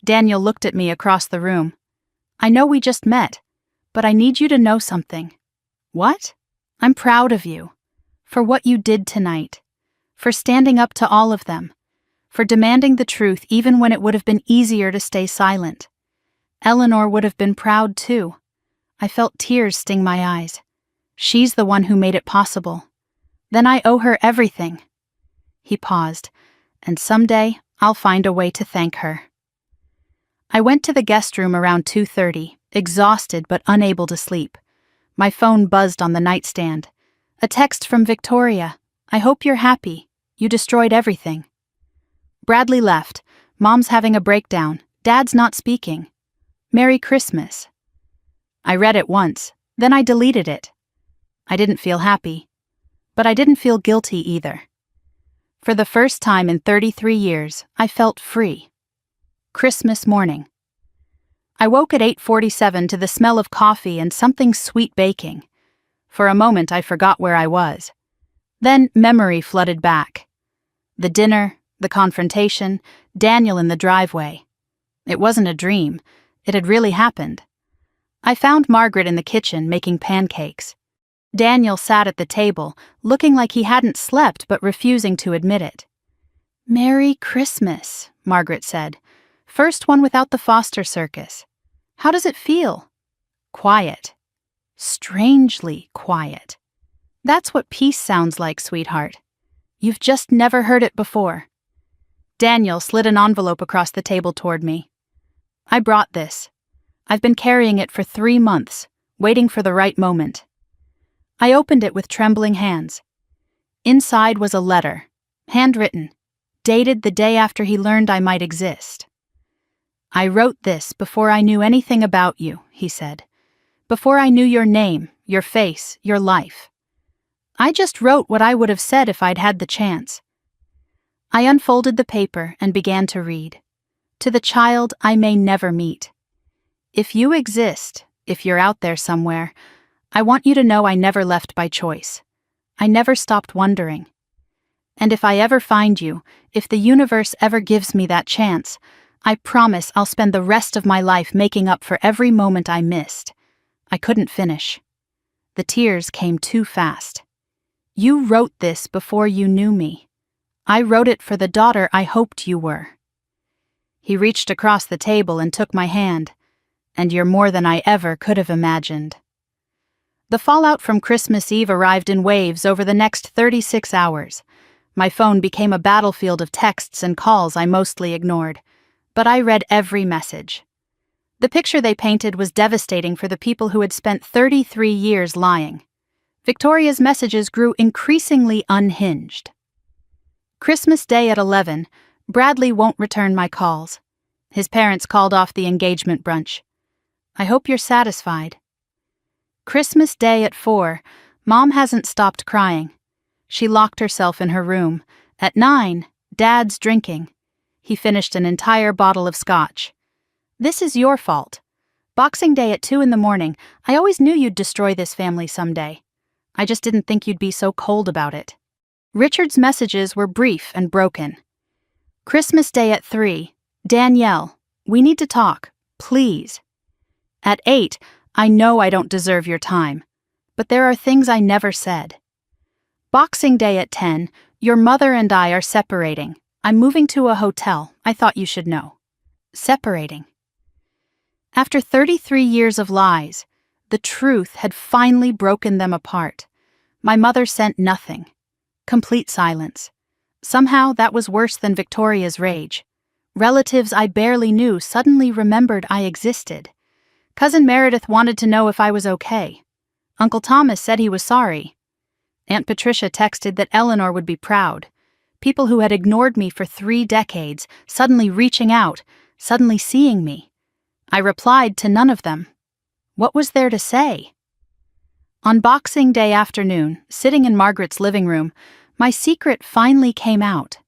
Daniel looked at me across the room. I know we just met, but I need you to know something. What? I'm proud of you. For what you did tonight. For standing up to all of them. For demanding the truth even when it would have been easier to stay silent. Eleanor would have been proud too. I felt tears sting my eyes. She's the one who made it possible. Then I owe her everything. He paused, and someday I'll find a way to thank her. I went to the guest room around 2:30, exhausted but unable to sleep. My phone buzzed on the nightstand. A text from Victoria. I hope you're happy. You destroyed everything. Bradley left. Mom's having a breakdown. Dad's not speaking. Merry Christmas. I read it once, then I deleted it. I didn't feel happy. But I didn't feel guilty either. For the first time in 33 years, I felt free. Christmas morning. I woke at 8:47 to the smell of coffee and something sweet baking. For a moment I forgot where I was. Then memory flooded back. The dinner, the confrontation, Daniel in the driveway. It wasn't a dream. It had really happened. I found Margaret in the kitchen making pancakes. Daniel sat at the table, looking like he hadn't slept but refusing to admit it. Merry Christmas, Margaret said. First one without the Foster circus. How does it feel? Quiet. Strangely quiet. That's what peace sounds like, sweetheart. You've just never heard it before. Daniel slid an envelope across the table toward me. I brought this. I've been carrying it for 3 months, waiting for the right moment. I opened it with trembling hands. Inside was a letter, handwritten, dated the day after he learned I might exist. I wrote this before I knew anything about you, he said. Before I knew your name, your face, your life. I just wrote what I would have said if I'd had the chance. I unfolded the paper and began to read. To the child I may never meet. If you exist, if you're out there somewhere, I want you to know I never left by choice. I never stopped wondering. And if I ever find you, if the universe ever gives me that chance, I promise I'll spend the rest of my life making up for every moment I missed. I couldn't finish. The tears came too fast. You wrote this before you knew me. I wrote it for the daughter I hoped you were. He reached across the table and took my hand. And you're more than I ever could have imagined. The fallout from Christmas Eve arrived in waves over the next 36 hours. My phone became a battlefield of texts and calls I mostly ignored. But I read every message. The picture they painted was devastating for the people who had spent 33 years lying. Victoria's messages grew increasingly unhinged. Christmas Day at 11, Bradley won't return my calls. His parents called off the engagement brunch. I hope you're satisfied. Christmas Day at 4, Mom hasn't stopped crying. She locked herself in her room. At 9, Dad's drinking. He finished an entire bottle of scotch. This is your fault. Boxing Day at 2 in the morning, I always knew you'd destroy this family someday. I just didn't think you'd be so cold about it. Richard's messages were brief and broken. Christmas Day at 3, Danielle, we need to talk, please. At 8, I know I don't deserve your time, but there are things I never said. Boxing Day at 10, your mother and I are separating. I'm moving to a hotel, I thought you should know. Separating. After 33 years of lies, the truth had finally broken them apart. My mother sent nothing. Complete silence. Somehow that was worse than Victoria's rage. Relatives I barely knew suddenly remembered I existed. Cousin Meredith wanted to know if I was okay. Uncle Thomas said he was sorry. Aunt Patricia texted that Eleanor would be proud. People who had ignored me for 3 decades, suddenly reaching out, suddenly seeing me. I replied to none of them. What was there to say? On Boxing Day afternoon, sitting in Margaret's living room, my secret finally came out.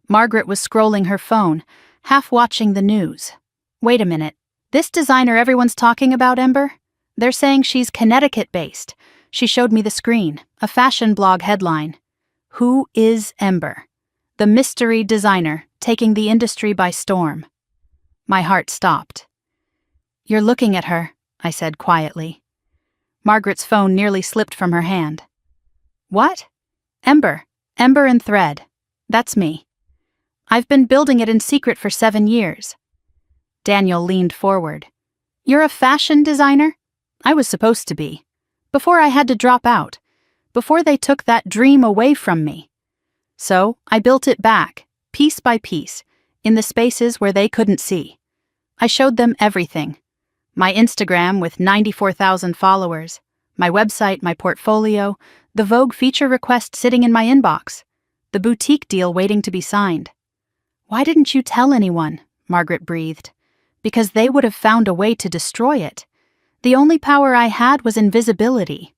Margaret was scrolling her phone, half watching the news. Wait a minute. This designer everyone's talking about, Ember? They're saying she's Connecticut-based. She showed me the screen, a fashion blog headline. Who is Ember? The mystery designer, taking the industry by storm. My heart stopped. You're looking at her, I said quietly. Margaret's phone nearly slipped from her hand. What? Ember and Thread. That's me. I've been building it in secret for 7 years. Daniel leaned forward. You're a fashion designer? I was supposed to be. Before I had to drop out. Before they took that dream away from me. So, I built it back, piece by piece, in the spaces where they couldn't see. I showed them everything. My Instagram with 94,000 followers, my website, my portfolio, the Vogue feature request sitting in my inbox, the boutique deal waiting to be signed. Why didn't you tell anyone? Margaret breathed. Because they would have found a way to destroy it. The only power I had was invisibility.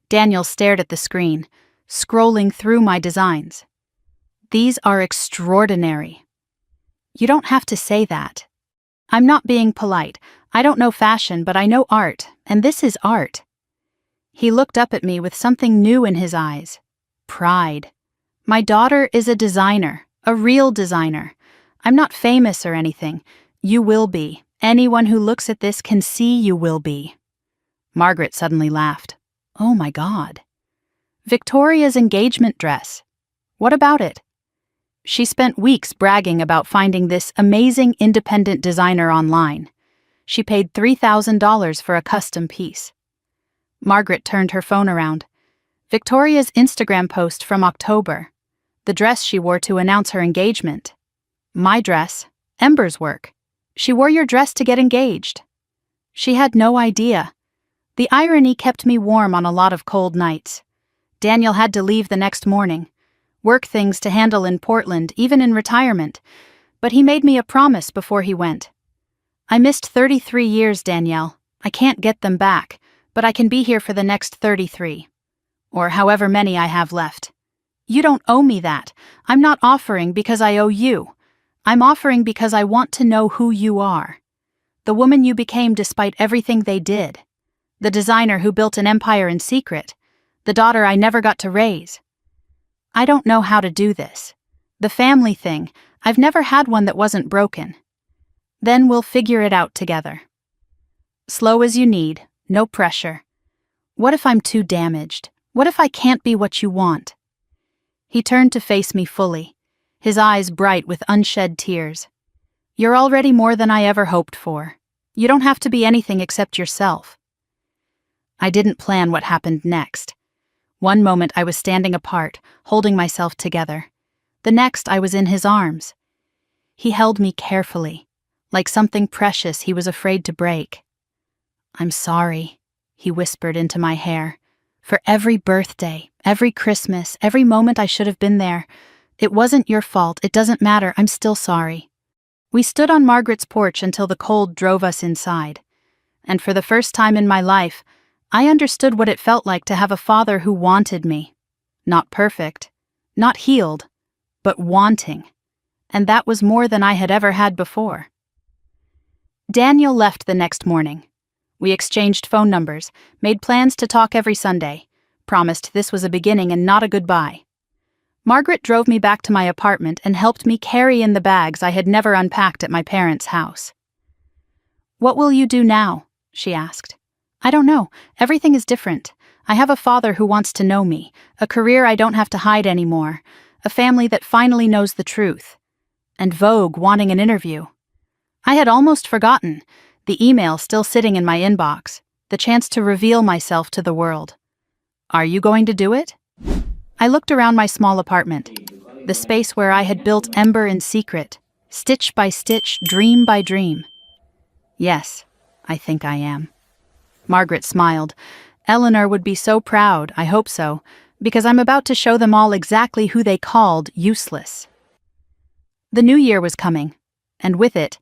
Daniel stared at the screen, scrolling through my designs. These are extraordinary. You don't have to say that. I'm not being polite. I don't know fashion, but I know art, and this is art. He looked up at me with something new in his eyes. Pride. My daughter is a designer, a real designer. I'm not famous or anything. You will be. Anyone who looks at this can see you will be. Margaret suddenly laughed. Oh my God. Victoria's engagement dress. What about it? She spent weeks bragging about finding this amazing independent designer online. She paid $3,000 for a custom piece. Margaret turned her phone around. Victoria's Instagram post from October. The dress she wore to announce her engagement. My dress. Ember's work. She wore your dress to get engaged. She had no idea. The irony kept me warm on a lot of cold nights. Daniel had to leave the next morning. Work things to handle in Portland, even in retirement. But he made me a promise before he went. I missed 33 years, Danielle. I can't get them back, but I can be here for the next 33. Or however many I have left. You don't owe me that. I'm not offering because I owe you. I'm offering because I want to know who you are. The woman you became despite everything they did. The designer who built an empire in secret. The daughter I never got to raise. I don't know how to do this. The family thing, I've never had one that wasn't broken. Then we'll figure it out together. Slow as you need, no pressure. What if I'm too damaged? What if I can't be what you want? He turned to face me fully, his eyes bright with unshed tears. You're already more than I ever hoped for. You don't have to be anything except yourself. I didn't plan what happened next. One moment I was standing apart, holding myself together. The next I was in his arms. He held me carefully, like something precious he was afraid to break. I'm sorry, he whispered into my hair. For every birthday, every Christmas, every moment I should have been there. It wasn't your fault, it doesn't matter, I'm still sorry. We stood on Margaret's porch until the cold drove us inside. And for the first time in my life, I understood what it felt like to have a father who wanted me. Not perfect, not healed, but wanting. And that was more than I had ever had before. Daniel left the next morning. We exchanged phone numbers, made plans to talk every Sunday, promised this was a beginning and not a goodbye. Margaret drove me back to my apartment and helped me carry in the bags I had never unpacked at my parents' house. "What will you do now?" she asked. "I don't know. Everything is different. I have a father who wants to know me, a career I don't have to hide anymore, a family that finally knows the truth. And Vogue wanting an interview. I had almost forgotten, the email still sitting in my inbox, the chance to reveal myself to the world. Are you going to do it?" I looked around my small apartment, the space where I had built Ember in secret, stitch by stitch, dream by dream. "Yes, I think I am." Margaret smiled. "Eleanor would be so proud, I hope so, because I'm about to show them all exactly who they called useless." The new year was coming, and with it,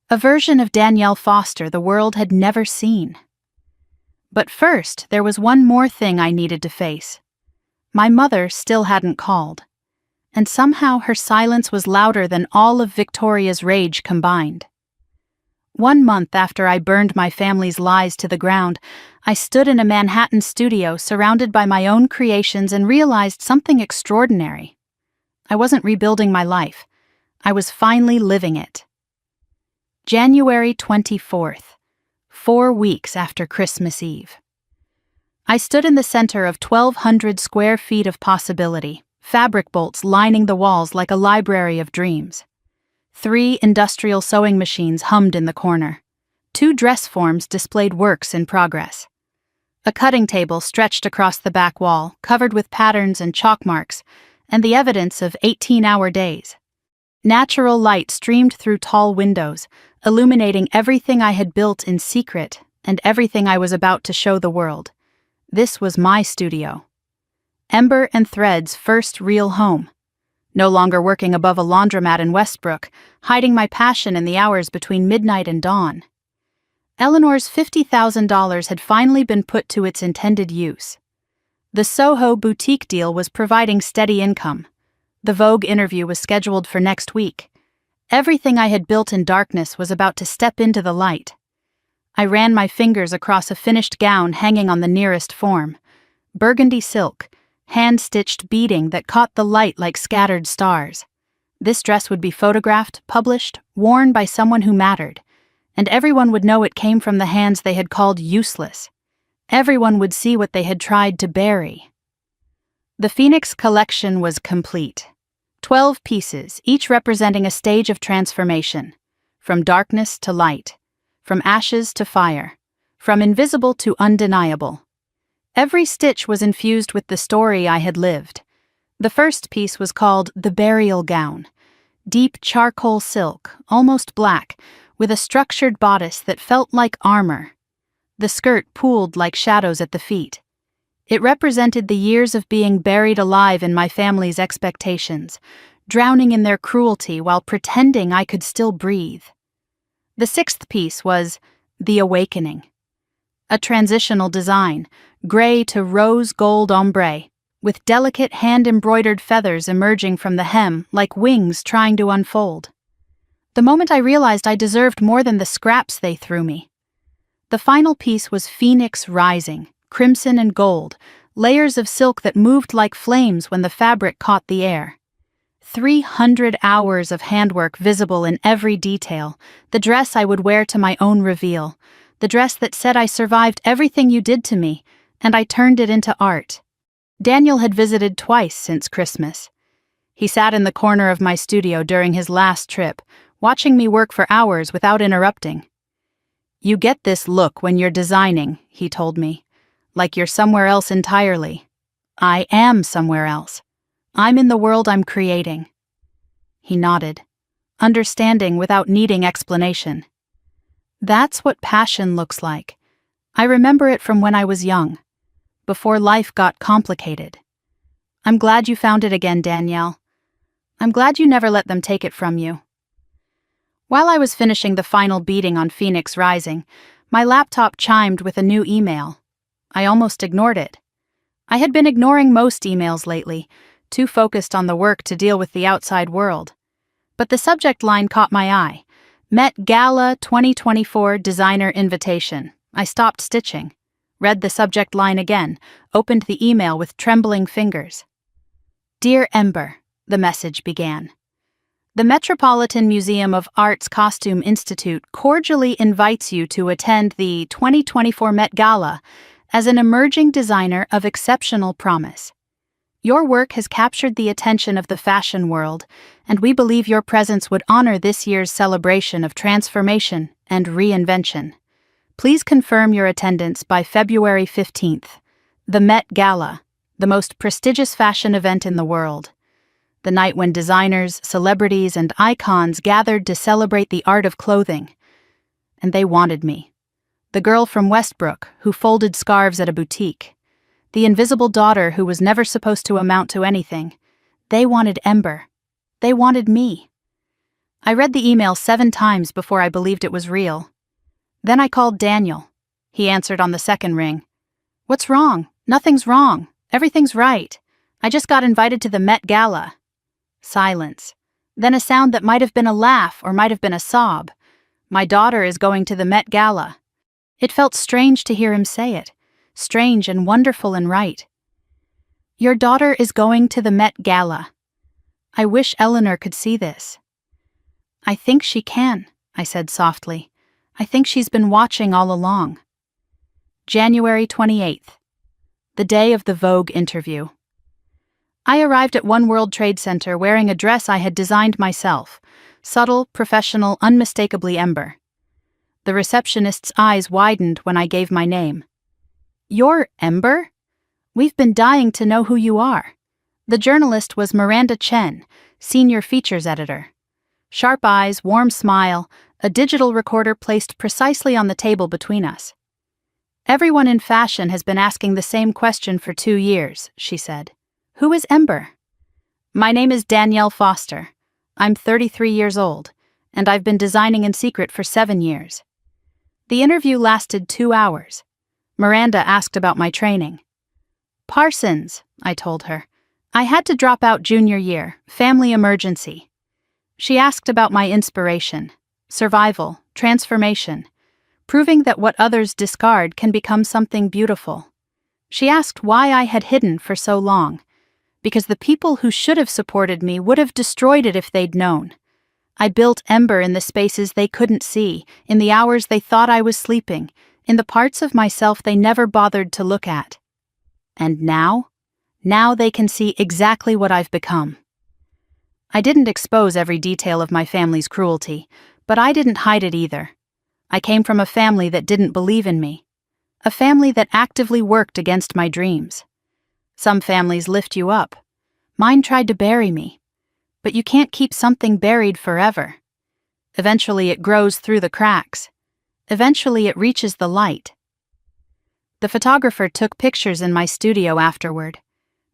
a version of Danielle Foster the world had never seen. But first, there was one more thing I needed to face. My mother still hadn't called, and somehow her silence was louder than all of Victoria's rage combined. 1 month after I burned my family's lies to the ground, I stood in a Manhattan studio surrounded by my own creations and realized something extraordinary. I wasn't rebuilding my life. I was finally living it. January 24th, 4 weeks after Christmas Eve. I stood in the center of 1,200 square feet of possibility, fabric bolts lining the walls like a library of dreams. 3 industrial sewing machines hummed in the corner. 2 dress forms displayed works in progress. A cutting table stretched across the back wall, covered with patterns and chalk marks, and the evidence of 18-hour days. Natural light streamed through tall windows, illuminating everything I had built in secret and everything I was about to show the world. This was my studio. Ember and Thread's first real home. No longer working above a laundromat in Westbrook, hiding my passion in the hours between midnight and dawn. Eleanor's $50,000 had finally been put to its intended use. The Soho boutique deal was providing steady income. The Vogue interview was scheduled for next week. Everything I had built in darkness was about to step into the light. I ran my fingers across a finished gown hanging on the nearest form. Burgundy silk, hand-stitched beading that caught the light like scattered stars. This dress would be photographed, published, worn by someone who mattered, and everyone would know it came from the hands they had called useless. Everyone would see what they had tried to bury. The Phoenix collection was complete. 12 pieces, each representing a stage of transformation, from darkness to light, from ashes to fire, from invisible to undeniable. Every stitch was infused with the story I had lived. The first piece was called The Burial Gown, deep charcoal silk, almost black, with a structured bodice that felt like armor. The skirt pooled like shadows at the feet. It represented the years of being buried alive in my family's expectations, drowning in their cruelty while pretending I could still breathe. The sixth piece was The Awakening. A transitional design, gray to rose gold ombre, with delicate hand-embroidered feathers emerging from the hem like wings trying to unfold. The moment I realized I deserved more than the scraps they threw me. The final piece was Phoenix Rising, crimson and gold, layers of silk that moved like flames when the fabric caught the air. 300 hours of handwork visible in every detail, the dress I would wear to my own reveal, the dress that said I survived everything you did to me, and I turned it into art. Daniel had visited twice since Christmas. He sat in the corner of my studio during his last trip, watching me work for hours without interrupting. "You get this look when you're designing," he told me, "like you're somewhere else entirely. I am somewhere else. I'm in the world I'm creating." He nodded, understanding without needing explanation. That's what passion looks like. I remember it from when I was young, before life got complicated. I'm glad you found it again, Danielle. I'm glad you never let them take it from you. While I was finishing the final beading on Phoenix Rising, my laptop chimed with a new email. I almost ignored it. I had been ignoring most emails lately, too focused on the work to deal with the outside world. But the subject line caught my eye. Met Gala 2024 Designer Invitation. I stopped stitching, read the subject line again, opened the email with trembling fingers. Dear Ember, the message began. The Metropolitan Museum of Art's Costume Institute cordially invites you to attend the 2024 Met Gala as an emerging designer of exceptional promise. Your work has captured the attention of the fashion world, and we believe your presence would honor this year's celebration of transformation and reinvention. Please confirm your attendance by February 15th. The Met Gala, the most prestigious fashion event in the world. The night when designers, celebrities, and icons gathered to celebrate the art of clothing. And they wanted me. The girl from Westbrook who folded scarves at a boutique. The invisible daughter who was never supposed to amount to anything. They wanted Ember. They wanted me. I read the email 7 times before I believed it was real. Then I called Daniel. He answered on the second ring. What's wrong? Nothing's wrong. Everything's right. I just got invited to the Met Gala. Silence. Then a sound that might have been a laugh or might have been a sob. My daughter is going to the Met Gala. It felt strange to hear him say it. Strange and wonderful and right. Your daughter is going to the Met Gala. I wish Eleanor could see this. I think she can, I said softly. I think she's been watching all along. January 28th. The day of the Vogue interview. I arrived at One World Trade Center wearing a dress I had designed myself. Subtle, professional, unmistakably Ember. The receptionist's eyes widened when I gave my name. You're Ember? We've been dying to know who you are. The journalist was Miranda Chen, senior features editor. Sharp eyes, warm smile, a digital recorder placed precisely on the table between us. Everyone in fashion has been asking the same question for 2 years, she said. Who is Ember? My name is Danielle Foster. I'm 33 years old, and I've been designing in secret for 7 years. The interview lasted 2 hours. Miranda asked about my training. Parsons, I told her. I had to drop out junior year, family emergency. She asked about my inspiration, survival, transformation, proving that what others discard can become something beautiful. She asked why I had hidden for so long, because the people who should have supported me would have destroyed it if they'd known. I built Ember in the spaces they couldn't see, in the hours they thought I was sleeping, in the parts of myself they never bothered to look at. And now they can see exactly what I've become. I didn't expose every detail of my family's cruelty, but I didn't hide it either. I came from a family that didn't believe in me, a family that actively worked against my dreams. Some families lift you up. Mine tried to bury me. But you can't keep something buried forever. Eventually it grows through the cracks. Eventually it reaches the light. The photographer took pictures in my studio afterward.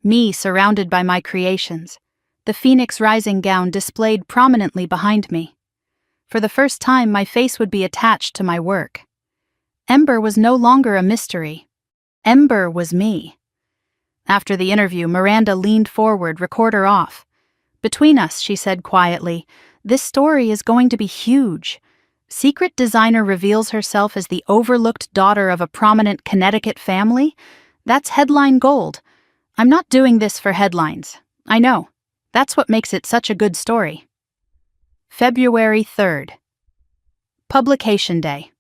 Me surrounded by my creations. The Phoenix Rising gown displayed prominently behind me. For the first time, my face would be attached to my work. Ember was no longer a mystery. Ember was me. After the interview, Miranda leaned forward, recorder off. Between us, she said quietly, this story is going to be huge. Secret designer reveals herself as the overlooked daughter of a prominent Connecticut family? That's headline gold. I'm not doing this for headlines. I know. That's what makes it such a good story. February 3rd. Publication day.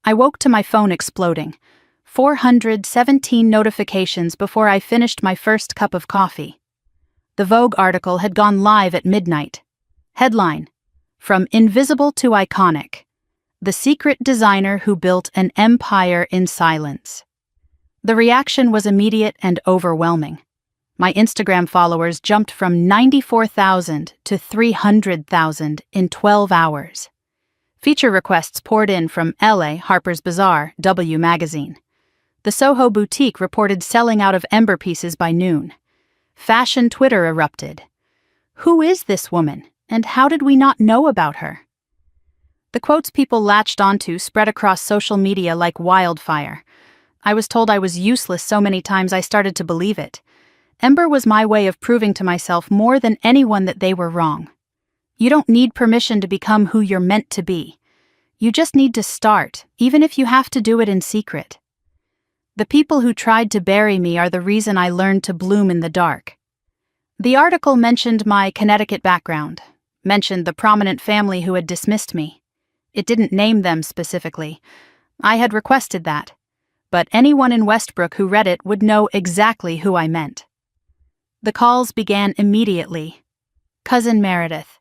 I woke to my phone exploding. 417 notifications before I finished my first cup of coffee. The Vogue article had gone live at midnight. Headline: From Invisible to Iconic. The secret designer who built an empire in silence. The reaction was immediate and overwhelming. My Instagram followers jumped from 94,000 to 300,000 in 12 hours. Feature requests poured in from LA, Harper's Bazaar, W Magazine. The Soho boutique reported selling out of Ember pieces by noon. Fashion Twitter erupted. Who is this woman, and how did we not know about her? The quotes people latched onto spread across social media like wildfire. I was told I was useless so many times I started to believe it. Ember was my way of proving to myself more than anyone that they were wrong. You don't need permission to become who you're meant to be. You just need to start, even if you have to do it in secret. The people who tried to bury me are the reason I learned to bloom in the dark. The article mentioned my Connecticut background, mentioned the prominent family who had dismissed me. It didn't name them specifically. I had requested that. But anyone in Westbrook who read it would know exactly who I meant. The calls began immediately. Cousin Meredith.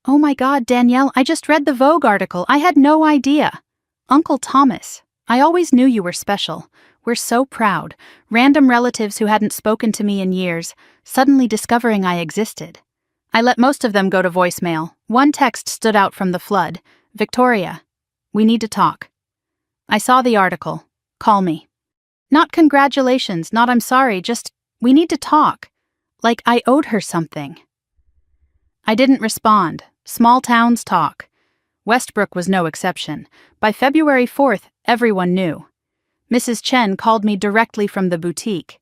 Oh my God, Danielle, I just read the Vogue article. I had no idea. Uncle Thomas, I always knew you were special. We're so proud. Random relatives who hadn't spoken to me in years, suddenly discovering I existed. I let most of them go to voicemail. One text stood out from the flood. Victoria, we need to talk. I saw the article. Call me. Not congratulations, not I'm sorry, just we need to talk. Like I owed her something. I didn't respond. Small towns talk. Westbrook was no exception. By February 4th, everyone knew. Mrs. Chen called me directly from the boutique.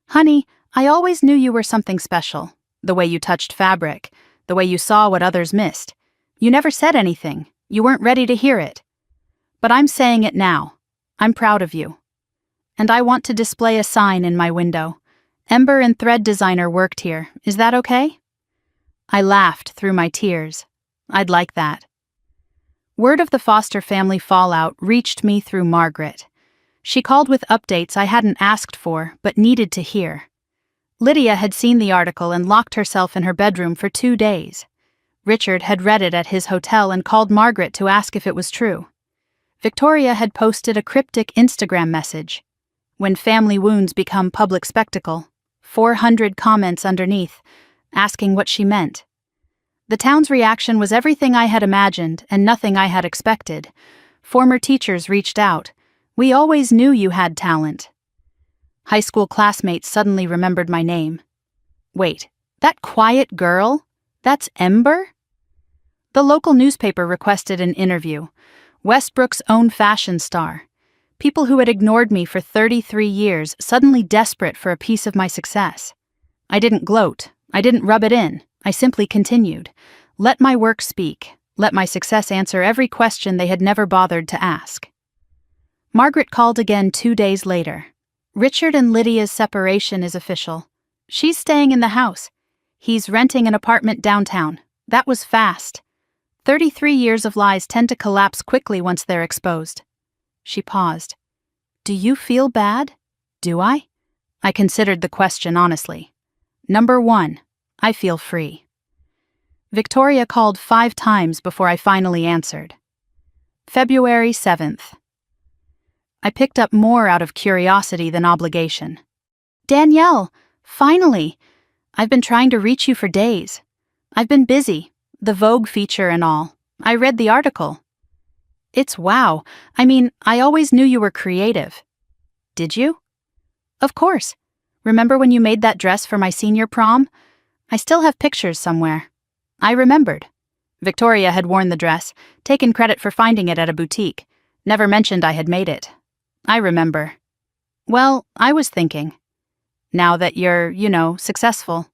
Honey, I always knew you were something special. The way you touched fabric, the way you saw what others missed. You never said anything. You weren't ready to hear it. But I'm saying it now. I'm proud of you. And I want to display a sign in my window. Ember and Thread Designer worked here. Is that okay? I laughed through my tears. I'd like that. Word of the Foster family fallout reached me through Margaret. She called with updates I hadn't asked for, but needed to hear. Lydia had seen the article and locked herself in her bedroom for 2 days. Richard had read it at his hotel and called Margaret to ask if it was true. Victoria had posted a cryptic Instagram message. When family wounds become public spectacle, 400 comments underneath, asking what she meant. The town's reaction was everything I had imagined and nothing I had expected. Former teachers reached out. We always knew you had talent. High school classmates suddenly remembered my name. Wait, that quiet girl? That's Ember? The local newspaper requested an interview. Westbrook's own fashion star. People who had ignored me for 33 years, suddenly desperate for a piece of my success. I didn't gloat. I didn't rub it in. I simply continued. Let my work speak. Let my success answer every question they had never bothered to ask. Margaret called again 2 days later. Richard and Lydia's separation is official. She's staying in the house. He's renting an apartment downtown. That was fast. 33 years of lies tend to collapse quickly once they're exposed. She paused. Do you feel bad? Do I? I considered the question honestly. Number 1, I feel free. Victoria called 5 times before I finally answered. February 7th. I picked up more out of curiosity than obligation. Danielle, finally! I've been trying to reach you for days. I've been busy, the Vogue feature and all. I read the article. It's wow. I mean, I always knew you were creative. Did you? Of course. Remember when you made that dress for my senior prom? I still have pictures somewhere. I remembered. Victoria had worn the dress, taken credit for finding it at a boutique, never mentioned I had made it. I remember. Well, I was thinking. Now that you're, successful.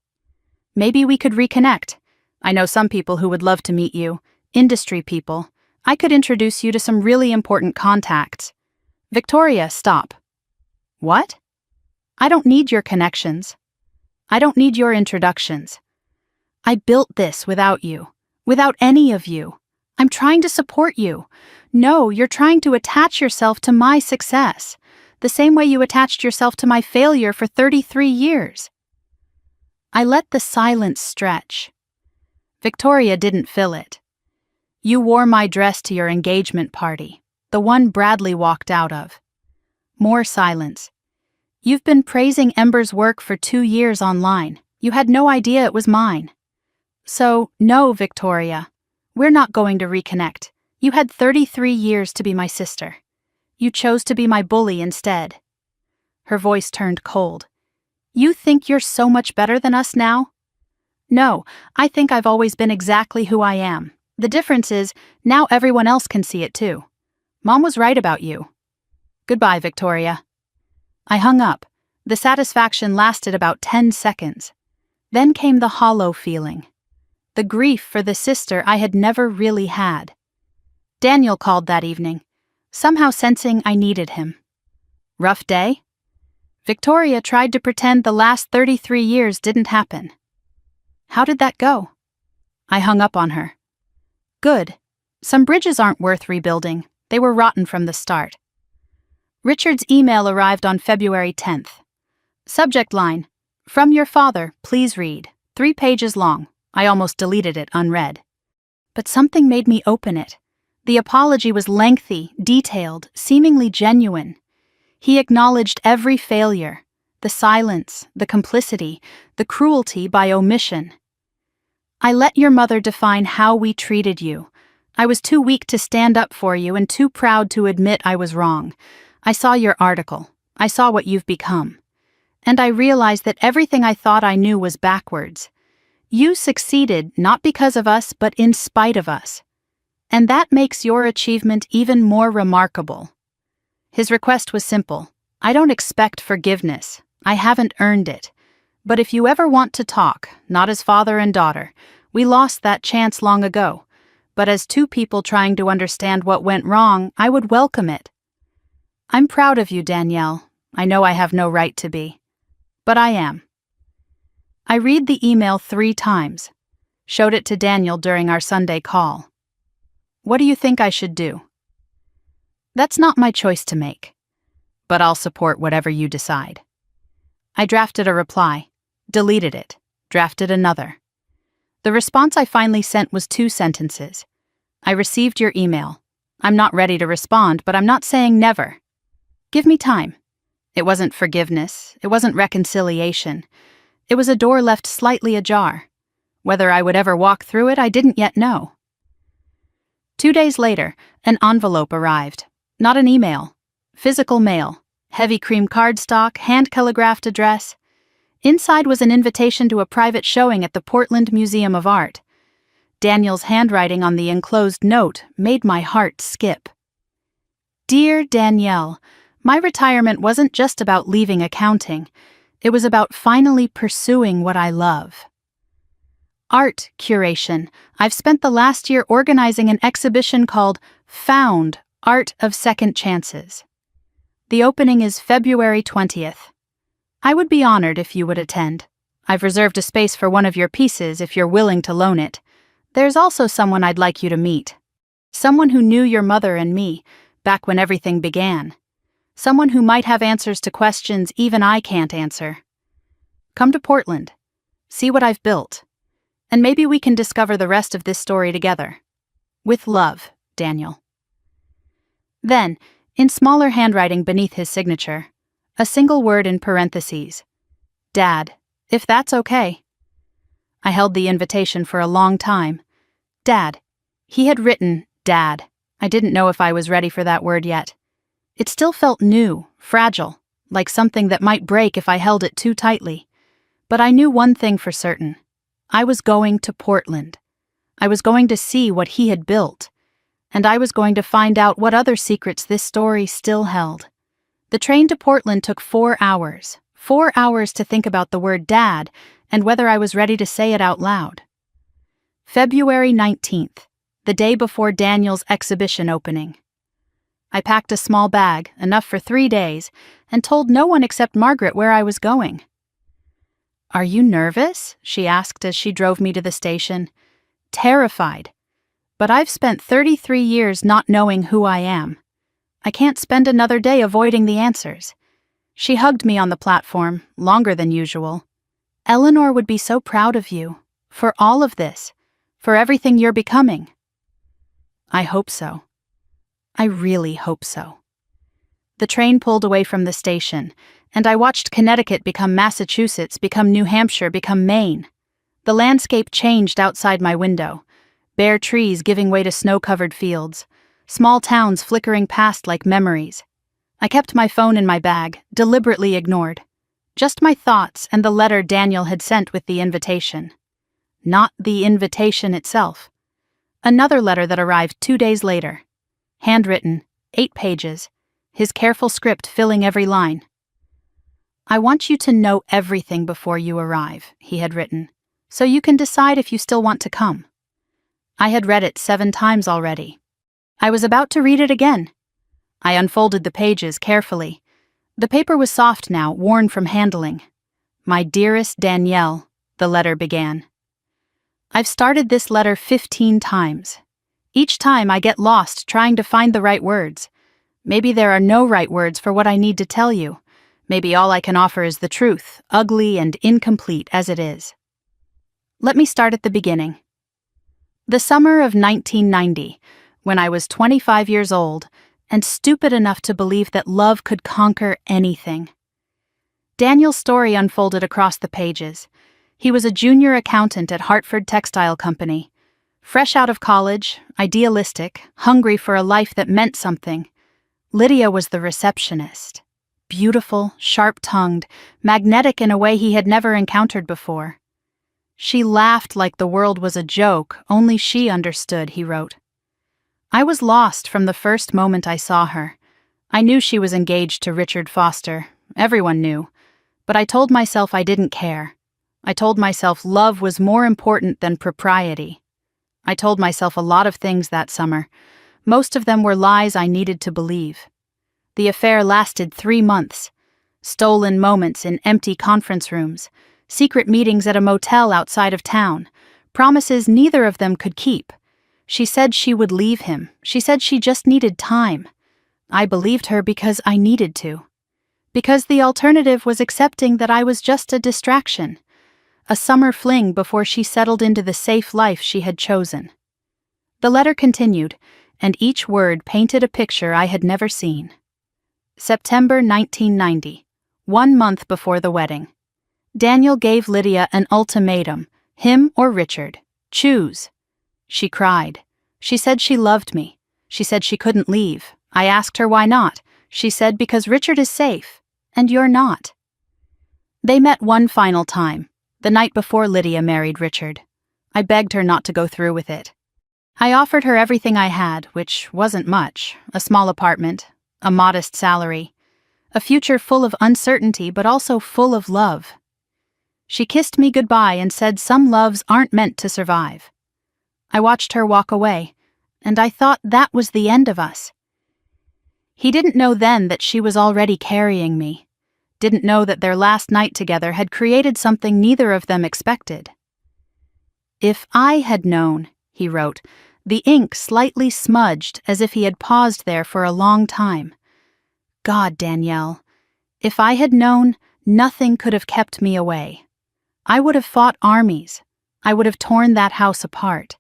Maybe we could reconnect. I know some people who would love to meet you, industry people. I could introduce you to some really important contacts. Victoria, stop. What? I don't need your connections. I don't need your introductions. I built this without you, without any of you. I'm trying to support you. No, you're trying to attach yourself to my success, the same way you attached yourself to my failure for 33 years. I let the silence stretch. Victoria didn't fill it. You wore my dress to your engagement party, the one Bradley walked out of. More silence. You've been praising Ember's work for 2 years online. You had no idea it was mine. So, no, Victoria. We're not going to reconnect. You had 33 years to be my sister. You chose to be my bully instead. Her voice turned cold. You think you're so much better than us now? No, I think I've always been exactly who I am. The difference is, now everyone else can see it too. Mom was right about you. Goodbye, Victoria. I hung up. The satisfaction lasted about 10 seconds. Then came the hollow feeling. The grief for the sister I had never really had. Daniel called that evening, somehow sensing I needed him. Rough day? Victoria tried to pretend the last 33 years didn't happen. How did that go? I hung up on her. Good. Some bridges aren't worth rebuilding. They were rotten from the start. Richard's email arrived on February 10th. Subject line, "From your father, please read." 3 pages long. I almost deleted it unread. But something made me open it. The apology was lengthy, detailed, seemingly genuine. He acknowledged every failure, the silence, the complicity, the cruelty by omission. I let your mother define how we treated you. I was too weak to stand up for you and too proud to admit I was wrong. I saw your article. I saw what you've become. And I realized that everything I thought I knew was backwards. You succeeded not because of us, but in spite of us. And that makes your achievement even more remarkable. His request was simple. I don't expect forgiveness. I haven't earned it. But if you ever want to talk, not as father and daughter, we lost that chance long ago. But as 2 people trying to understand what went wrong, I would welcome it. I'm proud of you, Danielle. I know I have no right to be. But I am. I read the email 3 times. Showed it to Daniel during our Sunday call. What do you think I should do? That's not my choice to make. But I'll support whatever you decide. I drafted a reply, deleted it, drafted another. The response I finally sent was 2 sentences. I received your email. I'm not ready to respond, but I'm not saying never. Give me time. It wasn't forgiveness. It wasn't reconciliation. It was a door left slightly ajar. Whether I would ever walk through it, I didn't yet know. 2 days later, an envelope arrived. Not an email. Physical mail. Heavy cream cardstock, hand-calligraphed address. Inside was an invitation to a private showing at the Portland Museum of Art. Daniel's handwriting on the enclosed note made my heart skip. Dear Danielle, my retirement wasn't just about leaving accounting. It was about finally pursuing what I love. Art curation. I've spent the last year organizing an exhibition called Found: Art of Second Chances. The opening is February 20th. I would be honored if you would attend. I've reserved a space for one of your pieces if you're willing to loan it. There's also someone I'd like you to meet. Someone who knew your mother and me, back when everything began. Someone who might have answers to questions even I can't answer. Come to Portland. See what I've built. And maybe we can discover the rest of this story together. With love, Daniel. Then, in smaller handwriting beneath his signature, a single word in parentheses. Dad, if that's okay. I held the invitation for a long time. Dad. He had written Dad. I didn't know if I was ready for that word yet. It still felt new, fragile, like something that might break if I held it too tightly. But I knew one thing for certain. I was going to Portland. I was going to see what he had built. And I was going to find out what other secrets this story still held. The train to Portland took 4 hours. 4 hours to think about the word Dad and whether I was ready to say it out loud. February 19th, the day before Daniel's exhibition opening. I packed a small bag, enough for 3 days, and told no one except Margaret where I was going. Are you nervous? She asked as she drove me to the station. Terrified. But I've spent 33 years not knowing who I am. I can't spend another day avoiding the answers. She hugged me on the platform, longer than usual. Eleanor would be so proud of you, for all of this, for everything you're becoming. I hope so. I really hope so. The train pulled away from the station, and I watched Connecticut become Massachusetts, become New Hampshire, become Maine. The landscape changed outside my window, bare trees giving way to snow-covered fields, small towns flickering past like memories. I kept my phone in my bag, deliberately ignored. Just my thoughts and the letter Daniel had sent with the invitation. Not the invitation itself. Another letter that arrived 2 days later. Handwritten, 8 pages. his careful script filling every line. "I want you to know everything before you arrive," he had written, "so you can decide if you still want to come." I had read it 7 times already. I was about to read it again. I unfolded the pages carefully. The paper was soft now, worn from handling. "My dearest Danielle," the letter began. "I've started this letter 15 times. Each time I get lost trying to find the right words. Maybe there are no right words for what I need to tell you. Maybe all I can offer is the truth, ugly and incomplete as it is. Let me start at the beginning. The summer of 1990, when I was 25 years old and stupid enough to believe that love could conquer anything. Daniel's story unfolded across the pages. He was a junior accountant at Hartford Textile Company. Fresh out of college, idealistic, hungry for a life that meant something. Lydia was the receptionist. Beautiful, sharp-tongued, magnetic in a way he had never encountered before. She laughed like the world was a joke, only she understood, he wrote. I was lost from the first moment I saw her. I knew she was engaged to Richard Foster. Everyone knew. But I told myself I didn't care. I told myself love was more important than propriety. I told myself a lot of things that summer. Most of them were lies I needed to believe. The affair lasted 3 months. Stolen moments in empty conference rooms, secret meetings at a motel outside of town, promises neither of them could keep. She said she would leave him. She said she just needed time. I believed her because I needed to. Because the alternative was accepting that I was just a distraction. A summer fling before she settled into the safe life she had chosen. The letter continued, and each word painted a picture I had never seen. September 1990, 1 month before the wedding. Daniel gave Lydia an ultimatum, him or Richard. Choose. She cried. She said she loved me. She said she couldn't leave. I asked her why not. She said because Richard is safe, and you're not. They met one final time, the night before Lydia married Richard. I begged her not to go through with it. I offered her everything I had, which wasn't much, a small apartment, a modest salary, a future full of uncertainty but also full of love. She kissed me goodbye and said some loves aren't meant to survive. I watched her walk away, and I thought that was the end of us. He didn't know then that she was already carrying me, didn't know that their last night together had created something neither of them expected. If I had known, he wrote, the ink slightly smudged as if he had paused there for a long time. God, Danielle, if I had known, nothing could have kept me away. I would have fought armies. I would have torn that house apart.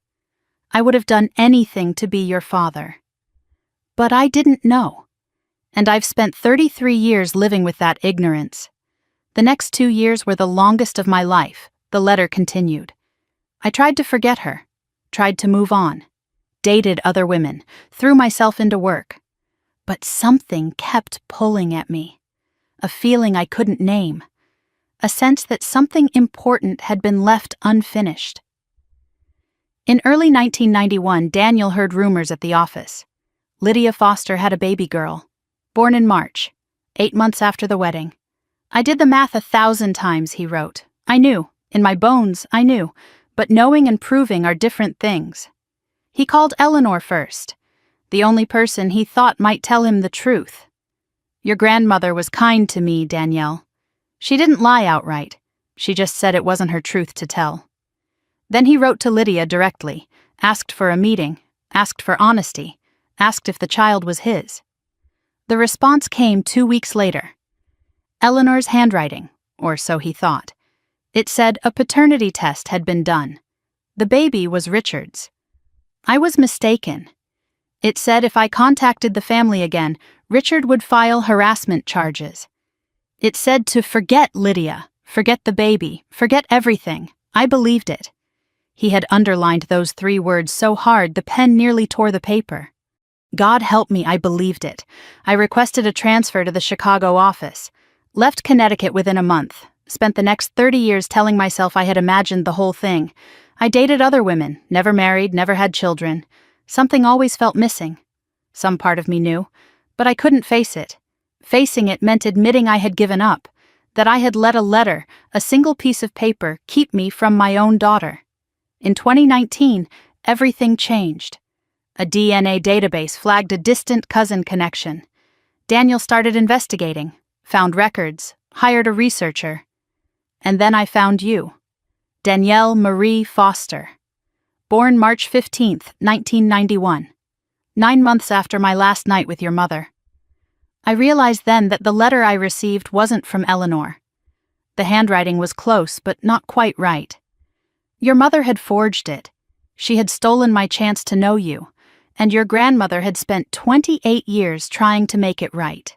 I would have done anything to be your father. But I didn't know. And I've spent 33 years living with that ignorance. The next 2 years were the longest of my life, the letter continued. I tried to forget her, tried to move on, dated other women, threw myself into work. But something kept pulling at me. A feeling I couldn't name. A sense that something important had been left unfinished. In early 1991, Daniel heard rumors at the office. Lydia Foster had a baby girl, born in March, 8 months after the wedding. I did the math 1,000 times, he wrote. I knew, in my bones, I knew, but knowing and proving are different things. He called Eleanor first, the only person he thought might tell him the truth. Your grandmother was kind to me, Danielle. She didn't lie outright. She just said it wasn't her truth to tell. Then he wrote to Lydia directly, asked for a meeting, asked for honesty, asked if the child was his. The response came 2 weeks later. Eleanor's handwriting, or so he thought. It said a paternity test had been done. The baby was Richard's. I was mistaken. It said if I contacted the family again, Richard would file harassment charges. It said to forget Lydia, forget the baby, forget everything. I believed it. He had underlined those 3 words so hard the pen nearly tore the paper. God help me, I believed it. I requested a transfer to the Chicago office. Left Connecticut within a month. Spent the next 30 years telling myself I had imagined the whole thing. I dated other women, never married, never had children. Something always felt missing. Some part of me knew, But I couldn't face it. Facing it meant admitting I had given up, that I had let a letter, a single piece of paper, keep me from my own daughter. In 2019, everything changed. A DNA database flagged a distant cousin connection. Daniel started investigating, found records, hired a researcher. And then I found you, Danielle Marie Foster. Born March 15, 1991, 9 months after my last night with your mother. I realized then that the letter I received wasn't from Eleanor. The handwriting was close, but not quite right. Your mother had forged it. She had stolen my chance to know you, and your grandmother had spent 28 years trying to make it right.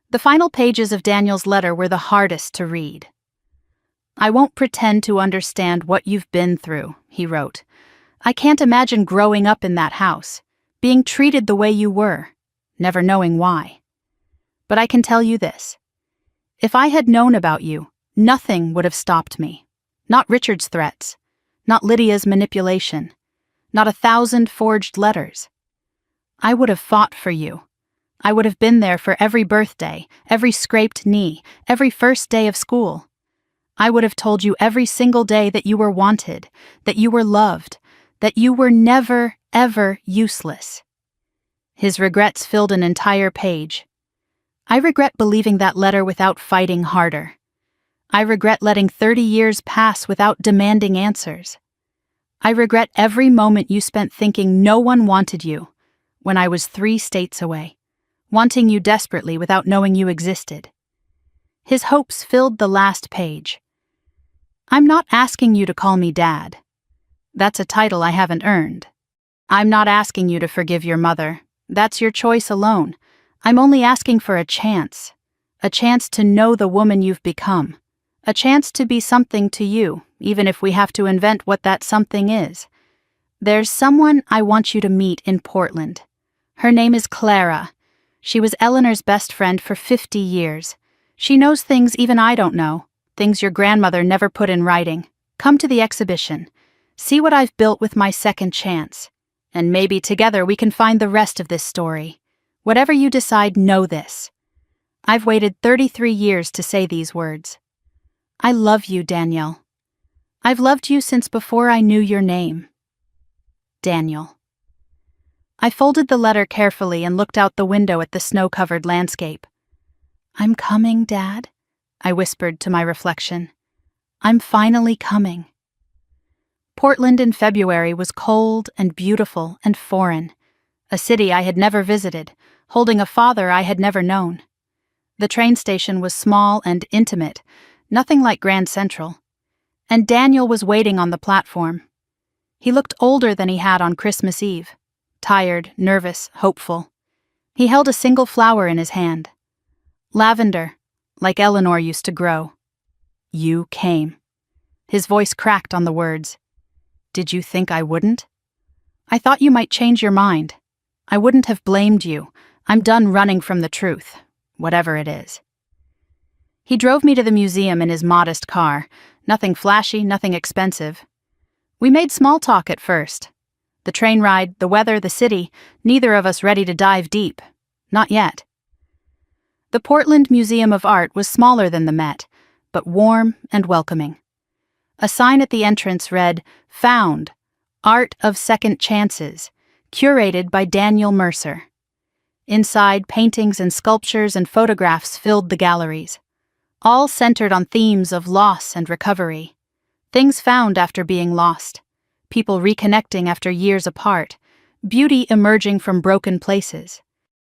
The final pages of Daniel's letter were the hardest to read. I won't pretend to understand what you've been through, he wrote. I can't imagine growing up in that house, being treated the way you were, never knowing why. But I can tell you this. If I had known about you, nothing would have stopped me. Not Richard's threats, not Lydia's manipulation, not 1,000 forged letters. I would have fought for you. I would have been there for every birthday, every scraped knee, every first day of school. I would have told you every single day that you were wanted, that you were loved, that you were never, ever useless. His regrets filled an entire page. I regret believing that letter without fighting harder. I regret letting 30 years pass without demanding answers. I regret every moment you spent thinking no one wanted you, when I was 3 states away, wanting you desperately without knowing you existed. His hopes filled the last page. I'm not asking you to call me Dad. That's a title I haven't earned. I'm not asking you to forgive your mother. That's your choice alone. I'm only asking for a chance to know the woman you've become, a chance to be something to you, even if we have to invent what that something is. There's someone I want you to meet in Portland. Her name is Clara. She was Eleanor's best friend for 50 years. She knows things even I don't know, things your grandmother never put in writing. Come to the exhibition. See what I've built with my second chance. And maybe together we can find the rest of this story. Whatever you decide, know this. I've waited 33 years to say these words. I love you, Danielle. I've loved you since before I knew your name. Daniel. I folded the letter carefully and looked out the window at the snow-covered landscape. I'm coming, Dad, I whispered to my reflection. I'm finally coming. Portland in February was cold and beautiful and foreign, a city I had never visited, holding a father I had never known. The train station was small and intimate, nothing like Grand Central, and Daniel was waiting on the platform. He looked older than he had on Christmas Eve, tired, nervous, hopeful. He held a single flower in his hand. Lavender, like Eleanor used to grow. You came. His voice cracked on the words. Did you think I wouldn't? I thought you might change your mind. I wouldn't have blamed you. I'm done running from the truth, whatever it is. He drove me to the museum in his modest car, nothing flashy, nothing expensive. We made small talk at first. The train ride, the weather, the city, neither of us ready to dive deep. Not yet. The Portland Museum of Art was smaller than the Met, but warm and welcoming. A sign at the entrance read, Found, Art of Second Chances, curated by Daniel Mercer. Inside, paintings and sculptures and photographs filled the galleries, all centered on themes of loss and recovery. Things found after being lost, people reconnecting after years apart, beauty emerging from broken places.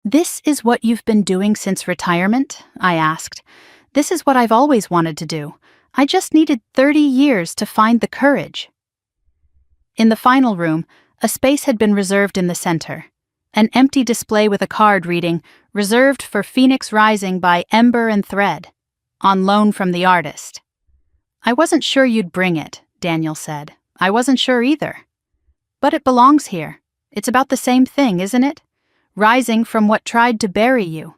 This is what you've been doing since retirement? I asked. This is what I've always wanted to do. I just needed 30 years to find the courage. In the final room, a space had been reserved in the center. An empty display with a card reading, Reserved for Phoenix Rising by Ember and Thread, on loan from the artist. I wasn't sure you'd bring it, Daniel said. I wasn't sure either. But it belongs here. It's about the same thing, isn't it? Rising from what tried to bury you.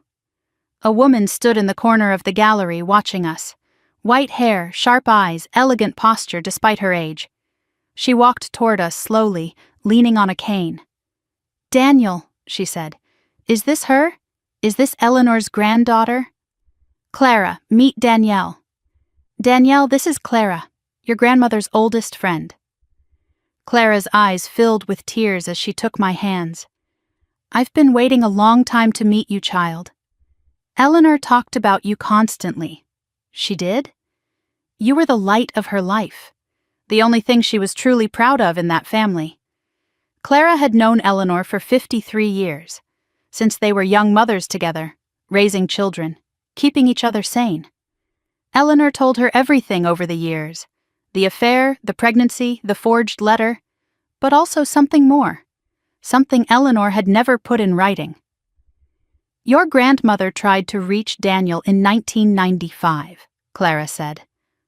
A woman stood in the corner of the gallery watching us. White hair, sharp eyes, elegant posture despite her age. She walked toward us slowly, leaning on a cane. Daniel, she said, Is this her? Is this Eleanor's granddaughter? Clara, meet Danielle. Danielle, this is Clara, your grandmother's oldest friend. Clara's eyes filled with tears as she took my hands. I've been waiting a long time to meet you, child. Eleanor talked about you constantly. She did? You were the light of her life, the only thing she was truly proud of in that family. Clara had known Eleanor for 53 years, since they were young mothers together, raising children, keeping each other sane. Eleanor told her everything over the years, the affair, the pregnancy, the forged letter, but also something more, something Eleanor had never put in writing. Your grandmother tried to reach Daniel in 1995, Clara said,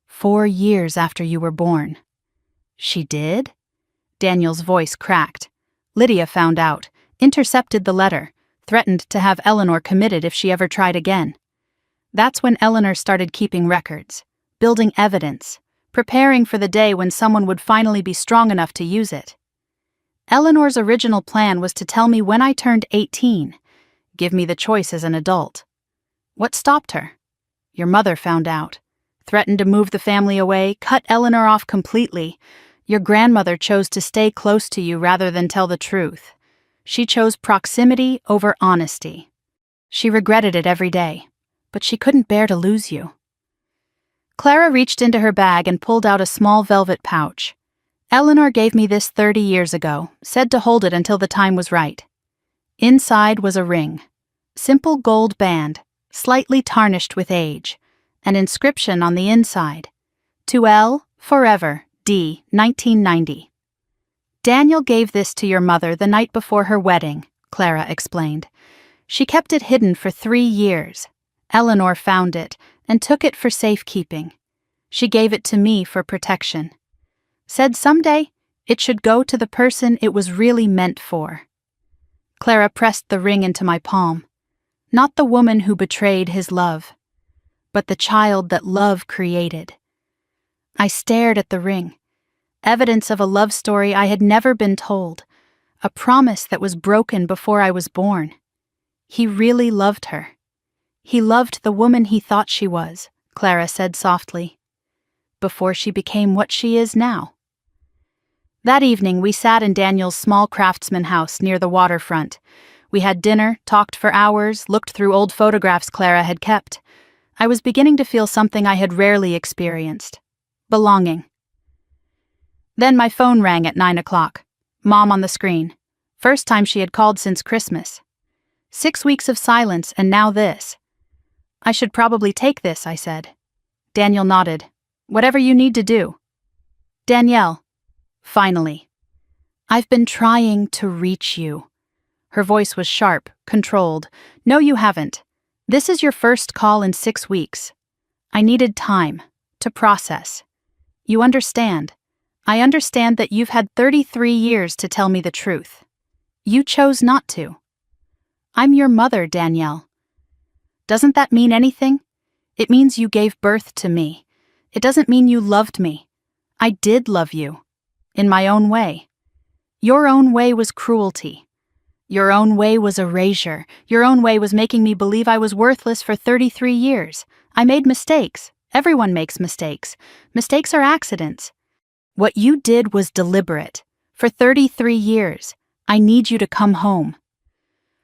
4 years after you were born. She did? Daniel's voice cracked. Lydia found out, intercepted the letter, threatened to have Eleanor committed if she ever tried again. That's when Eleanor started keeping records, building evidence, preparing for the day when someone would finally be strong enough to use it. Eleanor's original plan was to tell me when I turned 18, give me the choice as an adult. What stopped her? Your mother found out, threatened to move the family away, cut Eleanor off completely. Your grandmother chose to stay close to you rather than tell the truth. She chose proximity over honesty. She regretted it every day, but she couldn't bear to lose you. Clara reached into her bag and pulled out a small velvet pouch. Eleanor gave me this 30 years ago, said to hold it until the time was right. Inside was a ring, simple gold band, slightly tarnished with age, an inscription on the inside, to L, forever, D, 1990. Daniel gave this to your mother the night before her wedding, Clara explained. She kept it hidden for 3 years. Eleanor found it and took it for safekeeping. She gave it to me for protection. Said someday it should go to the person it was really meant for. Clara pressed the ring into my palm. Not the woman who betrayed his love, but the child that love created. I stared at the ring, evidence of a love story I had never been told, a promise that was broken before I was born. He really loved her. He loved the woman he thought she was, Clara said softly, before she became what she is now. That evening we sat in Daniel's small craftsman house near the waterfront. We had dinner, talked for hours, looked through old photographs Clara had kept. I was beginning to feel something I had rarely experienced. Belonging. Then my phone rang at 9 o'clock. Mom on the screen. First time she had called since Christmas. 6 weeks of silence and now this. I should probably take this, I said. Daniel nodded. Whatever you need to do. Danielle. Finally. I've been trying to reach you. Her voice was sharp, controlled. No, you haven't. This is your first call in 6 weeks. I needed time to process. You understand. I understand that you've had 33 years to tell me the truth. You chose not to. I'm your mother, Danielle. Doesn't that mean anything? It means you gave birth to me. It doesn't mean you loved me. I did love you. In my own way. Your own way was cruelty. Your own way was erasure. Your own way was making me believe I was worthless for 33 years. I made mistakes. Everyone makes mistakes. Mistakes are accidents. What you did was deliberate. For 33 years, I need you to come home.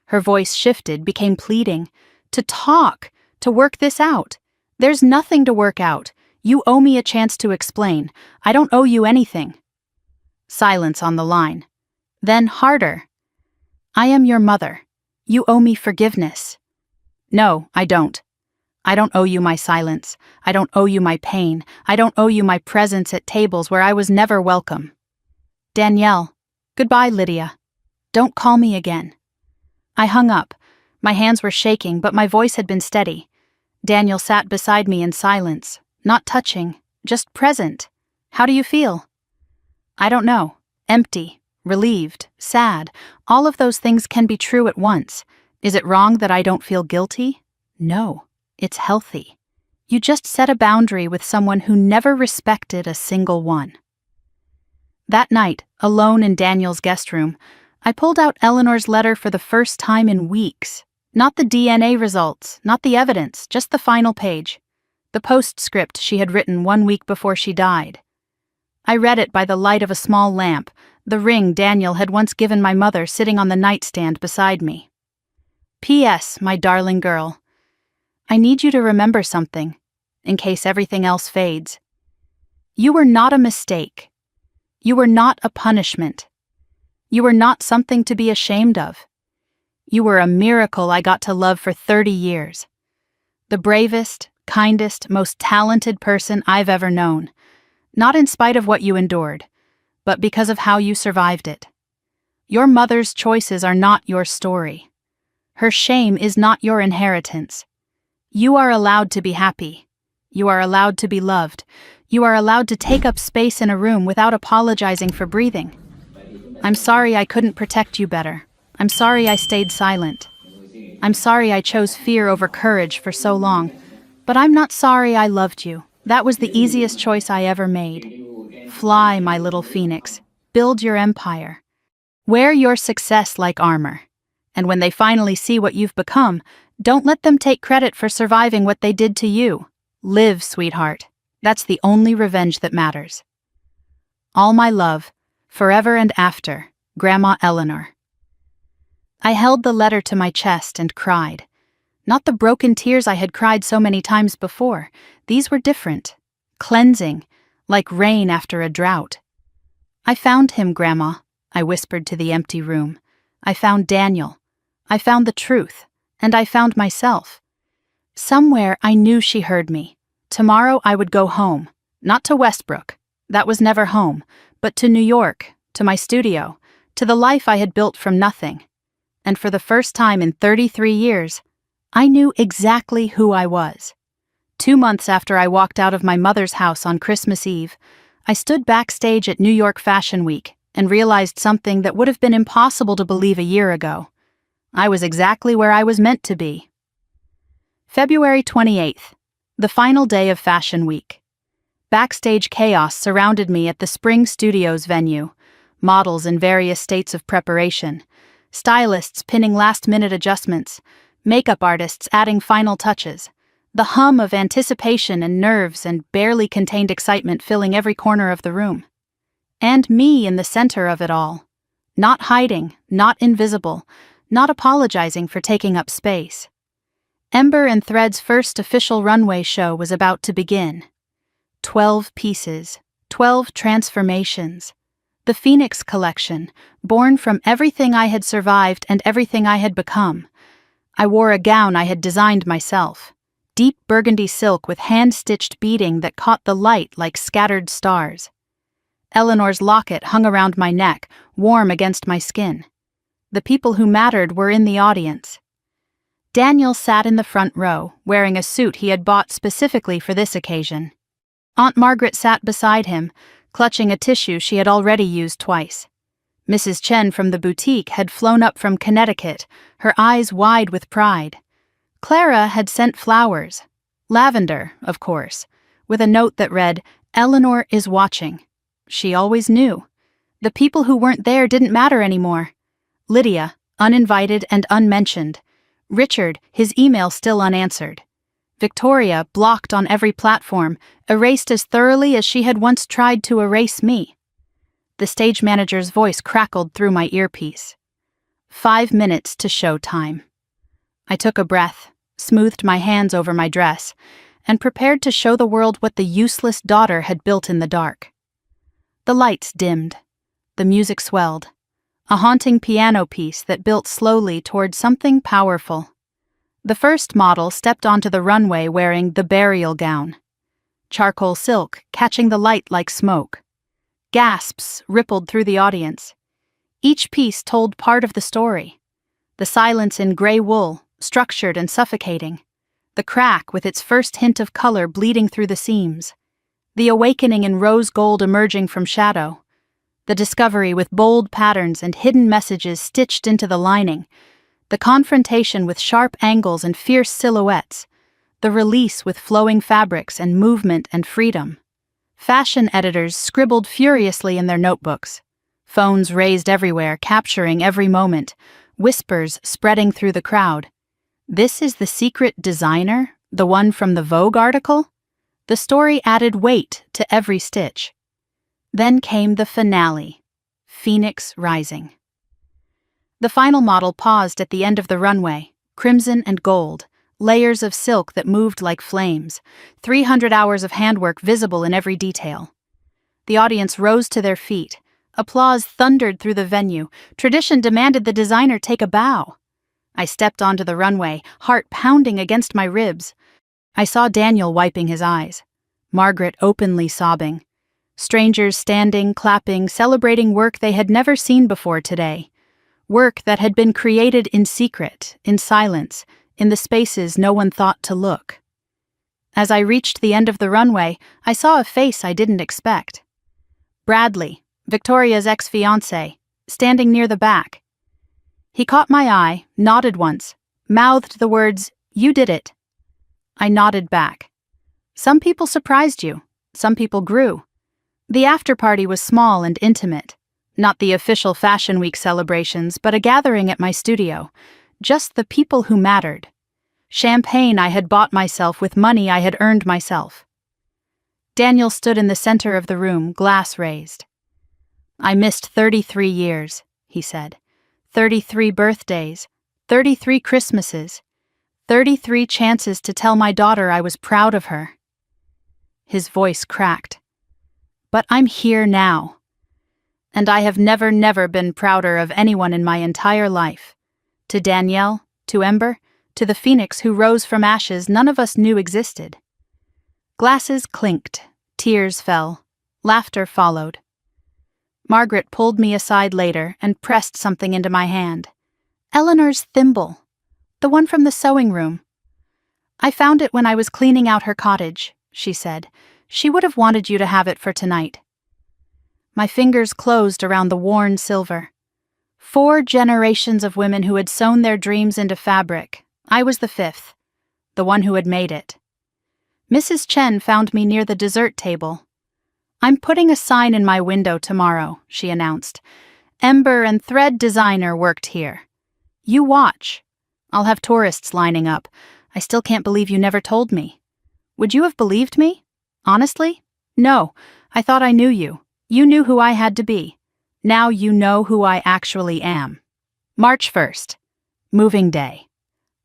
Her voice shifted, became pleading. To talk, to work this out. There's nothing to work out. You owe me a chance to explain. I don't owe you anything. Silence on the line. Then harder. I am your mother. You owe me forgiveness. No, I don't. I don't owe you my silence. I don't owe you my pain. I don't owe you my presence at tables where I was never welcome. Danielle. Goodbye, Lydia. Don't call me again. I hung up. My hands were shaking, but my voice had been steady. Daniel sat beside me in silence, not touching, just present. How do you feel? I don't know. Empty, relieved, sad. All of those things can be true at once. Is it wrong that I don't feel guilty? No, it's healthy. You just set a boundary with someone who never respected a single one. That night, alone in Daniel's guest room, I pulled out Eleanor's letter for the first time in weeks. Not the DNA results, not the evidence, just the final page. The postscript she had written 1 week before she died. I read it by the light of a small lamp, the ring Daniel had once given my mother sitting on the nightstand beside me. P.S., my darling girl. I need you to remember something, in case everything else fades. You were not a mistake. You were not a punishment. You were not something to be ashamed of. You were a miracle I got to love for 30 years. The bravest, kindest, most talented person I've ever known. Not in spite of what you endured, but because of how you survived it. Your mother's choices are not your story. Her shame is not your inheritance. You are allowed to be happy. You are allowed to be loved. You are allowed to take up space in a room without apologizing for breathing. I'm sorry I couldn't protect you better. I'm sorry I stayed silent. I'm sorry I chose fear over courage for so long. But I'm not sorry I loved you. That was the easiest choice I ever made. Fly, my little phoenix. Build your empire. Wear your success like armor. And when they finally see what you've become, don't let them take credit for surviving what they did to you. Live, sweetheart. That's the only revenge that matters. All my love, forever and after, Grandma Eleanor. I held the letter to my chest and cried. Not the broken tears I had cried so many times before. These were different. Cleansing, like rain after a drought. I found him, Grandma, I whispered to the empty room. I found Daniel. I found the truth, and I found myself. Somewhere I knew she heard me. Tomorrow I would go home, not to Westbrook. That was never home, but to New York, to my studio, to the life I had built from nothing. And for the first time in 33 years, I knew exactly who I was. 2 months after I walked out of my mother's house on Christmas Eve, I stood backstage at New York Fashion Week and realized something that would have been impossible to believe a year ago. I was exactly where I was meant to be. February 28th, the final day of Fashion Week. Backstage chaos surrounded me at the Spring Studios venue, models in various states of preparation, stylists pinning last-minute adjustments, makeup artists adding final touches, the hum of anticipation and nerves and barely contained excitement filling every corner of the room. And me in the center of it all. Not hiding, not invisible, not apologizing for taking up space. Ember and Thread's first official runway show was about to begin. 12 pieces, 12 transformations. The Phoenix Collection, born from everything I had survived and everything I had become. I wore a gown I had designed myself. Deep burgundy silk with hand-stitched beading that caught the light like scattered stars. Eleanor's locket hung around my neck, warm against my skin. The people who mattered were in the audience. Daniel sat in the front row, wearing a suit he had bought specifically for this occasion. Aunt Margaret sat beside him, clutching a tissue she had already used twice. Mrs. Chen from the boutique had flown up from Connecticut, her eyes wide with pride. Clara had sent flowers. Lavender, of course, with a note that read, "Eleanor is watching." She always knew. The people who weren't there didn't matter anymore. Lydia, uninvited and unmentioned. Richard, his email still unanswered. Victoria, blocked on every platform, erased as thoroughly as she had once tried to erase me. The stage manager's voice crackled through my earpiece. 5 minutes to show time. I took a breath, smoothed my hands over my dress, and prepared to show the world what the useless daughter had built in the dark. The lights dimmed. The music swelled. A haunting piano piece that built slowly toward something powerful. The first model stepped onto the runway wearing the burial gown. Charcoal silk, catching the light like smoke. Gasps rippled through the audience. Each piece told part of the story. The silence in gray wool, structured and suffocating. The crack with its first hint of color bleeding through the seams. The awakening in rose gold emerging from shadow. The discovery with bold patterns and hidden messages stitched into the lining. The confrontation with sharp angles and fierce silhouettes. The release with flowing fabrics and movement and freedom. Fashion editors scribbled furiously in their notebooks. Phones raised everywhere, capturing every moment, whispers spreading through the crowd. This is the secret designer, the one from the Vogue article? The story added weight to every stitch. Then came the finale, Phoenix Rising. The final model paused at the end of the runway, crimson and gold, layers of silk that moved like flames, 300 hours of handwork visible in every detail. The audience rose to their feet. Applause thundered through the venue. Tradition demanded the designer take a bow. I stepped onto the runway, heart pounding against my ribs. I saw Daniel wiping his eyes, Margaret openly sobbing, strangers standing, clapping, celebrating work they had never seen before today. Work that had been created in secret, in silence, in the spaces no one thought to look. As I reached the end of the runway, I saw a face I didn't expect. Bradley, Victoria's ex-fiancé, standing near the back. He caught my eye, nodded once, mouthed the words, "You did it." I nodded back. Some people surprised you, some people grew. The after-party was small and intimate. Not the official Fashion Week celebrations, but a gathering at my studio. Just the people who mattered. Champagne I had bought myself with money I had earned myself. Daniel stood in the center of the room, glass raised. "I missed 33 years," he said. 33 birthdays, 33 Christmases, 33 chances to tell my daughter I was proud of her. His voice cracked. "But I'm here now. And I have never been prouder of anyone in my entire life. To Danielle, to Ember, to the phoenix who rose from ashes none of us knew existed." Glasses clinked, tears fell, laughter followed. Margaret pulled me aside later and pressed something into my hand. "Eleanor's thimble, the one from the sewing room. I found it when I was cleaning out her cottage," she said. "She would have wanted you to have it for tonight." My fingers closed around the worn silver. 4 generations of women who had sewn their dreams into fabric. I was the 5th, the one who had made it. Mrs. Chen found me near the dessert table. "I'm putting a sign in my window tomorrow," she announced. "Ember and Thread Designer worked here. You watch. I'll have tourists lining up. I still can't believe you never told me. Would you have believed me? Honestly? No, I thought I knew you. You knew who I had to be. Now you know who I actually am." March 1st. Moving day.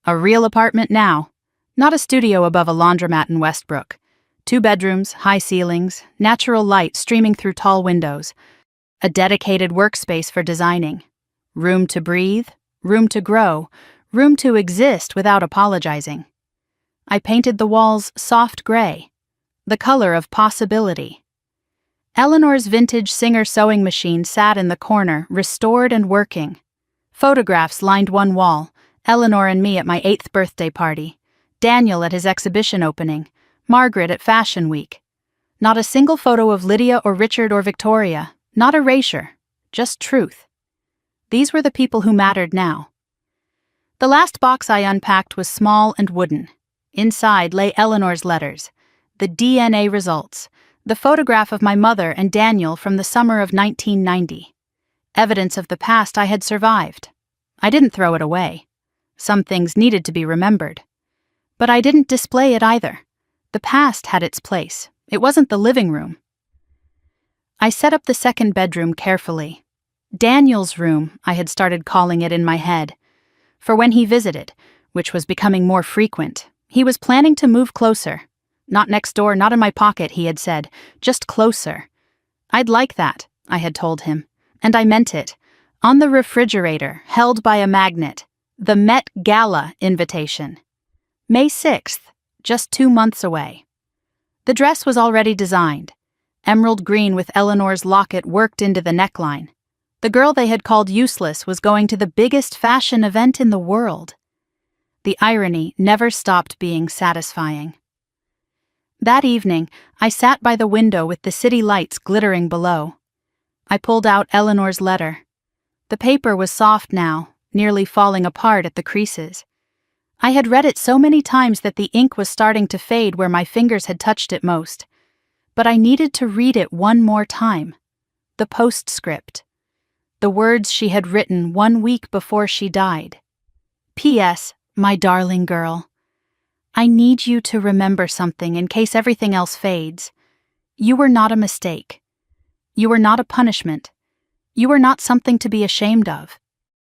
A real apartment now. Not a studio above a laundromat in Westbrook. 2 bedrooms, high ceilings, natural light streaming through tall windows. A dedicated workspace for designing. Room to breathe, room to grow, room to exist without apologizing. I painted the walls soft gray, the color of possibility. Eleanor's vintage Singer sewing machine sat in the corner, restored and working. Photographs lined one wall, Eleanor and me at my 8th birthday party, Daniel at his exhibition opening, Margaret at Fashion Week. Not a single photo of Lydia or Richard or Victoria, not erasure, just truth. These were the people who mattered now. The last box I unpacked was small and wooden. Inside lay Eleanor's letters, the DNA results, the photograph of my mother and Daniel from the summer of 1990. Evidence of the past I had survived. I didn't throw it away. Some things needed to be remembered. But I didn't display it either. The past had its place. It wasn't the living room. I set up the 2nd bedroom carefully. Daniel's room, I had started calling it in my head. For when he visited, which was becoming more frequent, he was planning to move closer. Not next door, not in my pocket, he had said, just closer. I'd like that, I had told him, and I meant it. On the refrigerator, held by a magnet, the Met Gala invitation. May 6th, just 2 months away. The dress was already designed. Emerald green with Eleanor's locket worked into the neckline. The girl they had called useless was going to the biggest fashion event in the world. The irony never stopped being satisfying. That evening, I sat by the window with the city lights glittering below. I pulled out Eleanor's letter. The paper was soft now, nearly falling apart at the creases. I had read it so many times that the ink was starting to fade where my fingers had touched it most. But I needed to read it one more time. The postscript. the words she had written 1 week before she died. P.S. My darling girl, I need you to remember something in case everything else fades. You were not a mistake. You were not a punishment. You were not something to be ashamed of.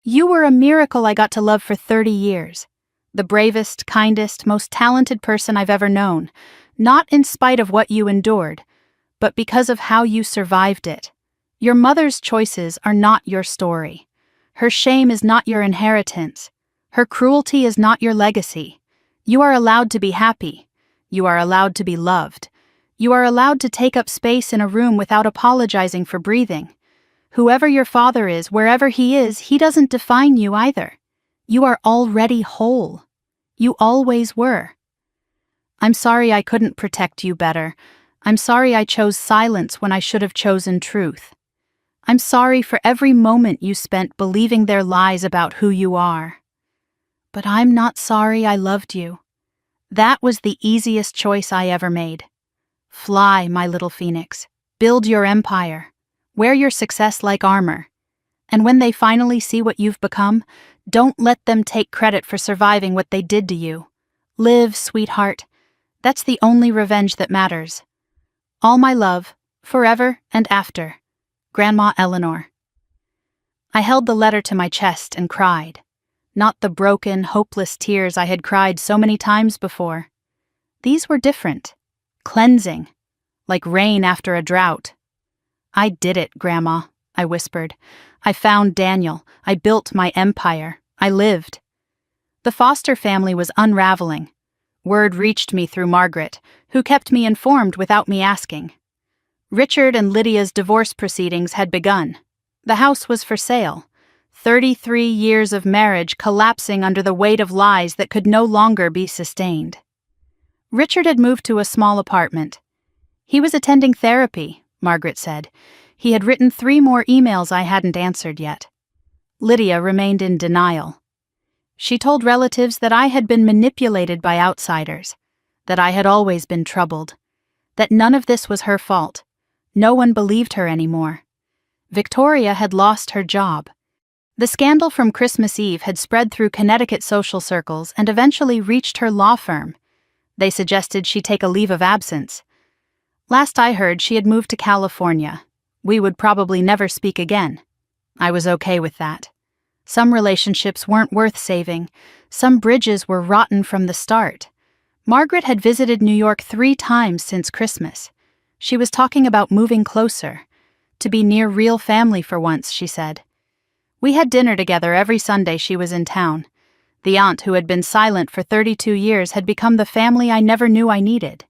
You were a miracle I got to love for 30 years. The bravest, kindest, most talented person I've ever known, not in spite of what you endured, but because of how you survived it. Your mother's choices are not your story. Her shame is not your inheritance. Her cruelty is not your legacy. You are allowed to be happy. You are allowed to be loved. You are allowed to take up space in a room without apologizing for breathing. Whoever your father is, wherever he is, he doesn't define you either. You are already whole. You always were. I'm sorry I couldn't protect you better. I'm sorry I chose silence when I should have chosen truth. I'm sorry for every moment you spent believing their lies about who you are. But I'm not sorry I loved you. That was the easiest choice I ever made. Fly, my little phoenix. Build your empire. Wear your success like armor. And when they finally see what you've become, don't let them take credit for surviving what they did to you. Live, sweetheart. That's the only revenge that matters. All my love, forever and after. Grandma Eleanor. I held the letter to my chest and cried. Not the broken, hopeless tears I had cried so many times before. These were different. Cleansing. Like rain after a drought. I did it, Grandma, I whispered. I found Daniel. I built my empire. I lived. The Foster family was unraveling. Word reached me through Margaret, who kept me informed without me asking. Richard and Lydia's divorce proceedings had begun. The house was for sale. 33 years of marriage collapsing under the weight of lies that could no longer be sustained. Richard had moved to a small apartment. He was attending therapy, Margaret said. He had written 3 more emails I hadn't answered yet. Lydia remained in denial. She told relatives that I had been manipulated by outsiders, that I had always been troubled, that none of this was her fault. No one believed her anymore. Victoria had lost her job. The scandal from Christmas Eve had spread through Connecticut social circles and eventually reached her law firm. They suggested she take a leave of absence. Last I heard, she had moved to California. We would probably never speak again. I was okay with that. Some relationships weren't worth saving. Some bridges were rotten from the start. Margaret had visited New York 3 times since Christmas. She was talking about moving closer. To be near real family for once, she said. We had dinner together every Sunday she was in town. The aunt who had been silent for 32 years had become the family I never knew I needed.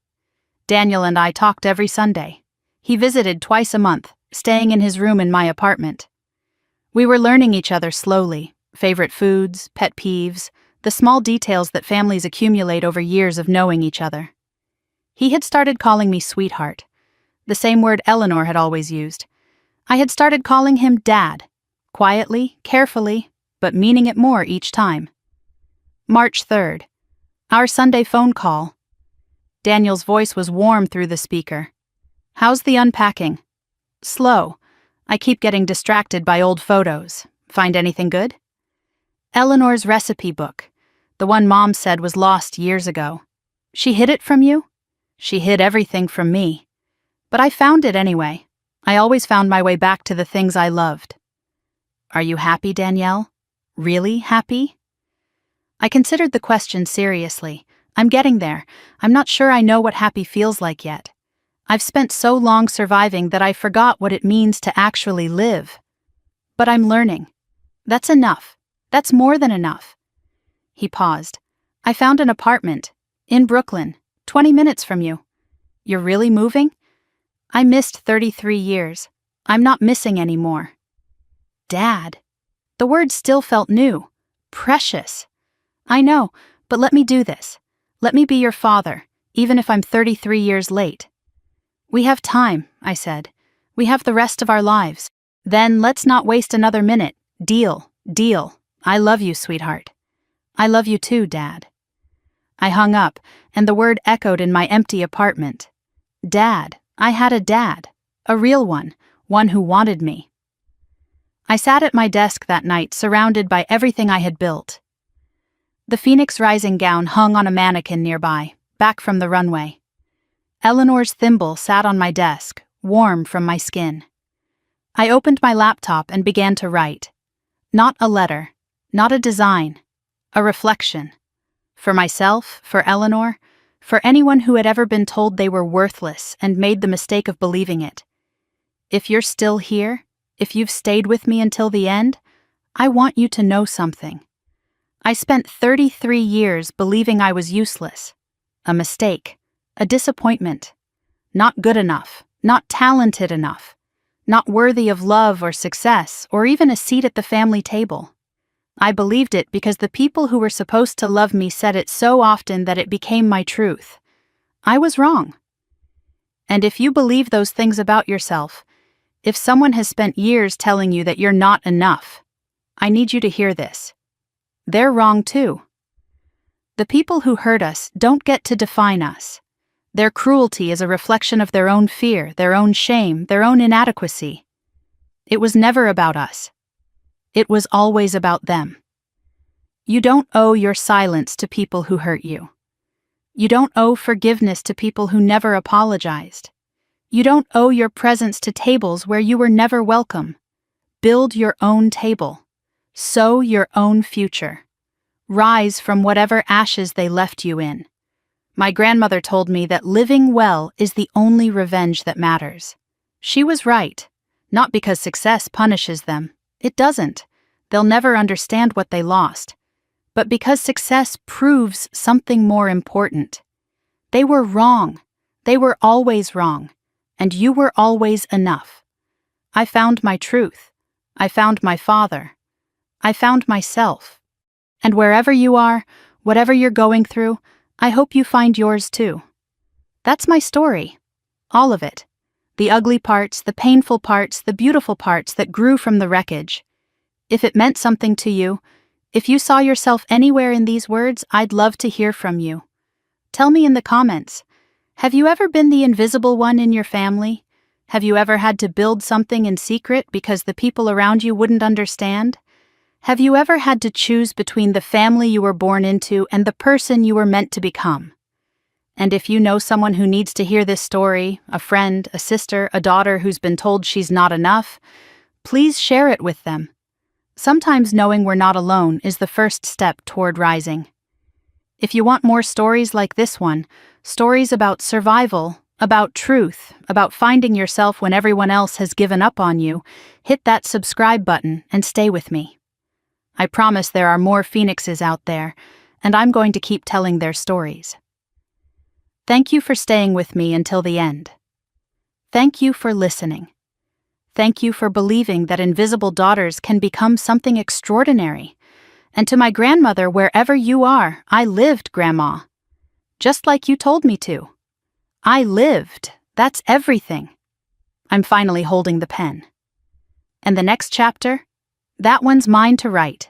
Daniel and I talked every Sunday. He visited twice a month, staying in his room in my apartment. We were learning each other slowly, favorite foods, pet peeves, the small details that families accumulate over years of knowing each other. He had started calling me sweetheart, the same word Eleanor had always used. I had started calling him Dad, quietly, carefully, but meaning it more each time. March 3rd. Our Sunday phone call. Daniel's voice was warm through the speaker. How's the unpacking? Slow. I keep getting distracted by old photos. Find anything good? Eleanor's recipe book, the one Mom said was lost years ago. She hid it from you? She hid everything from me. But I found it anyway. I always found my way back to the things I loved. Are you happy, Danielle? Really happy? I considered the question seriously. I'm getting there. I'm not sure I know what happy feels like yet. I've spent so long surviving that I forgot what it means to actually live. But I'm learning. That's enough. That's more than enough. He paused. I found an apartment. In Brooklyn. 20 minutes from you. You're really moving? I missed 33 years. I'm not missing anymore. Dad. The word still felt new. Precious. I know, but let me do this. Let me be your father, even if I'm 33 years late. We have time, I said. We have the rest of our lives. Then let's not waste another minute. Deal, deal. I love you, sweetheart. I love you too, Dad. I hung up, and the word echoed in my empty apartment. Dad. I had a dad. A real one. One who wanted me. I sat at my desk that night, surrounded by everything I had built. The Phoenix Rising gown hung on a mannequin nearby, back from the runway. Eleanor's thimble sat on my desk, warm from my skin. I opened my laptop and began to write. Not a letter, not a design, a reflection. For myself, for Eleanor, for anyone who had ever been told they were worthless and made the mistake of believing it. If you're still here, if you've stayed with me until the end, I want you to know something. I spent 33 years believing I was useless, a mistake, a disappointment, not good enough, not talented enough, not worthy of love or success or even a seat at the family table. I believed it because the people who were supposed to love me said it so often that it became my truth. I was wrong. And if you believe those things about yourself, if someone has spent years telling you that you're not enough, I need you to hear this. They're wrong too. The people who hurt us don't get to define us. Their cruelty is a reflection of their own fear, their own shame, their own inadequacy. It was never about us. It was always about them. You don't owe your silence to people who hurt you. You don't owe forgiveness to people who never apologized. You don't owe your presence to tables where you were never welcome. Build your own table. Sow your own future. Rise from whatever ashes they left you in. My grandmother told me that living well is the only revenge that matters. She was right. Not because success punishes them. It doesn't. They'll never understand what they lost. But because success proves something more important. They were wrong. They were always wrong. And you were always enough. I found my truth. I found my father. I found myself. And wherever you are, whatever you're going through, I hope you find yours too. That's my story. All of it. The ugly parts, the painful parts, the beautiful parts that grew from the wreckage. If it meant something to you, if you saw yourself anywhere in these words, I'd love to hear from you. Tell me in the comments. Have you ever been the invisible one in your family? Have you ever had to build something in secret because the people around you wouldn't understand? Have you ever had to choose between the family you were born into and the person you were meant to become? And if you know someone who needs to hear this story, a friend, a sister, a daughter who's been told she's not enough, please share it with them. Sometimes knowing we're not alone is the first step toward rising. If you want more stories like this one, stories about survival, about truth, about finding yourself when everyone else has given up on you, hit that subscribe button and stay with me. I promise there are more phoenixes out there, and I'm going to keep telling their stories. Thank you for staying with me until the end. Thank you for listening. Thank you for believing that invisible daughters can become something extraordinary. And to my grandmother, wherever you are, I lived, Grandma. Just like you told me to. I lived. That's everything. I'm finally holding the pen. And the next chapter? That one's mine to write.